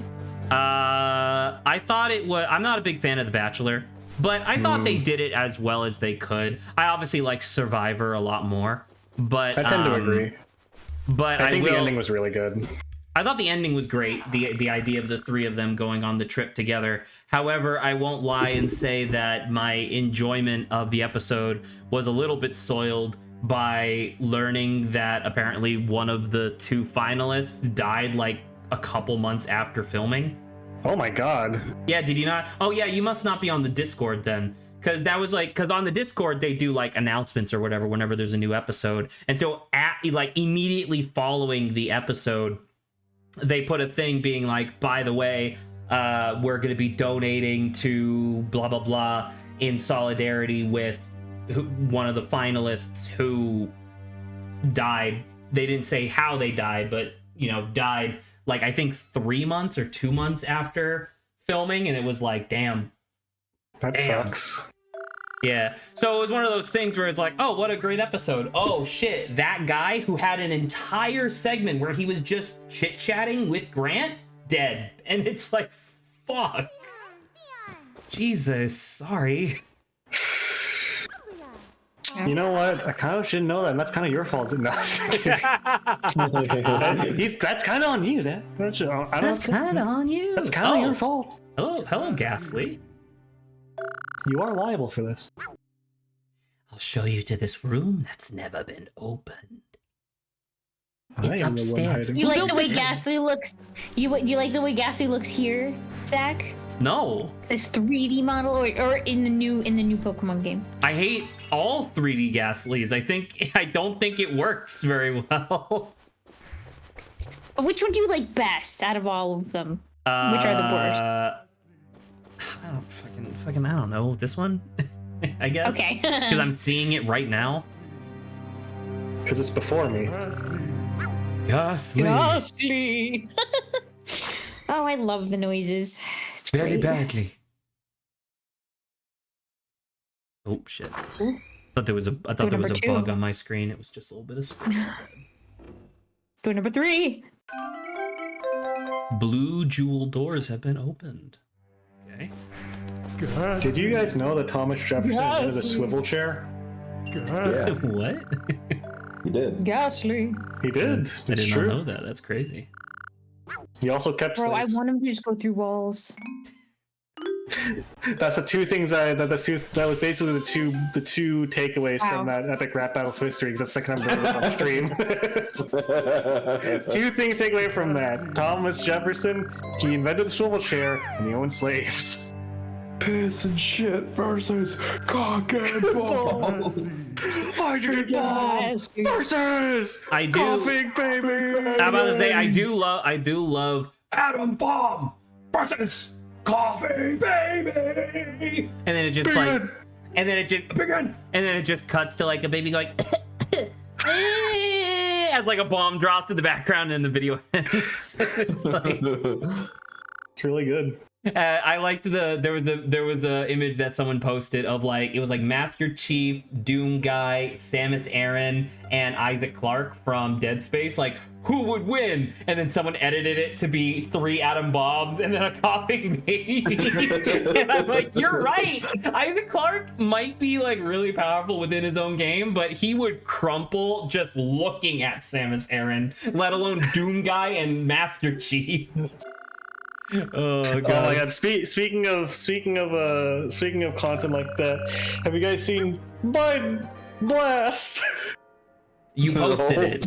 I thought it was... I'm not a big fan of The Bachelor, but I thought they did it as well as they could. I obviously like Survivor a lot more, but... I tend to agree. But I think the ending was really good. I thought the ending was great, the idea of the three of them going on the trip together. However, I won't lie and say that my enjoyment of the episode was a little bit soiled by learning that apparently one of the two finalists died like a couple months after filming. Oh my god. Yeah, did you not? Oh yeah, you must not be on the Discord then. Because that was like, because on the Discord they do like announcements or whatever whenever there's a new episode. And so immediately following the episode, they put a thing being like, by the way, we're going to be donating to blah blah blah in solidarity with one of the finalists who died. They didn't say how they died, but died like I think 3 months or 2 months after filming, and it was like, damn. Sucks. Yeah. So it was one of those things where it's like, oh, what a great episode. Oh shit, that guy who had an entire segment where he was just chit-chatting with Grant, dead. And it's like, fuck. Jesus, sorry. You know what? I kind of shouldn't know that, and that's kind of your fault. No. That's kind of on you, Zach. That's kind of on you. That's kind of your fault. Hello, Ghastly. You are liable for this. I'll show you to this room that's never been opened. It's I am the one upstairs. hiding. You like the way Ghastly looks? You like the way Ghastly looks here, Zach? No. This 3D model, or in the new Pokemon game. I hate all 3D Ghastlies. I don't think it works very well. But which one do you like best out of all of them? Which are the worst? I don't know. This one, I guess. Okay. Because I'm seeing it right now. Because it's before me. Ghastly. Ghastly. Oh, I love the noises. It's very great. badly. Oh shit! I thought there was a bug on my screen. It was just a little bit of. Door number 3. Blue jewel doors have been opened. Okay. Did you guys know that Thomas Jefferson invented a swivel chair? Yeah. What? He did. Ghastly. He did. I did not know that. That's crazy. He also kept Bro, slaves. I want him to just go through walls. That's the two things that was basically the two takeaways from that epic rap battles of history, because that's the second time I'm doing it on stream. 2 things take away from that. Thomas Jefferson, he invented the swivel chair, and he owned slaves. Piss and shit versus cock and balls. Hydrogen bomb versus coughing baby. I'm about to say I do love atom bomb versus coughing baby. And then it just cuts to like a baby going as like a bomb drops in the background and the video ends. It's really good. I liked there was a image that someone posted of like, it was like Master Chief, Doom Guy, Samus Aran, and Isaac Clarke from Dead Space. Like, who would win? And then someone edited it to be 3 atom bombs and then a coughing baby. And I'm like, you're right. Isaac Clarke might be like really powerful within his own game, but he would crumple just looking at Samus Aran, let alone Doom Guy and Master Chief. Oh god! Oh my god! Speaking of content like that, have you guys seen Biden Blast? You posted it.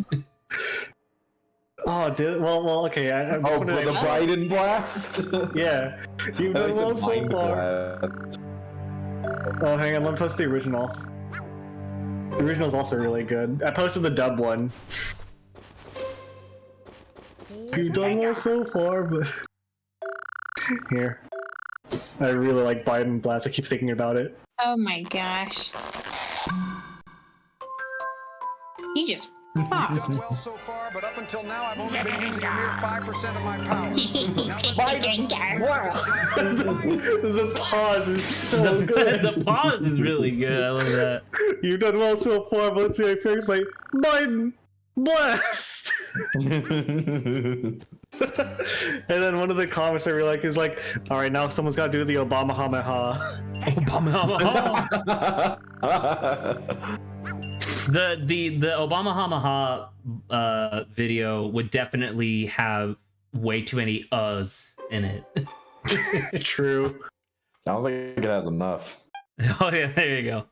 Oh, did well. Okay, I'm the Biden Blast. Yeah, you've done well so far. Oh, hang on. Let me post the original. The original's also really good. I posted the dub one. You've done well so far, but. Here. I really like Biden Blast. I keep thinking about it. Oh my gosh. He just popped. Done well so far, but up until now I've only been using a mere 5% of my power. The pause is so good. The pause is really good. I love that. You've done well so far, but let's see. I fixed my Biden Blast. And then one of the comments I really like is like, all right, now someone's got to do the Obama ha. The Obama ha video would definitely have way too many in it. True. I don't think it has enough. Oh yeah, there you go.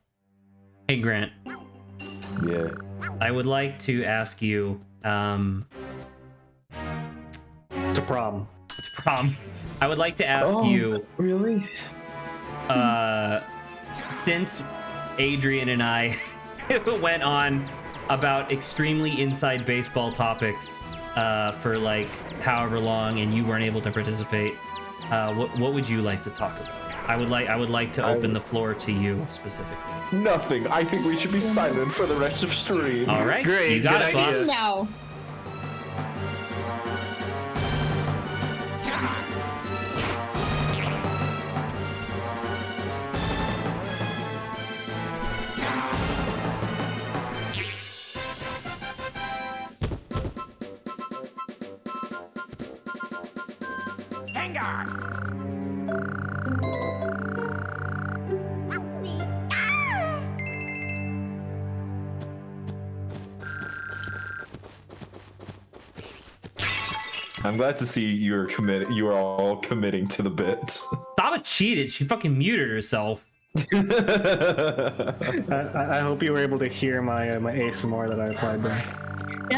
Hey Grant. Yeah. I would like to ask you, To prom. I would like to ask you. Really? Since Adrian and I went on about extremely inside baseball topics for like however long, and you weren't able to participate, what would you like to talk about? I would like to open the floor to you specifically. Nothing. I think we should be silent for the rest of stream. All right, Great, you got good it, boss. idea. No. I'm glad to see you're committed. You are all committing to the bit. Stop it, cheated. She fucking muted herself. I hope you were able to hear my my ASMR that I applied there.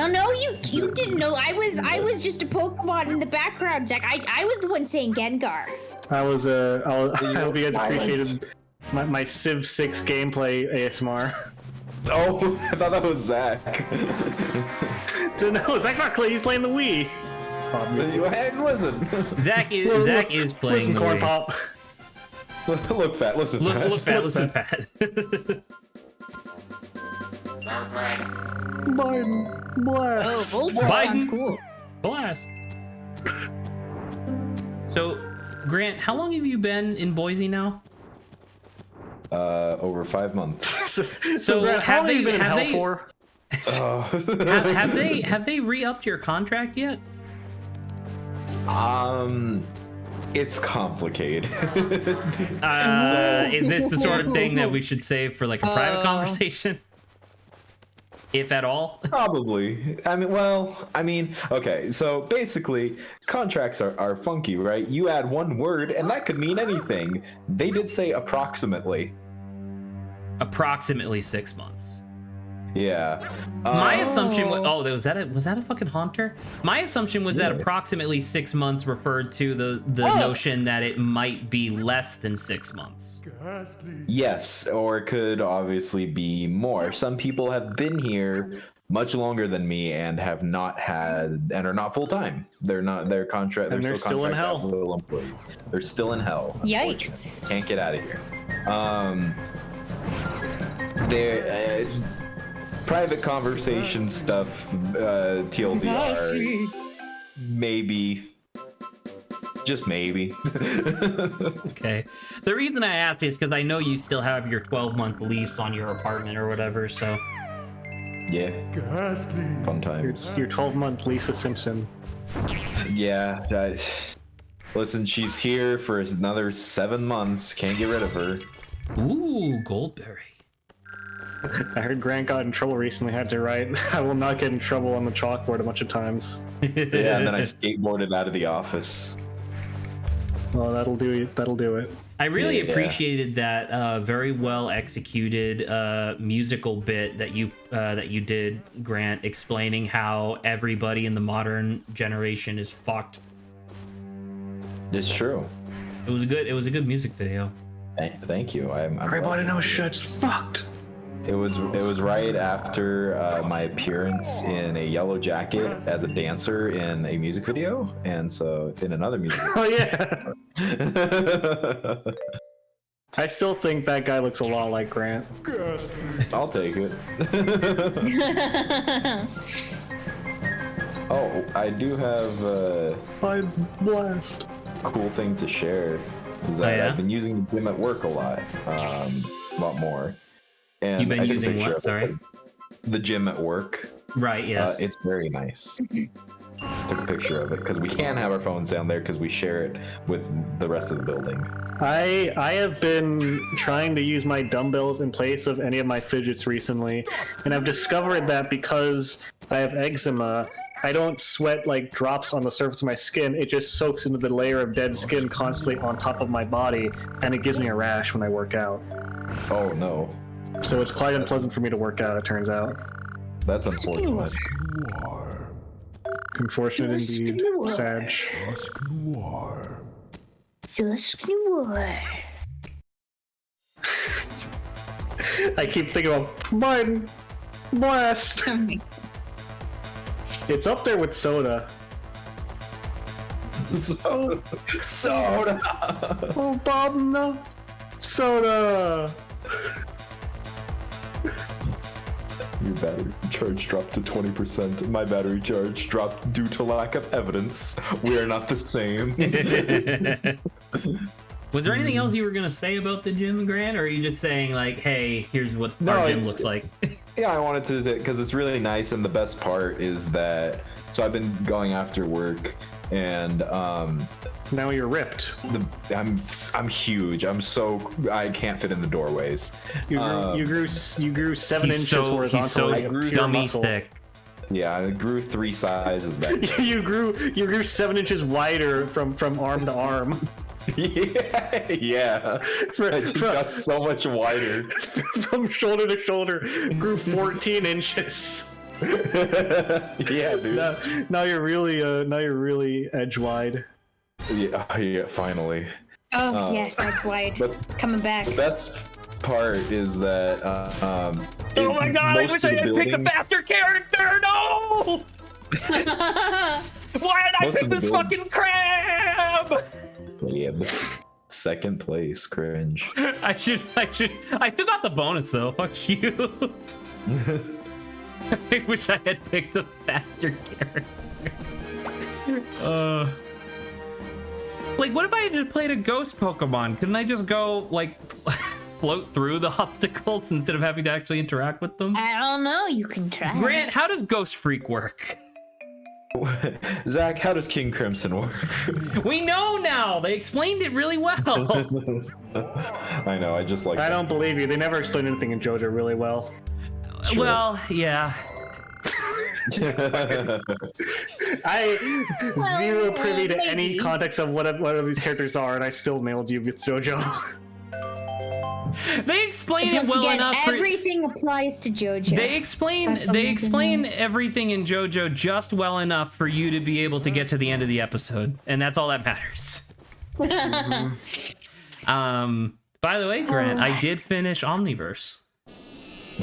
No, you didn't know. I was just a Pokemon in the background, Jack. I was the one saying Gengar. I hope you guys appreciated my Civ 6 gameplay ASMR. Oh, I thought that was Zach. No, Zach's not playing. He's playing the Wii. Hey, listen. Zach is playing Listen, the Corn Wii. Pop. Look fat, listen fat. Look fat, listen fat. Biden, blast. Oh, Voltorb Biden. sounds cool. Blast. So, Grant, how long have you been in Boise now? Over 5 months. So Brad, how long have you been in have hell they- for? have they re-upped your contract yet? It's complicated. Is this the sort of thing that we should save for like a private conversation? If at all? Probably. Okay, so basically, contracts are funky, right? You add one word, and that could mean anything. They did say approximately. Approximately 6 months. Yeah. My assumption was was that a fucking haunter? My assumption was that approximately 6 months referred to the notion that it might be less than 6 months. Yes, or it could obviously be more. Some people have been here much longer than me and have not had and are not full time. They're not their contract. And they're still in hell. Little employees. They're still in hell. Yikes. Can't get out of here. They're private conversation stuff. TLDR. Maybe. Just maybe. Okay. The reason I asked is because I know you still have your 12-month lease on your apartment or whatever, so. Yeah. Fun times. Your 12-month Lisa Simpson. Yeah. Listen, she's here for another 7 months. Can't get rid of her. Ooh, Goldberry. I heard Grant got in trouble recently. Had to write, "I will not get in trouble" on the chalkboard a bunch of times. Yeah, and then I skateboarded out of the office. Well, that'll do it. That'll do it. I really Yeah. appreciated that very well executed musical bit that you did, Grant, explaining how everybody in the modern generation is fucked. It's true. It was a good music video. Thank you. I'm Everybody glad. knows shit's fucked. It was right after my appearance in a yellow jacket as a dancer in a music video, and so in another music Oh yeah. video. I still think that guy looks a lot like Grant. I'll take it. Oh, I do have By blast. a cool thing to share. Is that yeah? I've been using the gym at work a lot more. And You've been I took a using picture what, of it sorry? 'cause the gym at work. Right, yes. It's very nice. Took a picture of it because we can have our phones down there because we share it with the rest of the building. I have been trying to use my dumbbells in place of any of my fidgets recently, and I've discovered that because I have eczema, I don't sweat like drops on the surface of my skin. It just soaks into the layer of dead skin constantly on top of my body, and it gives me a rash when I work out. Oh no, So it's quite unpleasant for me to work out, it turns out. that's unfortunate. Unfortunate indeed. Sag. Just noir. I keep thinking about Biden. Blast. It's up there with soda. Soda. Oh, Bob, no. Soda. Your battery charge dropped to 20%. My battery charge dropped due to lack of evidence. We are not the same. Was there anything else you were gonna say about the gym, Grant, or are you just saying like, "Hey, here's what our gym looks like"? Yeah, I wanted to, because it's really nice, and the best part is that. So I've been going after work, and now you're ripped. I'm huge. I can't fit in the doorways. You grew 7 inches horizontally. He's so dummy thick. Yeah, I grew 3 sizes that you grew 7 inches wider from arm to arm. Yeah. I just got so much wider. From shoulder to shoulder, grew 14 inches. Yeah, dude. Now you're really edge wide. Yeah, finally. Oh yes, edge wide. Coming back. The best part is that oh my god, I wish I had picked a faster character. No. Why did I pick this fucking crab? Yeah, second place, cringe. I should. I still got the bonus though. Fuck you. I wish I had picked a faster character. Like, what if I had just played a ghost Pokemon? Couldn't I just go like float through the obstacles instead of having to actually interact with them? I don't know. You can try. Grant, how does Ghost Freak work? Zach, how does King Crimson work? We know now. They explained it really well. I know. I just like. I don't believe you. They never explained anything in JoJo really well. Sure. Well, yeah. I zero privy to maybe. any context of what these characters are, and I still nailed you with JoJo. They explain it Once well again, enough. everything applies to JoJo. They explain everything in JoJo just well enough for you to be able to get to the end of the episode, and that's all that matters. By the way, Grant, I did finish Omniverse.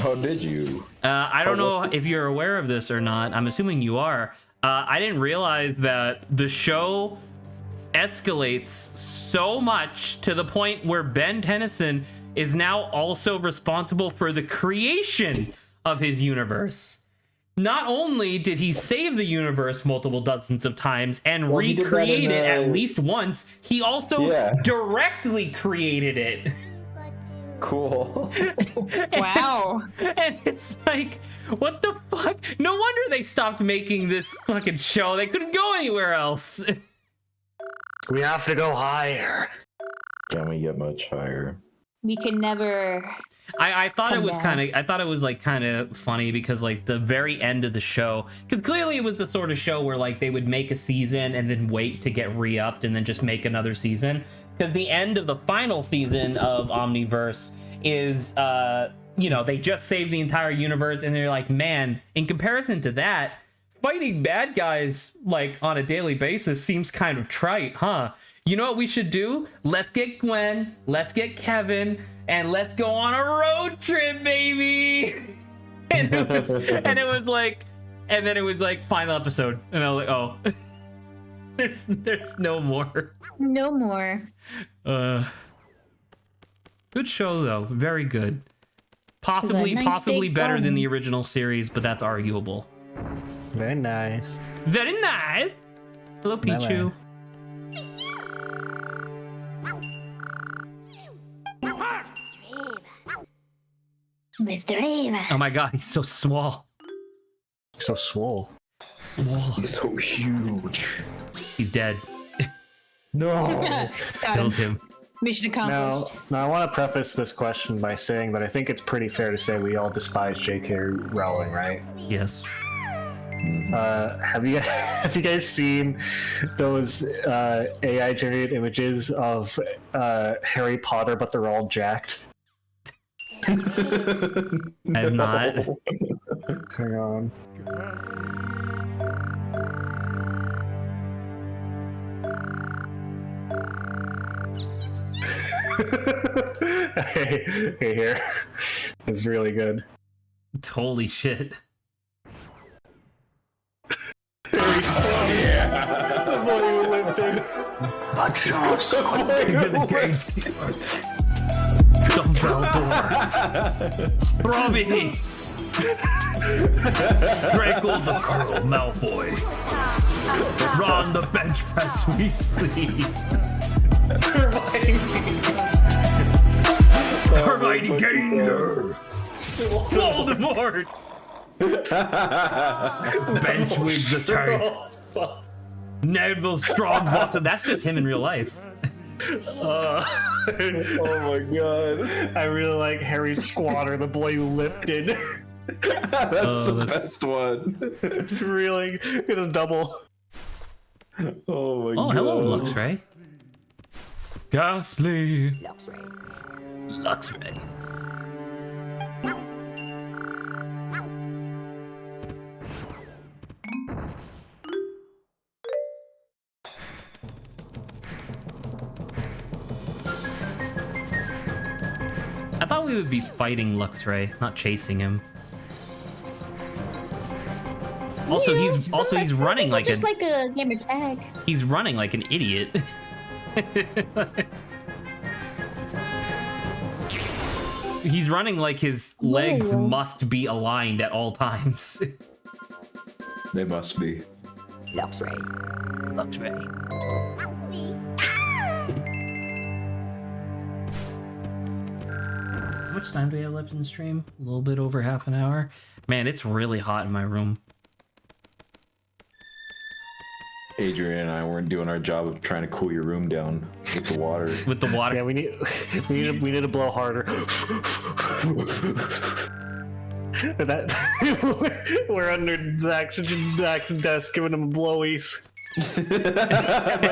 Oh, did you? I don't know if you're aware of this or not. I'm assuming you are. I didn't realize that the show escalates so much to the point where Ben Tennyson is now also responsible for the creation of his universe. Not only did he save the universe multiple dozens of times and recreate it at least once, he also directly created it. Cool. Wow. And it's like, what the fuck? No wonder they stopped making this fucking show. They couldn't go anywhere else. We have to go higher. Can we get much higher? We can never. I thought it was down. kind of funny because like the very end of the show, because clearly it was the sort of show where like they would make a season and then wait to get re-upped and then just make another season. Because the end of the final season of Omniverse is, they just saved the entire universe, and they're like, man, in comparison to that, fighting bad guys like on a daily basis seems kind of trite, huh? You know what we should do? Let's get Gwen, let's get Kevin, and let's go on a road trip, baby. And it was like final episode, and I was like, oh, there's no more. No more. Good show though, very good. Possibly better than the original series, but that's arguable. Very nice. Very nice. Hello, Pichu. Mr. Ava. Oh my god, he's so small. So swole. He's so huge. He's dead. No. Killed him. Mission accomplished. Now I want to preface this question by saying that I think it's pretty fair to say we all despise J.K. Rowling, right? Yes. Have you guys seen those AI generated images of Harry Potter, but they're all jacked? I have not. Hang on. hey here. It's really good. Holy shit. Harry Squad. Yeah. The boy who lived in. But Charles Dumbledore. Robbie. Draco the Colonel Malfoy. Ron the bench press Weasley. Hermione Granger. Voldemort. Benchwig the Turf. Neville Strongbottom. That's just him in real life. Oh my god. I really like Harry Squatter, the boy who lifted. That's the best one. It's really, it's double. Oh my god. Oh, hello, Luxray. Ghastly. Luxray. I thought we would be fighting Luxray, not chasing him. Also, he's running like just like a gamer tag. He's running like an idiot. He's running like his legs must be aligned at all times. They must be. Luxray. How much time do we have left in the stream? A little bit over half an hour. Man, it's really hot in my room. Adrian and I weren't doing our job of trying to cool your room down with the water. With the water. Yeah, we need to blow harder. We're under Zach's desk giving him blowies. By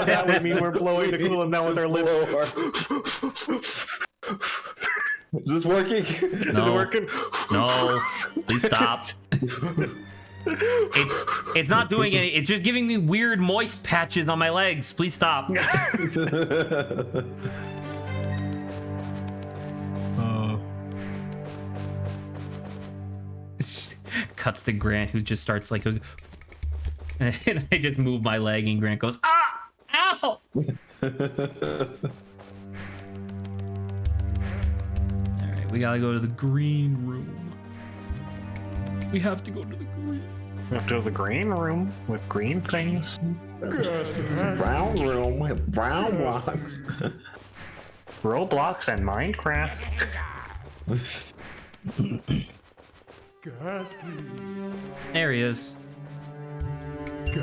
that we mean we're blowing to cool him down with our lips. Is this working? No. Is it working? No, please stop. It's not doing any. It's just giving me weird moist patches on my legs. Please stop. Cuts to Grant, who just starts like a. And I just move my leg, and Grant goes, "Ah, ow!" All right, we gotta go to the green room. We have to go to the green. We have to go to the green room with green things. Brown room with brown blocks. Roblox and Minecraft. There he is. Do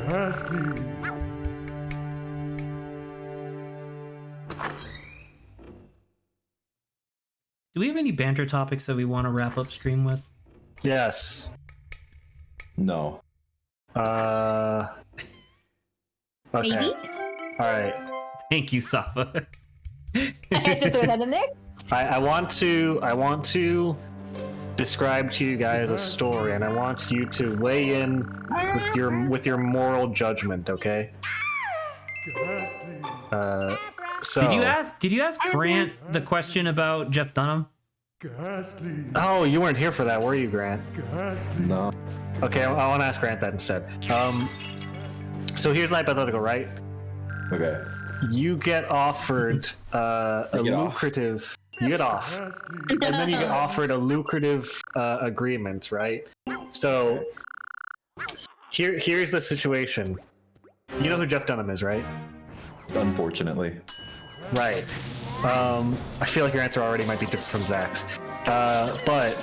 we have any banter topics that we want to wrap up stream with? Yes. No. Okay. Maybe? Alright. Thank you, Safa. I had to throw that in there. I want to describe to you guys a story, and I want you to weigh in with your moral judgment, okay? So Did you ask Grant the question about Jeff Dunham? Oh, you weren't here for that, were you, Grant? No. Okay, I want to ask Grant that instead. So here's the hypothetical, right? Okay. You get offered lucrative. You get off, and then you get offered a lucrative agreement, right? So here's the situation. You know who Jeff Dunham is, right? Unfortunately. Right. I feel like your answer already might be different from Zach's. But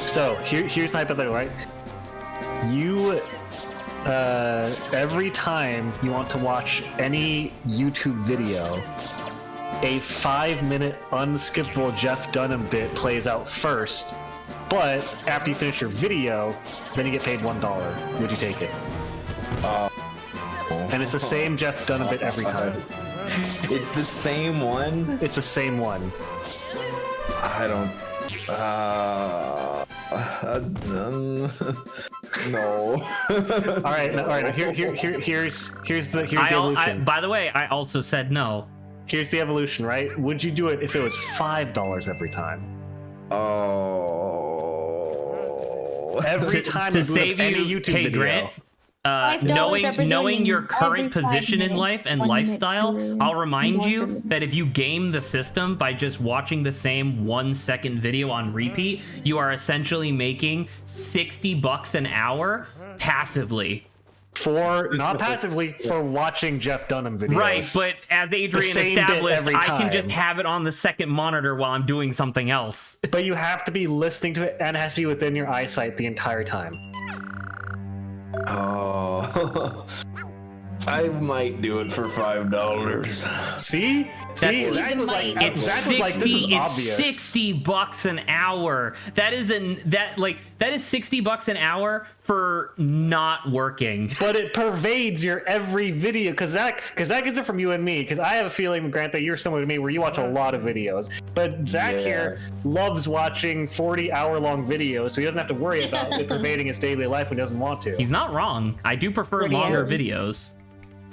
so here's the hypothetical, right? You every time you want to watch any YouTube video, a 5-minute unskippable Jeff Dunham bit plays out first, but after you finish your video, then you get paid $1. Would you take it? And it's the same Jeff Dunham bit every time. It's the same one? It's the same one. I don't... no. All right. Here's the evolution. By the way, I also said no. Here's the evolution, right? Would you do it if it was $5 every time? Oh. Every time to you save any you, YouTube hey, video. Grant, knowing your current position in life and lifestyle, I'll remind you that if you game the system by just watching the same 1 second video on repeat, you are essentially making $60 an hour passively. Not passively, for watching Jeff Dunham videos. Right, but as Adrian established, I can just have it on the second monitor while I'm doing something else. But you have to be listening to it, and it has to be within your eyesight the entire time. Oh, I might do it for $5. See? Zach was like, it's $60 an hour. That is $60 an hour for not working. But it pervades your every video, because Zach gets it from you and me. Because I have a feeling, Grant, that you're similar to me, where you watch a lot of videos. But Zach here loves watching 40-hour-long videos, so he doesn't have to worry about it pervading his daily life when he doesn't want to. He's not wrong. I do prefer longer videos.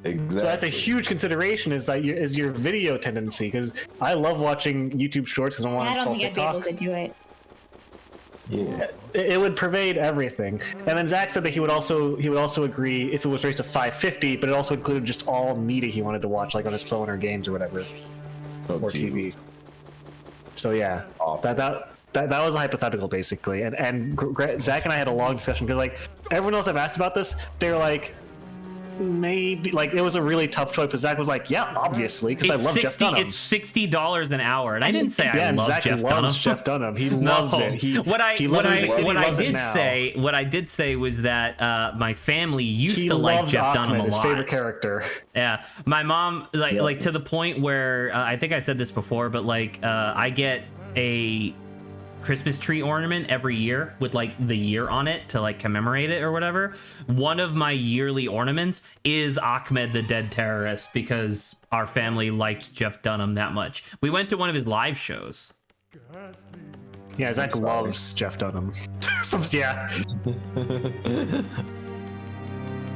Exactly. So that's a huge consideration, is your video tendency, because I love watching YouTube Shorts because I want to install TikTok. I don't think I'd be able to do it. Yeah. It would pervade everything. And then Zach said that he would also agree if it was raised to 550, but it also included just all media he wanted to watch, like on his phone or games or whatever, or TV. So yeah, that was a hypothetical basically. And Zach and I had a long discussion because like everyone else I've asked about this, they're like, maybe, like, it was a really tough choice, but Zach was like, yeah, obviously, because I love Jeff Dunham. It's $60 an hour, and I didn't say I love Zach Jeff loves Dunham. Jeff Dunham. He loves it. What I did say was that my family used to like Jeff Dunham a lot. His favorite character. Yeah, my mom like to the point where I think I said this before, but like I get a Christmas tree ornament every year with like the year on it to like commemorate it or whatever. One of my yearly ornaments is Ahmed the Dead Terrorist because our family liked Jeff Dunham that much. We went to one of his live shows. Yeah, Zach loves Jeff Dunham. Yeah.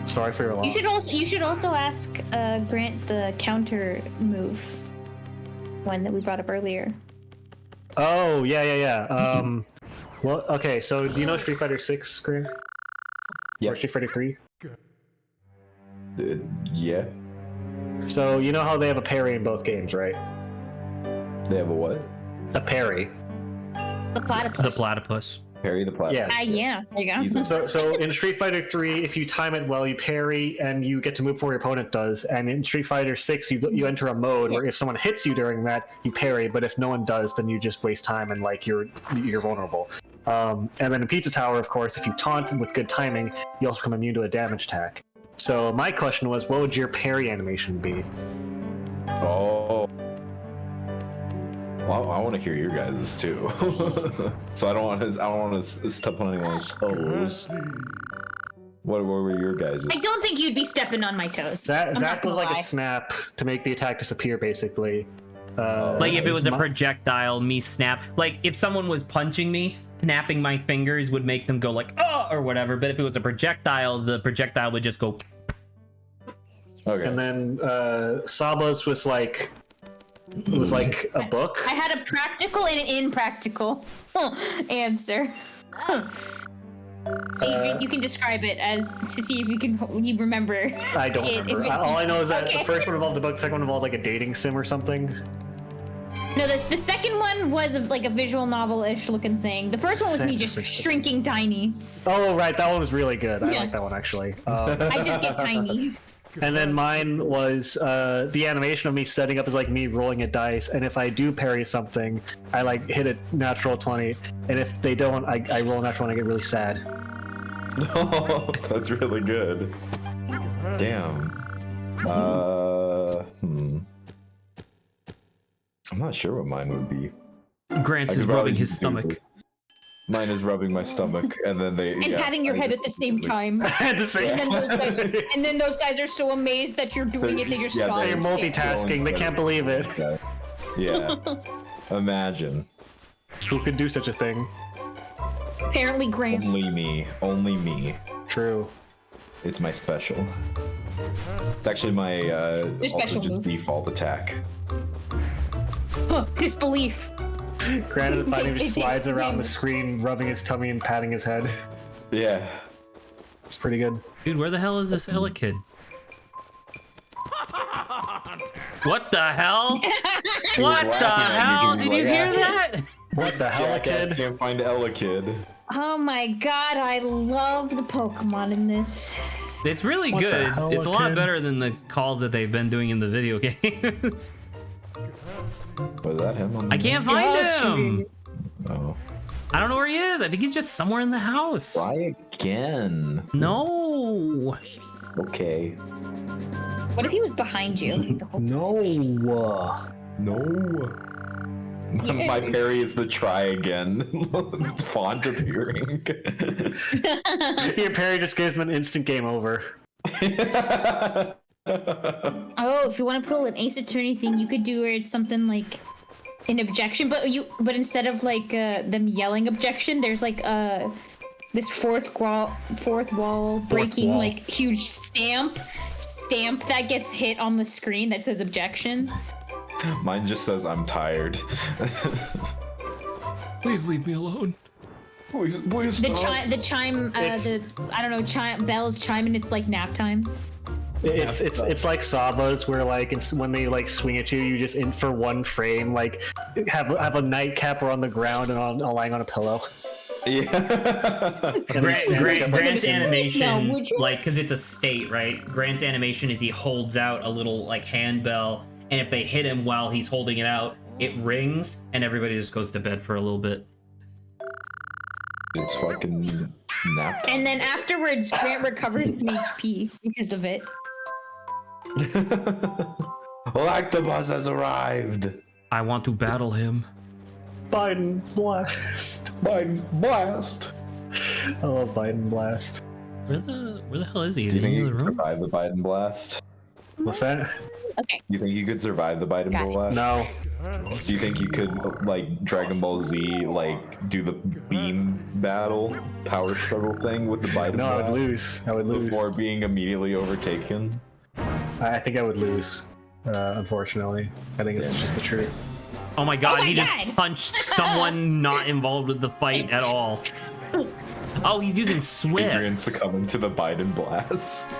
Sorry for your loss. You should also ask Grant the counter move one that we brought up earlier. Oh, yeah. Well, okay, so do you know Street Fighter 6, Grant? Yeah. Or Street Fighter 3? Yeah. So you know how they have a parry in both games, right? They have a what? A parry. The platypus. The platypus. Parry the platypus. Yeah, there you go. So in Street Fighter 3, if you time it well, you parry and you get to move before your opponent does. And in Street Fighter 6, you enter a mode where if someone hits you during that, you parry. But if no one does, then you just waste time and like you're vulnerable. And then in Pizza Tower, of course, if you taunt with good timing, you also become immune to a damage attack. So my question was, what would your parry animation be? Oh. Well, I want to hear your guys' too. So I don't want to step on anyone's toes. What were your guys'? I don't think you'd be stepping on my toes. Zach was like a snap to make the attack disappear, basically. Like if it was a projectile, me snap. Like if someone was punching me, snapping my fingers would make them go like oh or whatever. But if it was a projectile, the projectile would just go. Okay. And then Saba's was like. It was like a book. I had a practical and an impractical answer. Adrian, you can describe it as to see if you remember. I don't remember. All I know is that the first one involved a book, the second one involved like a dating sim or something. No, the second one was like a visual novel-ish looking thing. The first one was me just shrinking tiny. Oh, right. That one was really good. I like that one, actually. I just get tiny. And then mine was the animation of me setting up is like me rolling a dice, and if I do parry something, I like hit a natural 20, and if they don't, I roll a natural 20 and I get really sad. Oh, that's really good. Damn. I'm not sure what mine would be. Grant is rubbing his stomach. Mine is rubbing my stomach, and then patting your head at the same time. At the same time. And then those guys are so amazed that you're doing it, they just stop. They're multitasking. They can't believe it. Yeah. Imagine. Who could do such a thing? Apparently, Grant. Only me. Only me. True. It's my special. It's actually my also just default attack. Disbelief. Granted, finally just slides around the screen, rubbing his tummy and patting his head. Yeah. It's pretty good. Dude, where the hell is this Ella kid? What the hell? What the hell? Did you hear that? What the hell, kid? Can't find Ella kid. Oh my god, I love the Pokemon in this. It's really What the good. hell, It's a lot kid? better than the calls that they've been doing in the video games. Was that him? On the I can't find him. Oh. I don't know where he is. I think he's just somewhere in the house. Try again. No. Okay. What if he was behind you? No. No. My parry is the try again. Font appearing. Your parry just gives him an instant game over. Oh, if you want to pull an Ace Attorney thing, you could do where it's something like an objection, but instead of like them yelling objection, there's like this fourth wall breaking like huge stamp that gets hit on the screen that says objection. Mine just says I'm tired. Please leave me alone. Please The stop. chime, bells chime, and it's like nap time. It's like Saba's where like when they like swing at you, you just in for one frame like have a nightcap or on the ground and lying on a pillow. Yeah. Grant's animation, No, would you? like, because it's a state, right? Grant's animation is he holds out a little like handbell, and if they hit him while he's holding it out, it rings, and everybody just goes to bed for a little bit. It's fucking nap time. And then afterwards, Grant recovers some HP because of it. Lactobus has arrived. I want to battle him. Biden blast. Biden blast. I love Biden blast. Where the hell is he? Is Do you he think in you the could room? survive the Biden blast? What's that? Okay. You think you could survive the Biden Got it. blast? No. Do you think you could, like, Dragon Ball Z, like, do the beam battle, power struggle thing with the Biden No, I would blast lose. I would lose. before being immediately overtaken? I think I would lose. Unfortunately, I think it's just the truth. Oh my god, Oh my he God! just punched someone not involved with the fight at all. Oh, he's using Swift. Adrian succumbing to the Biden blast.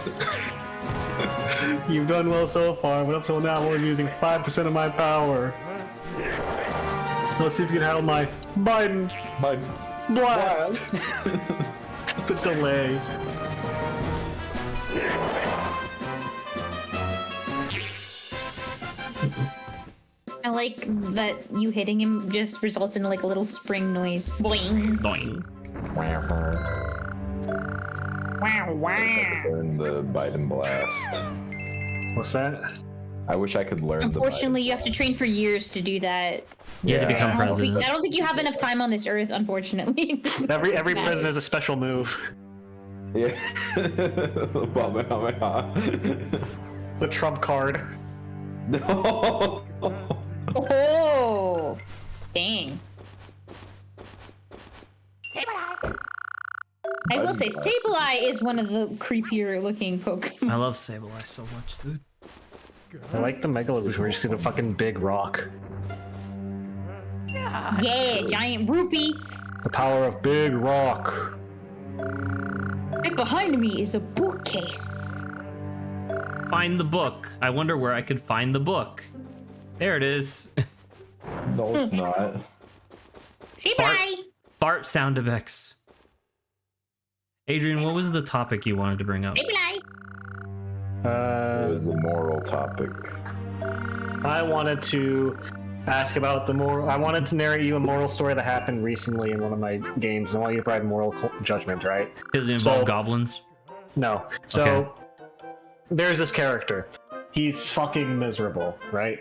You've done well so far, but up till now, I'm only using 5% of my power. Let's see if you can handle my Biden blast. The delay. I like that you hitting him just results in like a little spring noise. Boing. Boing. Wow, wow. Learn the Biden blast. What's that? I wish I could learn Unfortunately, you have to train for years to do that. You had to become I don't president. think you have enough time on this earth, unfortunately. Every Nice. president has a special move. the Yeah. The Trump card. No. Oh, dang. I will say, Sableye is one of the creepier looking Pokemon. I love Sableye so much, dude. I like the Mega Evolution where you see the fucking big rock. Yeah, giant rupee. The power of big rock. Right behind me is a bookcase. Find the book. I wonder where I could find the book. There it is. No, it's not. Sableye. Fart sound effects. Adrian, what was the topic you wanted to bring up? Sableye. It was a moral topic. I wanted to ask about the moral. I wanted to narrate you a moral story that happened recently in one of my games, and I want you to provide moral judgment, right? Does it involve So- goblins? No. So there's this character. He's fucking miserable, right?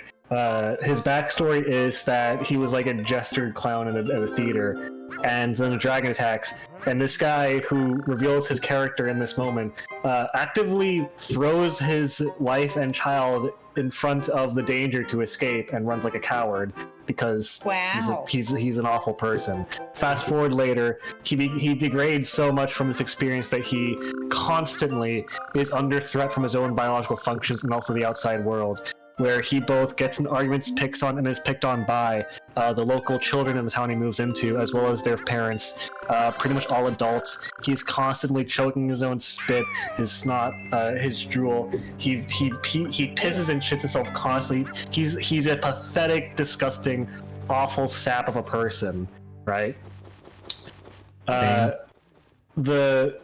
His backstory is that he was like a gestured clown at a theater, and then a dragon attacks, and this guy who reveals his character in this moment actively throws his wife and child in front of the danger to escape and runs like a coward because Wow. he's an awful person. Fast forward later, he degrades so much from this experience that he constantly is under threat from his own biological functions and also the outside world. where he both gets in arguments, picks on, and is picked on by the local children in the town he moves into, as well as their parents, pretty much all adults. He's constantly choking his own spit, his snot, his drool. He pisses and shits himself constantly. He's a pathetic, disgusting, awful sap of a person, right? The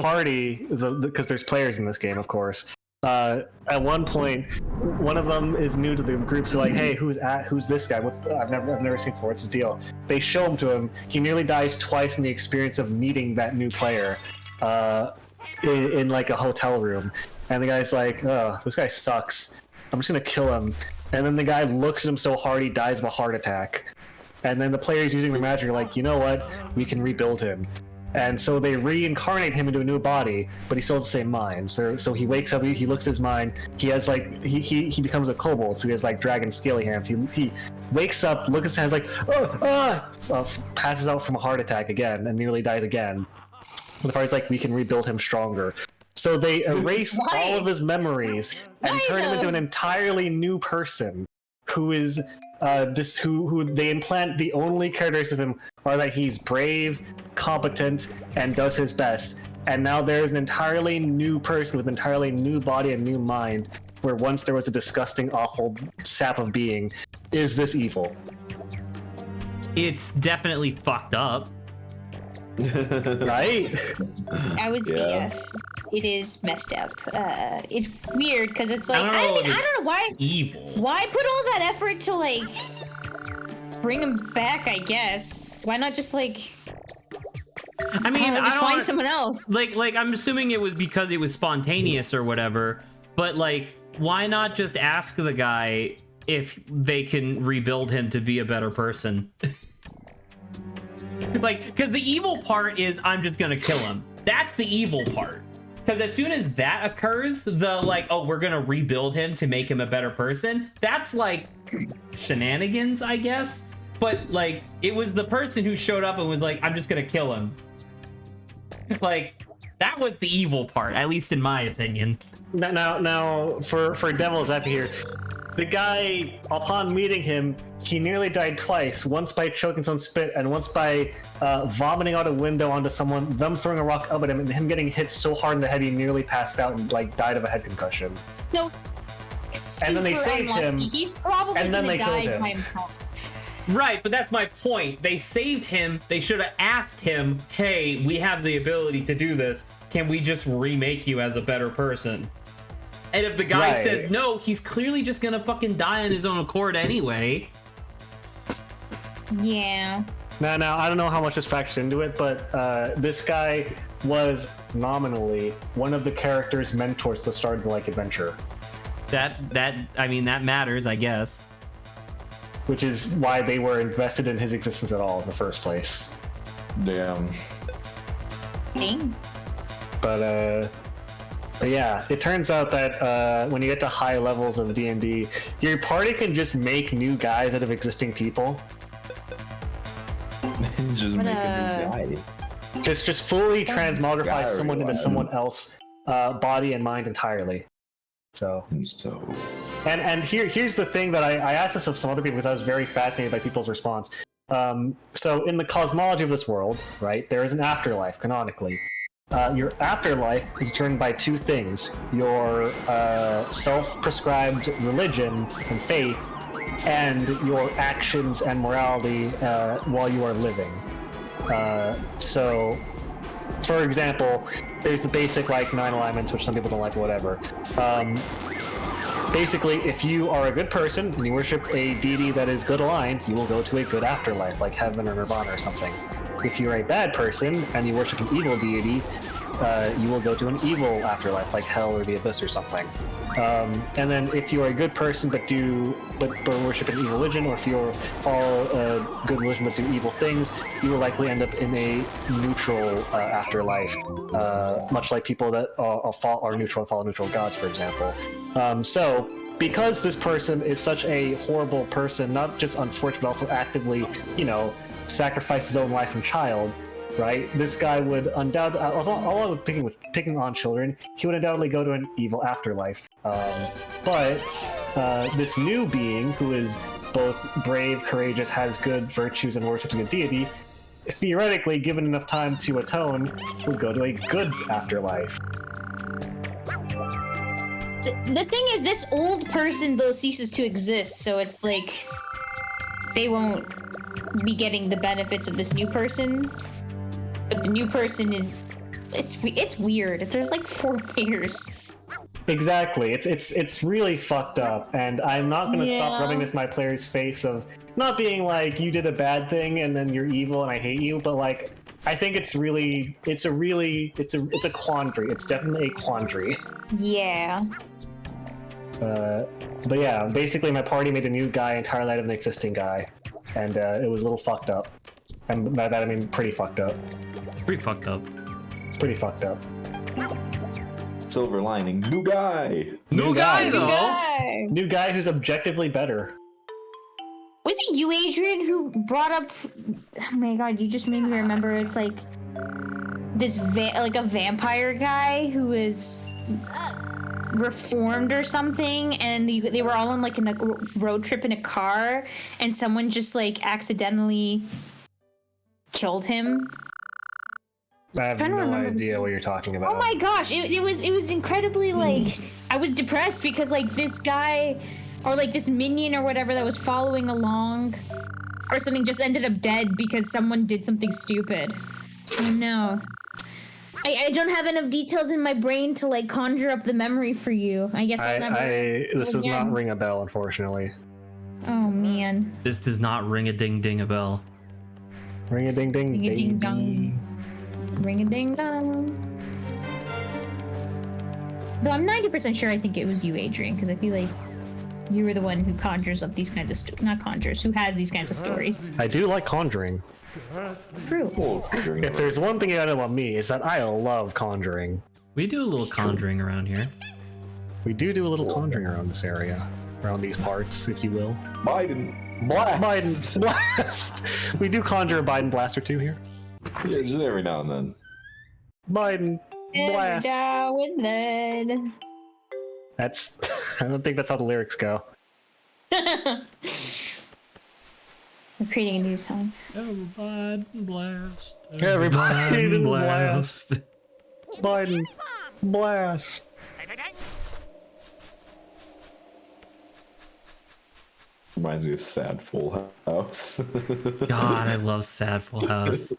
party, because there's players in this game, of course. At one point, one of them is new to the group, so like, hey, who's this guy? I've never seen before. What's his deal? They show him to him. He nearly dies twice in the experience of meeting that new player, in like a hotel room. And the guy's like, oh, this guy sucks. I'm just gonna kill him. And then the guy looks at him so hard he dies of a heart attack. And then the players using the magic are like, you know what? We can rebuild him. And so they reincarnate him into a new body, but he still has the same mind. So he wakes up, he looks at his mind, he has like, he becomes a kobold, so he has like dragon scaly hands. He wakes up, looks at his hands like, passes out from a heart attack again, and nearly dies again. And the party's like, we can rebuild him stronger. So they erase all of his memories and turn him into an entirely new person who is who they implant. The only characteristics of him are that he's brave, competent, and does his best. And now there's an entirely new person with an entirely new body and new mind, where once there was a disgusting, awful sap of being. Is this evil? It's definitely fucked up. Right? I would say yes. It is messed up. It's weird because it's like I don't know why evil. Why put all that effort to like bring him back? I guess why not just like I mean just find someone else. Like I'm assuming it was because it was spontaneous or whatever. But like, why not just ask the guy if they can rebuild him to be a better person? Like, because the evil part is I'm just gonna kill him. That's the evil part. Because as soon as that occurs, the like, oh, we're gonna rebuild him to make him a better person, that's like shenanigans, I guess. But like, it was the person who showed up and was like, I'm just gonna kill him. Like, that was the evil part, at least in my opinion. Now, for Devil's Advocate here, the guy, upon meeting him, he nearly died twice. Once by choking his own spit, and once by vomiting out a window onto someone, them throwing a rock up at him, and him getting hit so hard in the head he nearly passed out and like died of a head concussion. No. And then they saved him. He's probably and then gonna they die killed him. by himself. Right, but that's my point. They saved him. They should have asked him, hey, we have the ability to do this. Can we just remake you as a better person? And if the guy says no, he's clearly just gonna fucking die on his own accord anyway. Yeah. Now, I don't know how much this factors into it, but this guy was nominally one of the character's mentors at the start of the like adventure. I mean, that matters, I guess. Which is why they were invested in his existence at all in the first place. Damn. Dang. But yeah, it turns out that when you get to high levels of D&D, your party can just make new guys out of existing people. Just make a new guy. Just fully transmogrify someone into someone else, body and mind entirely. And here's the thing that I asked this of some other people because I was very fascinated by people's response. So in the cosmology of this world, right, there is an afterlife canonically. Your afterlife is determined by two things: your self-prescribed religion and faith, and your actions and morality while you are living. So, for example, there's the basic like 9 alignments, which some people don't like or whatever. Basically, if you are a good person and you worship a deity that is good aligned, you will go to a good afterlife, like heaven or nirvana or something. If you're a bad person and you worship an evil deity, you will go to an evil afterlife, like hell or the abyss or something. And then if you're a good person but worship an evil religion, or if you follow a good religion but do evil things, you will likely end up in a neutral afterlife, much like people that are neutral and follow neutral gods, for example. So because this person is such a horrible person, not just unfortunate but also actively, sacrifice his own wife and child, right? This guy would undoubtedly, although picking on children, he would undoubtedly go to an evil afterlife. But this new being who is both brave, courageous, has good virtues, and worships a good deity, theoretically, given enough time to atone, would go to a good afterlife. The thing is, this old person though ceases to exist, so it's like they won't be getting the benefits of this new person. But the new person is, it's weird. There's like 4 layers. Exactly. It's really fucked up, and I'm not gonna stop rubbing this in my player's face of not being like you did a bad thing and then you're evil and I hate you, but like I think it's a quandary. It's definitely a quandary. Yeah. But yeah, basically my party made a new guy entirely out of an existing guy, and it was a little fucked up. And by that I mean pretty fucked up. Pretty fucked up. Pretty fucked up. Silver lining, new guy. New guy though. New guy who's objectively better. Was it you, Adrian, who brought up? Oh my god, you just made me remember. It's like this like a vampire guy who is reformed or something, and they were all on like a road trip in a car, and someone just like accidentally killed him. I have no idea what you're talking about. Oh my gosh, it was incredibly like I was depressed because like this guy or like this minion or whatever that was following along or something just ended up dead because someone did something stupid. Oh no. I don't have enough details in my brain to like conjure up the memory for you. I guess I'll never. This does not ring a bell, unfortunately. Oh man. This does not ring a ding ding a bell. Ring a ding ding. Ring a ding dong. Ring a ding dong. Though I'm 90% sure I think it was you, Adrian, because I feel like you were the one who conjures up these kinds of not conjures, who has these kinds of stories. I do like conjuring. True. If there's one thing you gotta know about me, is that I love conjuring. We do a little conjuring around here. We do a little conjuring around this area, around these parts, if you will. Biden blast. Biden blast. We do conjure a Biden blast or two here. Yeah, just every now and then. Biden blast. Down with lead. That's. I don't think that's how the lyrics go. We're creating a new song. Biden blast. Everybody blast. Biden blast. Reminds me of Sad Full House. God, I love Sad Full House.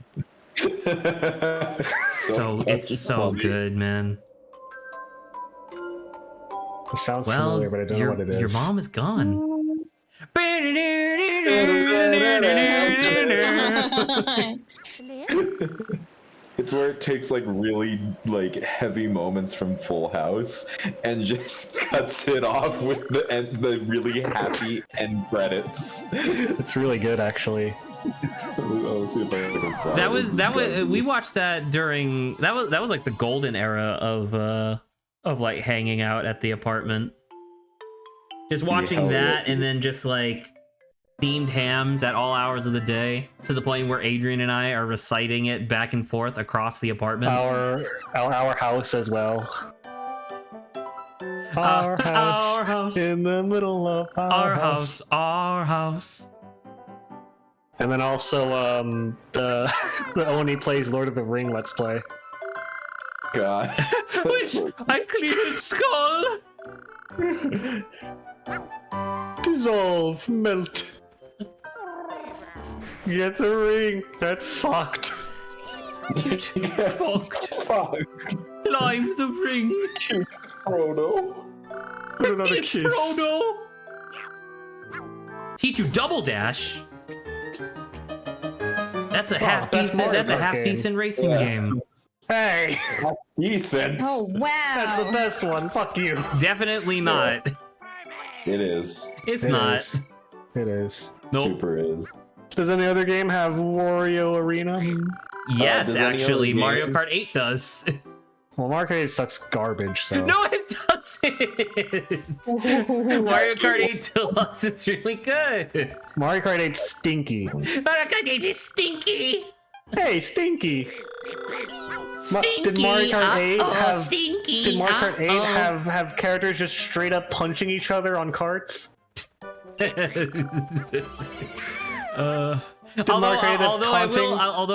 It's so good, man. It sounds familiar, but I don't know what it is. Your mom is gone. It's where it takes like really like heavy moments from Full House and just cuts it off with the really happy end credits. It's really good, actually. I'll see if I can find That was we watched that during that was like the golden era of like hanging out at the apartment. Just watching that and then just like themed hams at all hours of the day to the point where Adrian and I are reciting it back and forth across the apartment. Our house as well. Our house in the middle of our house. Our house. And then also the Oni plays Lord of the Ring Let's Play. God. Which I cleared skull. Dissolve, melt. Get the ring. Get fucked. Get fucked. Climb the ring. Kiss Frodo. Put another Kiss kiss. Frodo. Teach you double dash. That's a half decent racing game. Hey, Decent. Oh wow. that's the best one. Fuck you. Definitely not. It is. It's not. It is. Nope. Super is. Does any other game have Wario Arena? Yes, does any actually, other Mario game- Kart 8 does. Well, Mario Kart 8 sucks garbage, so. No, it doesn't. Mario Kart 8 Deluxe is really good. Mario Kart 8 stinky. Mario Kart 8 is stinky. Hey, Stinky. Stinky. Did Mario Kart 8 have Stinky. Did Mario Kart 8 have characters just straight up punching each other on carts? Although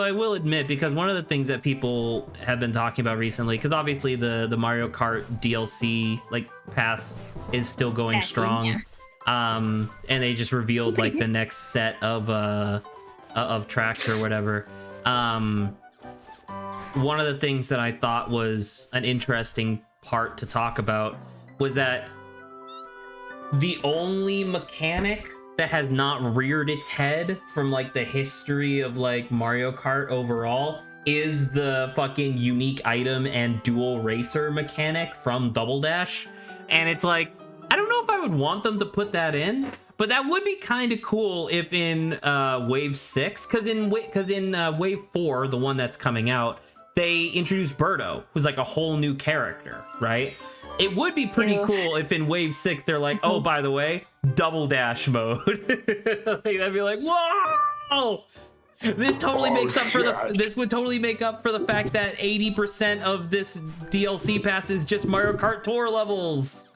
I will admit, because one of the things that people have been talking about recently, because obviously the Mario Kart DLC like pass is still going strong, yeah. and they just revealed like the next set of tracks or whatever. One of the things that I thought was an interesting part to talk about was that the only mechanic that has not reared its head from like the history of like Mario Kart overall is the fucking unique item and dual racer mechanic from Double Dash. And it's like, I don't know if I would want them to put that in, but that would be kind of cool if in Wave 6, because in Wave 4, the one that's coming out, they introduced Birdo, who's like a whole new character, right? It would be pretty cool if in Wave 6 they're like, oh, by the way, Double Dash mode. Like, that'd be like, whoa! This totally makes up for this would totally make up for the fact that 80% of this DLC pass is just Mario Kart Tour levels.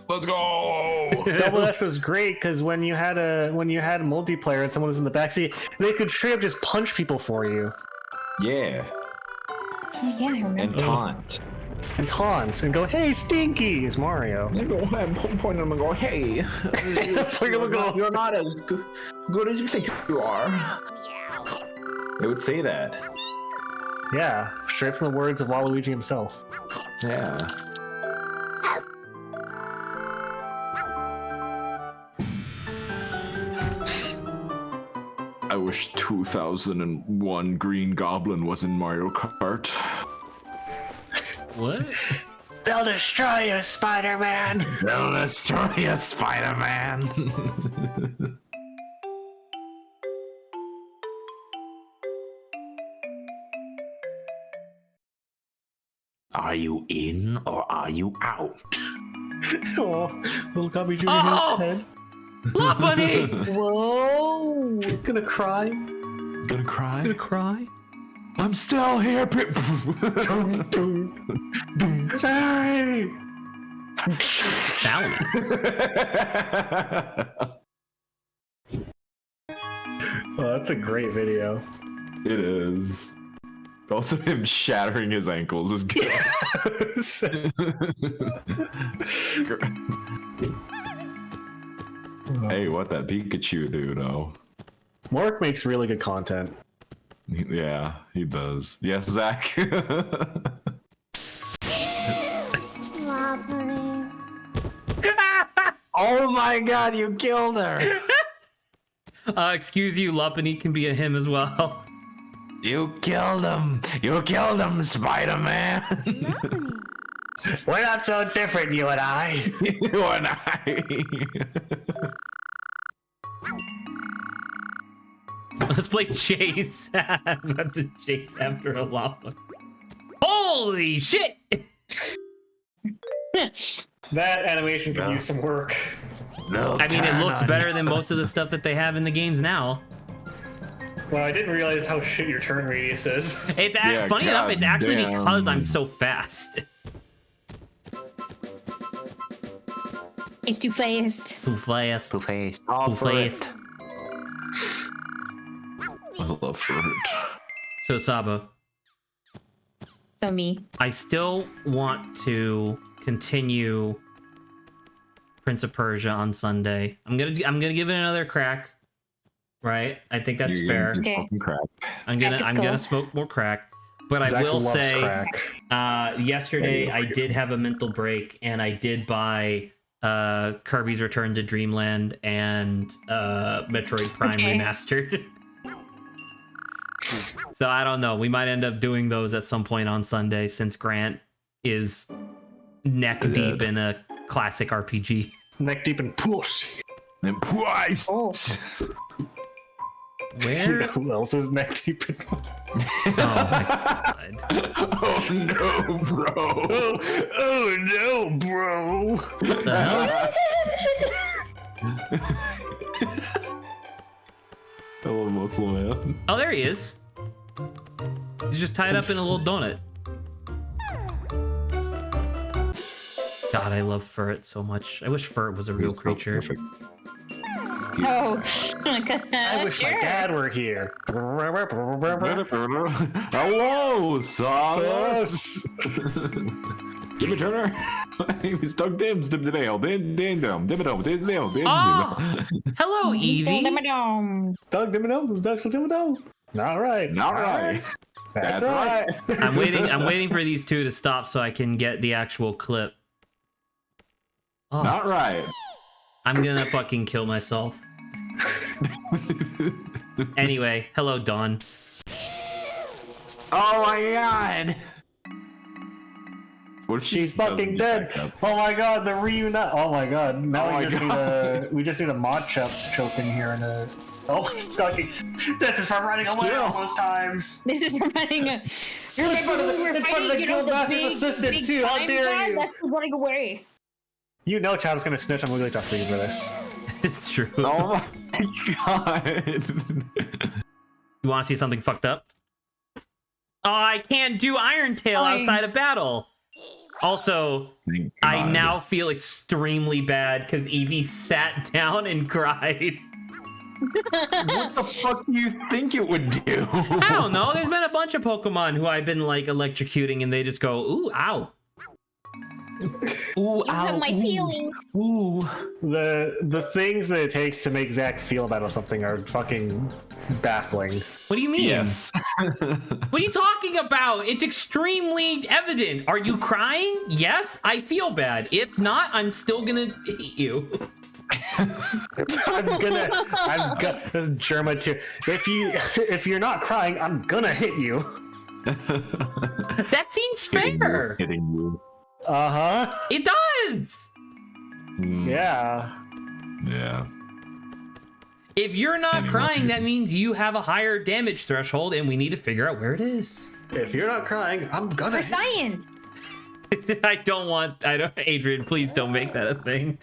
Let's go. Double Dash was great because when you had multiplayer and someone was in the backseat, they could straight up just punch people for you. Yeah. Yeah, I remember. And taunt. And taunts and go, hey, Stinky, is Mario. And go, I'm pointing at them and go, hey, you're not as good as you think you are. They would say that. Yeah, straight from the words of Waluigi himself. Yeah. I wish 2001 Green Goblin was in Mario Kart. What? They'll destroy you, Spider-Man! They'll destroy you, Spider-Man! Are you in or are you out? Oh, little Gummy Jr. in his head. Look, buddy! Whoa! Gonna cry. Gonna cry? Gonna cry? I'm still here. Hey! Salmon. Oh, that's a great video. It is. Also, him shattering his ankles is good. Hey, what that Pikachu do, though? Mark makes really good content. Yeah, he does. Yes, Zach. Oh my god, you killed her! Excuse you, Lopunny can be a him as well. You killed him! You killed him, Spider-Man! We're not so different, you and I. You and I. Let's play chase. I'm about to chase after a lava. Holy shit! That animation could use some work. No, I mean, it looks better than most of the stuff that they have in the games now. Well, I didn't realize how shit your turn radius is. It's Yeah, funny enough, it's actually goddamn. because I'm so fast. It's too fast. Too fast. Too fast. Too fast. I love fruit. So, Saba, So me. I still want to continue Prince of Persia on Sunday. I'm gonna give it another crack. Right? I think that's fair. Okay. Fucking crap. I'm gonna smoke more crack. But Zach I will loves say, crack. yesterday I did have a mental break and I did buy Kirby's Return to Dreamland and Metroid Prime Remastered. So I don't know. We might end up doing those at some point on Sunday since Grant is neck deep in a classic RPG. Neck deep in pussy. And twice. Oh. Where? Who else is neck deep in Oh my god. Oh no, bro. Oh no, bro. What the hell? Hello, muscle man. Oh, there he is. just tie it up in a little donut. God, I love Furret so much. I wish Furret was a real creature. Perfect. Oh, I wish my dad were here. Hello, Sauce. Jimmy Turner. He was Doug Dims, Dim the Dale, Dim Dum, Dim Dum, Dim Dale, Dim Hello, Evie. Doug Dimmadome. All right. All right. That's right. I'm waiting for these two to stop so I can get the actual clip. Oh, Not right. I'm gonna fucking kill myself. Anyway, hello, Dawn. Oh my god. What if She's fucking dead. Oh my god, the reunite. Oh my god. Now we just need a mod choke in here and a. Oh my fucking. This is from running away all those times. This is from running. You're in front of the Guildmaster's assistant too. How dare you? That's running away. You know, Chad's gonna snitch on Wigglytuff for you for this. It's true. Oh my god. You want to see something fucked up? Oh, I can't do Iron Tail outside of battle. Also, I now feel extremely bad because Eevee sat down and cried. What the fuck do you think it would do? I don't know. There's been a bunch of Pokemon who I've been like electrocuting and they just go, ooh, ow. Ooh, ow, my feelings. Ooh. The things that it takes to make Zach feel about something are fucking baffling. What do you mean? Yes. What are you talking about? It's extremely evident. Are you crying? Yes, I feel bad. If not, I'm still gonna hate you. I'm gonna this is Germa too. If you're not crying, I'm gonna hit you. That seems fair. Hitting you. Uh-huh. It does. Yeah. Yeah. If you're not crying, that means you have a higher damage threshold, and we need to figure out where it is. If you're not crying, I'm gonna. For science. Adrian, please don't make that a thing.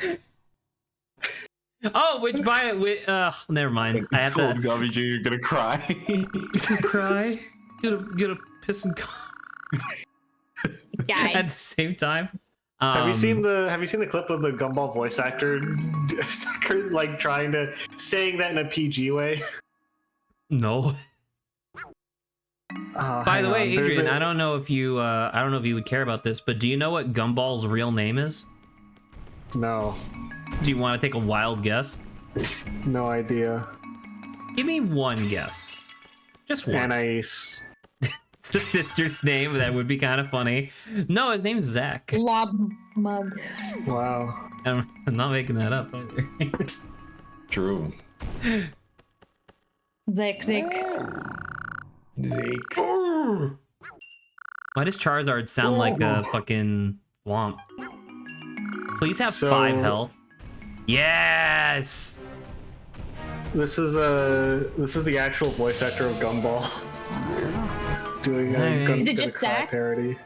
Oh, never mind. I have to. Gummy Jr., you're gonna cry. Cry. Gonna piss and Die. at the same time. Have you seen the clip of the Gumball voice actor like saying that in a PG way? No. By the way, Adrian, I don't know if you would care about this, but do you know what Gumball's real name is? No. Do you want to take a wild guess? No idea. Give me one guess. Just one. Anais. It's the sister's name. That would be kind of funny. No, his name's Zach. Lob mug. Wow. I'm not making that up either. True. Zach. Why does Charizard sound like a fucking swamp? Please have 5 health. Yes. This is the actual voice actor of Gumball. Doing Is it just Zach? Parody.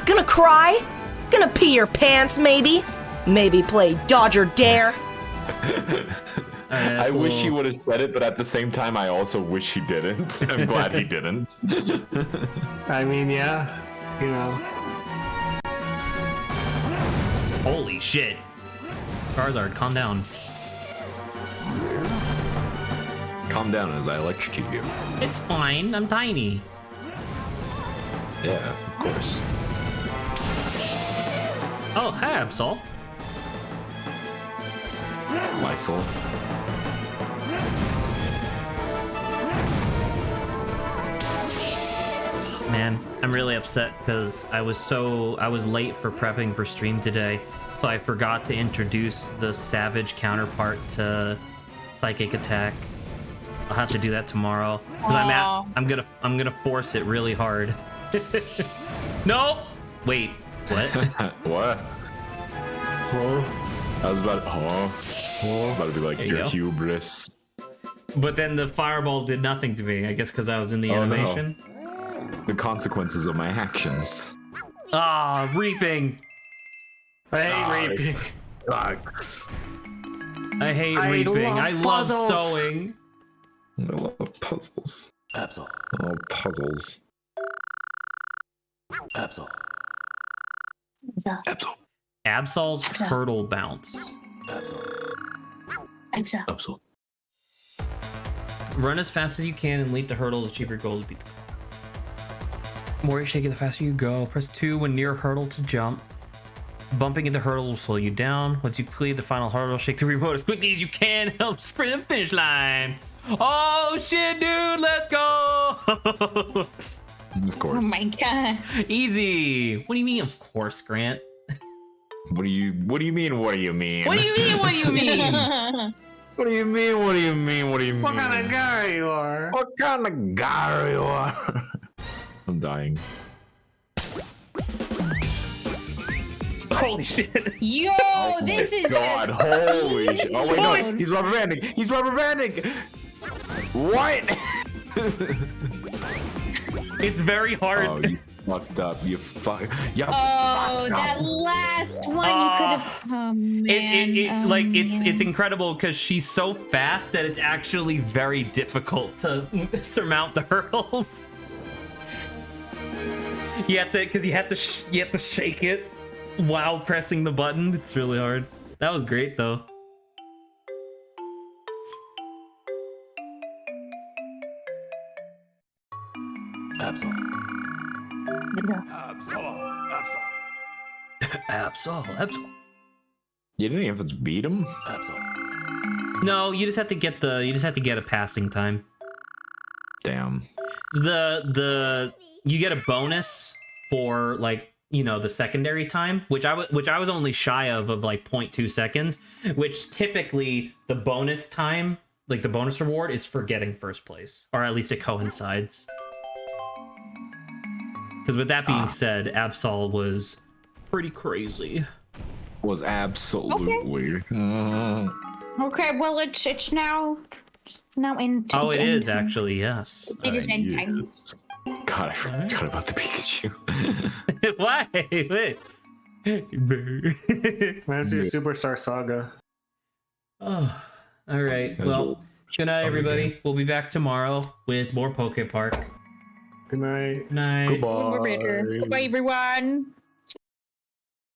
Gonna cry? Gonna pee your pants, maybe? Maybe play Dodger Dare? I wish he would have said it, but at the same time, I also wish he didn't. I'm glad he didn't. I mean, yeah, you know. Holy shit. Charizard, calm down. Calm down as I electrocute you. It's fine, I'm tiny. Yeah, of course. Oh, hi, Absol. Lysol. Man, I'm really upset because I was late for prepping for stream today, so I forgot to introduce the Savage counterpart to Psychic Attack. I'll have to do that tomorrow. I'm gonna force it really hard. Nope. Wait. What? What? Oh. I was about to be like, your hubris. But then the fireball did nothing to me. I guess because I was in the animation. No. The consequences of my actions. Ah, reaping. I hate reaping. Sucks. I hate reaping. I love puzzles. sewing. I love puzzles. Absol. Oh, puzzles. Absol. Absol. Absol's hurdle bounce. Absol. Run as fast as you can and leap the hurdle to achieve your goal to beat the more you shake it, the faster you go. Press 2 when near a hurdle to jump. Bumping into the hurdle will slow you down. Once you clear the final hurdle, shake the remote as quickly as you can. Help sprint the finish line. Oh shit, dude, let's go! Of course. Oh my god. Easy. What do you mean, of course, Grant? What do you mean? What do you mean? What do you mean? What do you mean? What do you mean? What do you mean? What do you mean? What kind of guy you are? What kind of guy you are? I'm dying. Holy shit. Yo, this is God, just holy shit. Oh wait, no, easy. he's rubber banding. He's rubber banding. What? It's very hard. Oh, you fucked up. You fuck. You Oh, fucked that up. last one you could have. Oh man. Like man. it's incredible because she's so fast that it's actually very difficult to surmount the hurdles. You have to shake it while pressing the button. It's really hard. That was great though. Absol. Absol. You didn't even have to beat him. Absol. No, you just have to get a passing time. Damn. You get a bonus for like, you know, the secondary time, which I was only shy of like 0.2 seconds, which typically the bonus time, like the bonus reward is for getting first place, or at least it coincides. Because with that being said, Absol was pretty crazy. Was absolutely. Okay, well it's now in. Oh, it end is time. actually, yes. It is end time. God, I forgot about the Pikachu. Why? Wait. Fantasy Superstar Saga. Oh, all right. Well, good night, everybody. We'll be back tomorrow with more PokePark. Good night. Good night. Goodbye. Goodbye, everyone.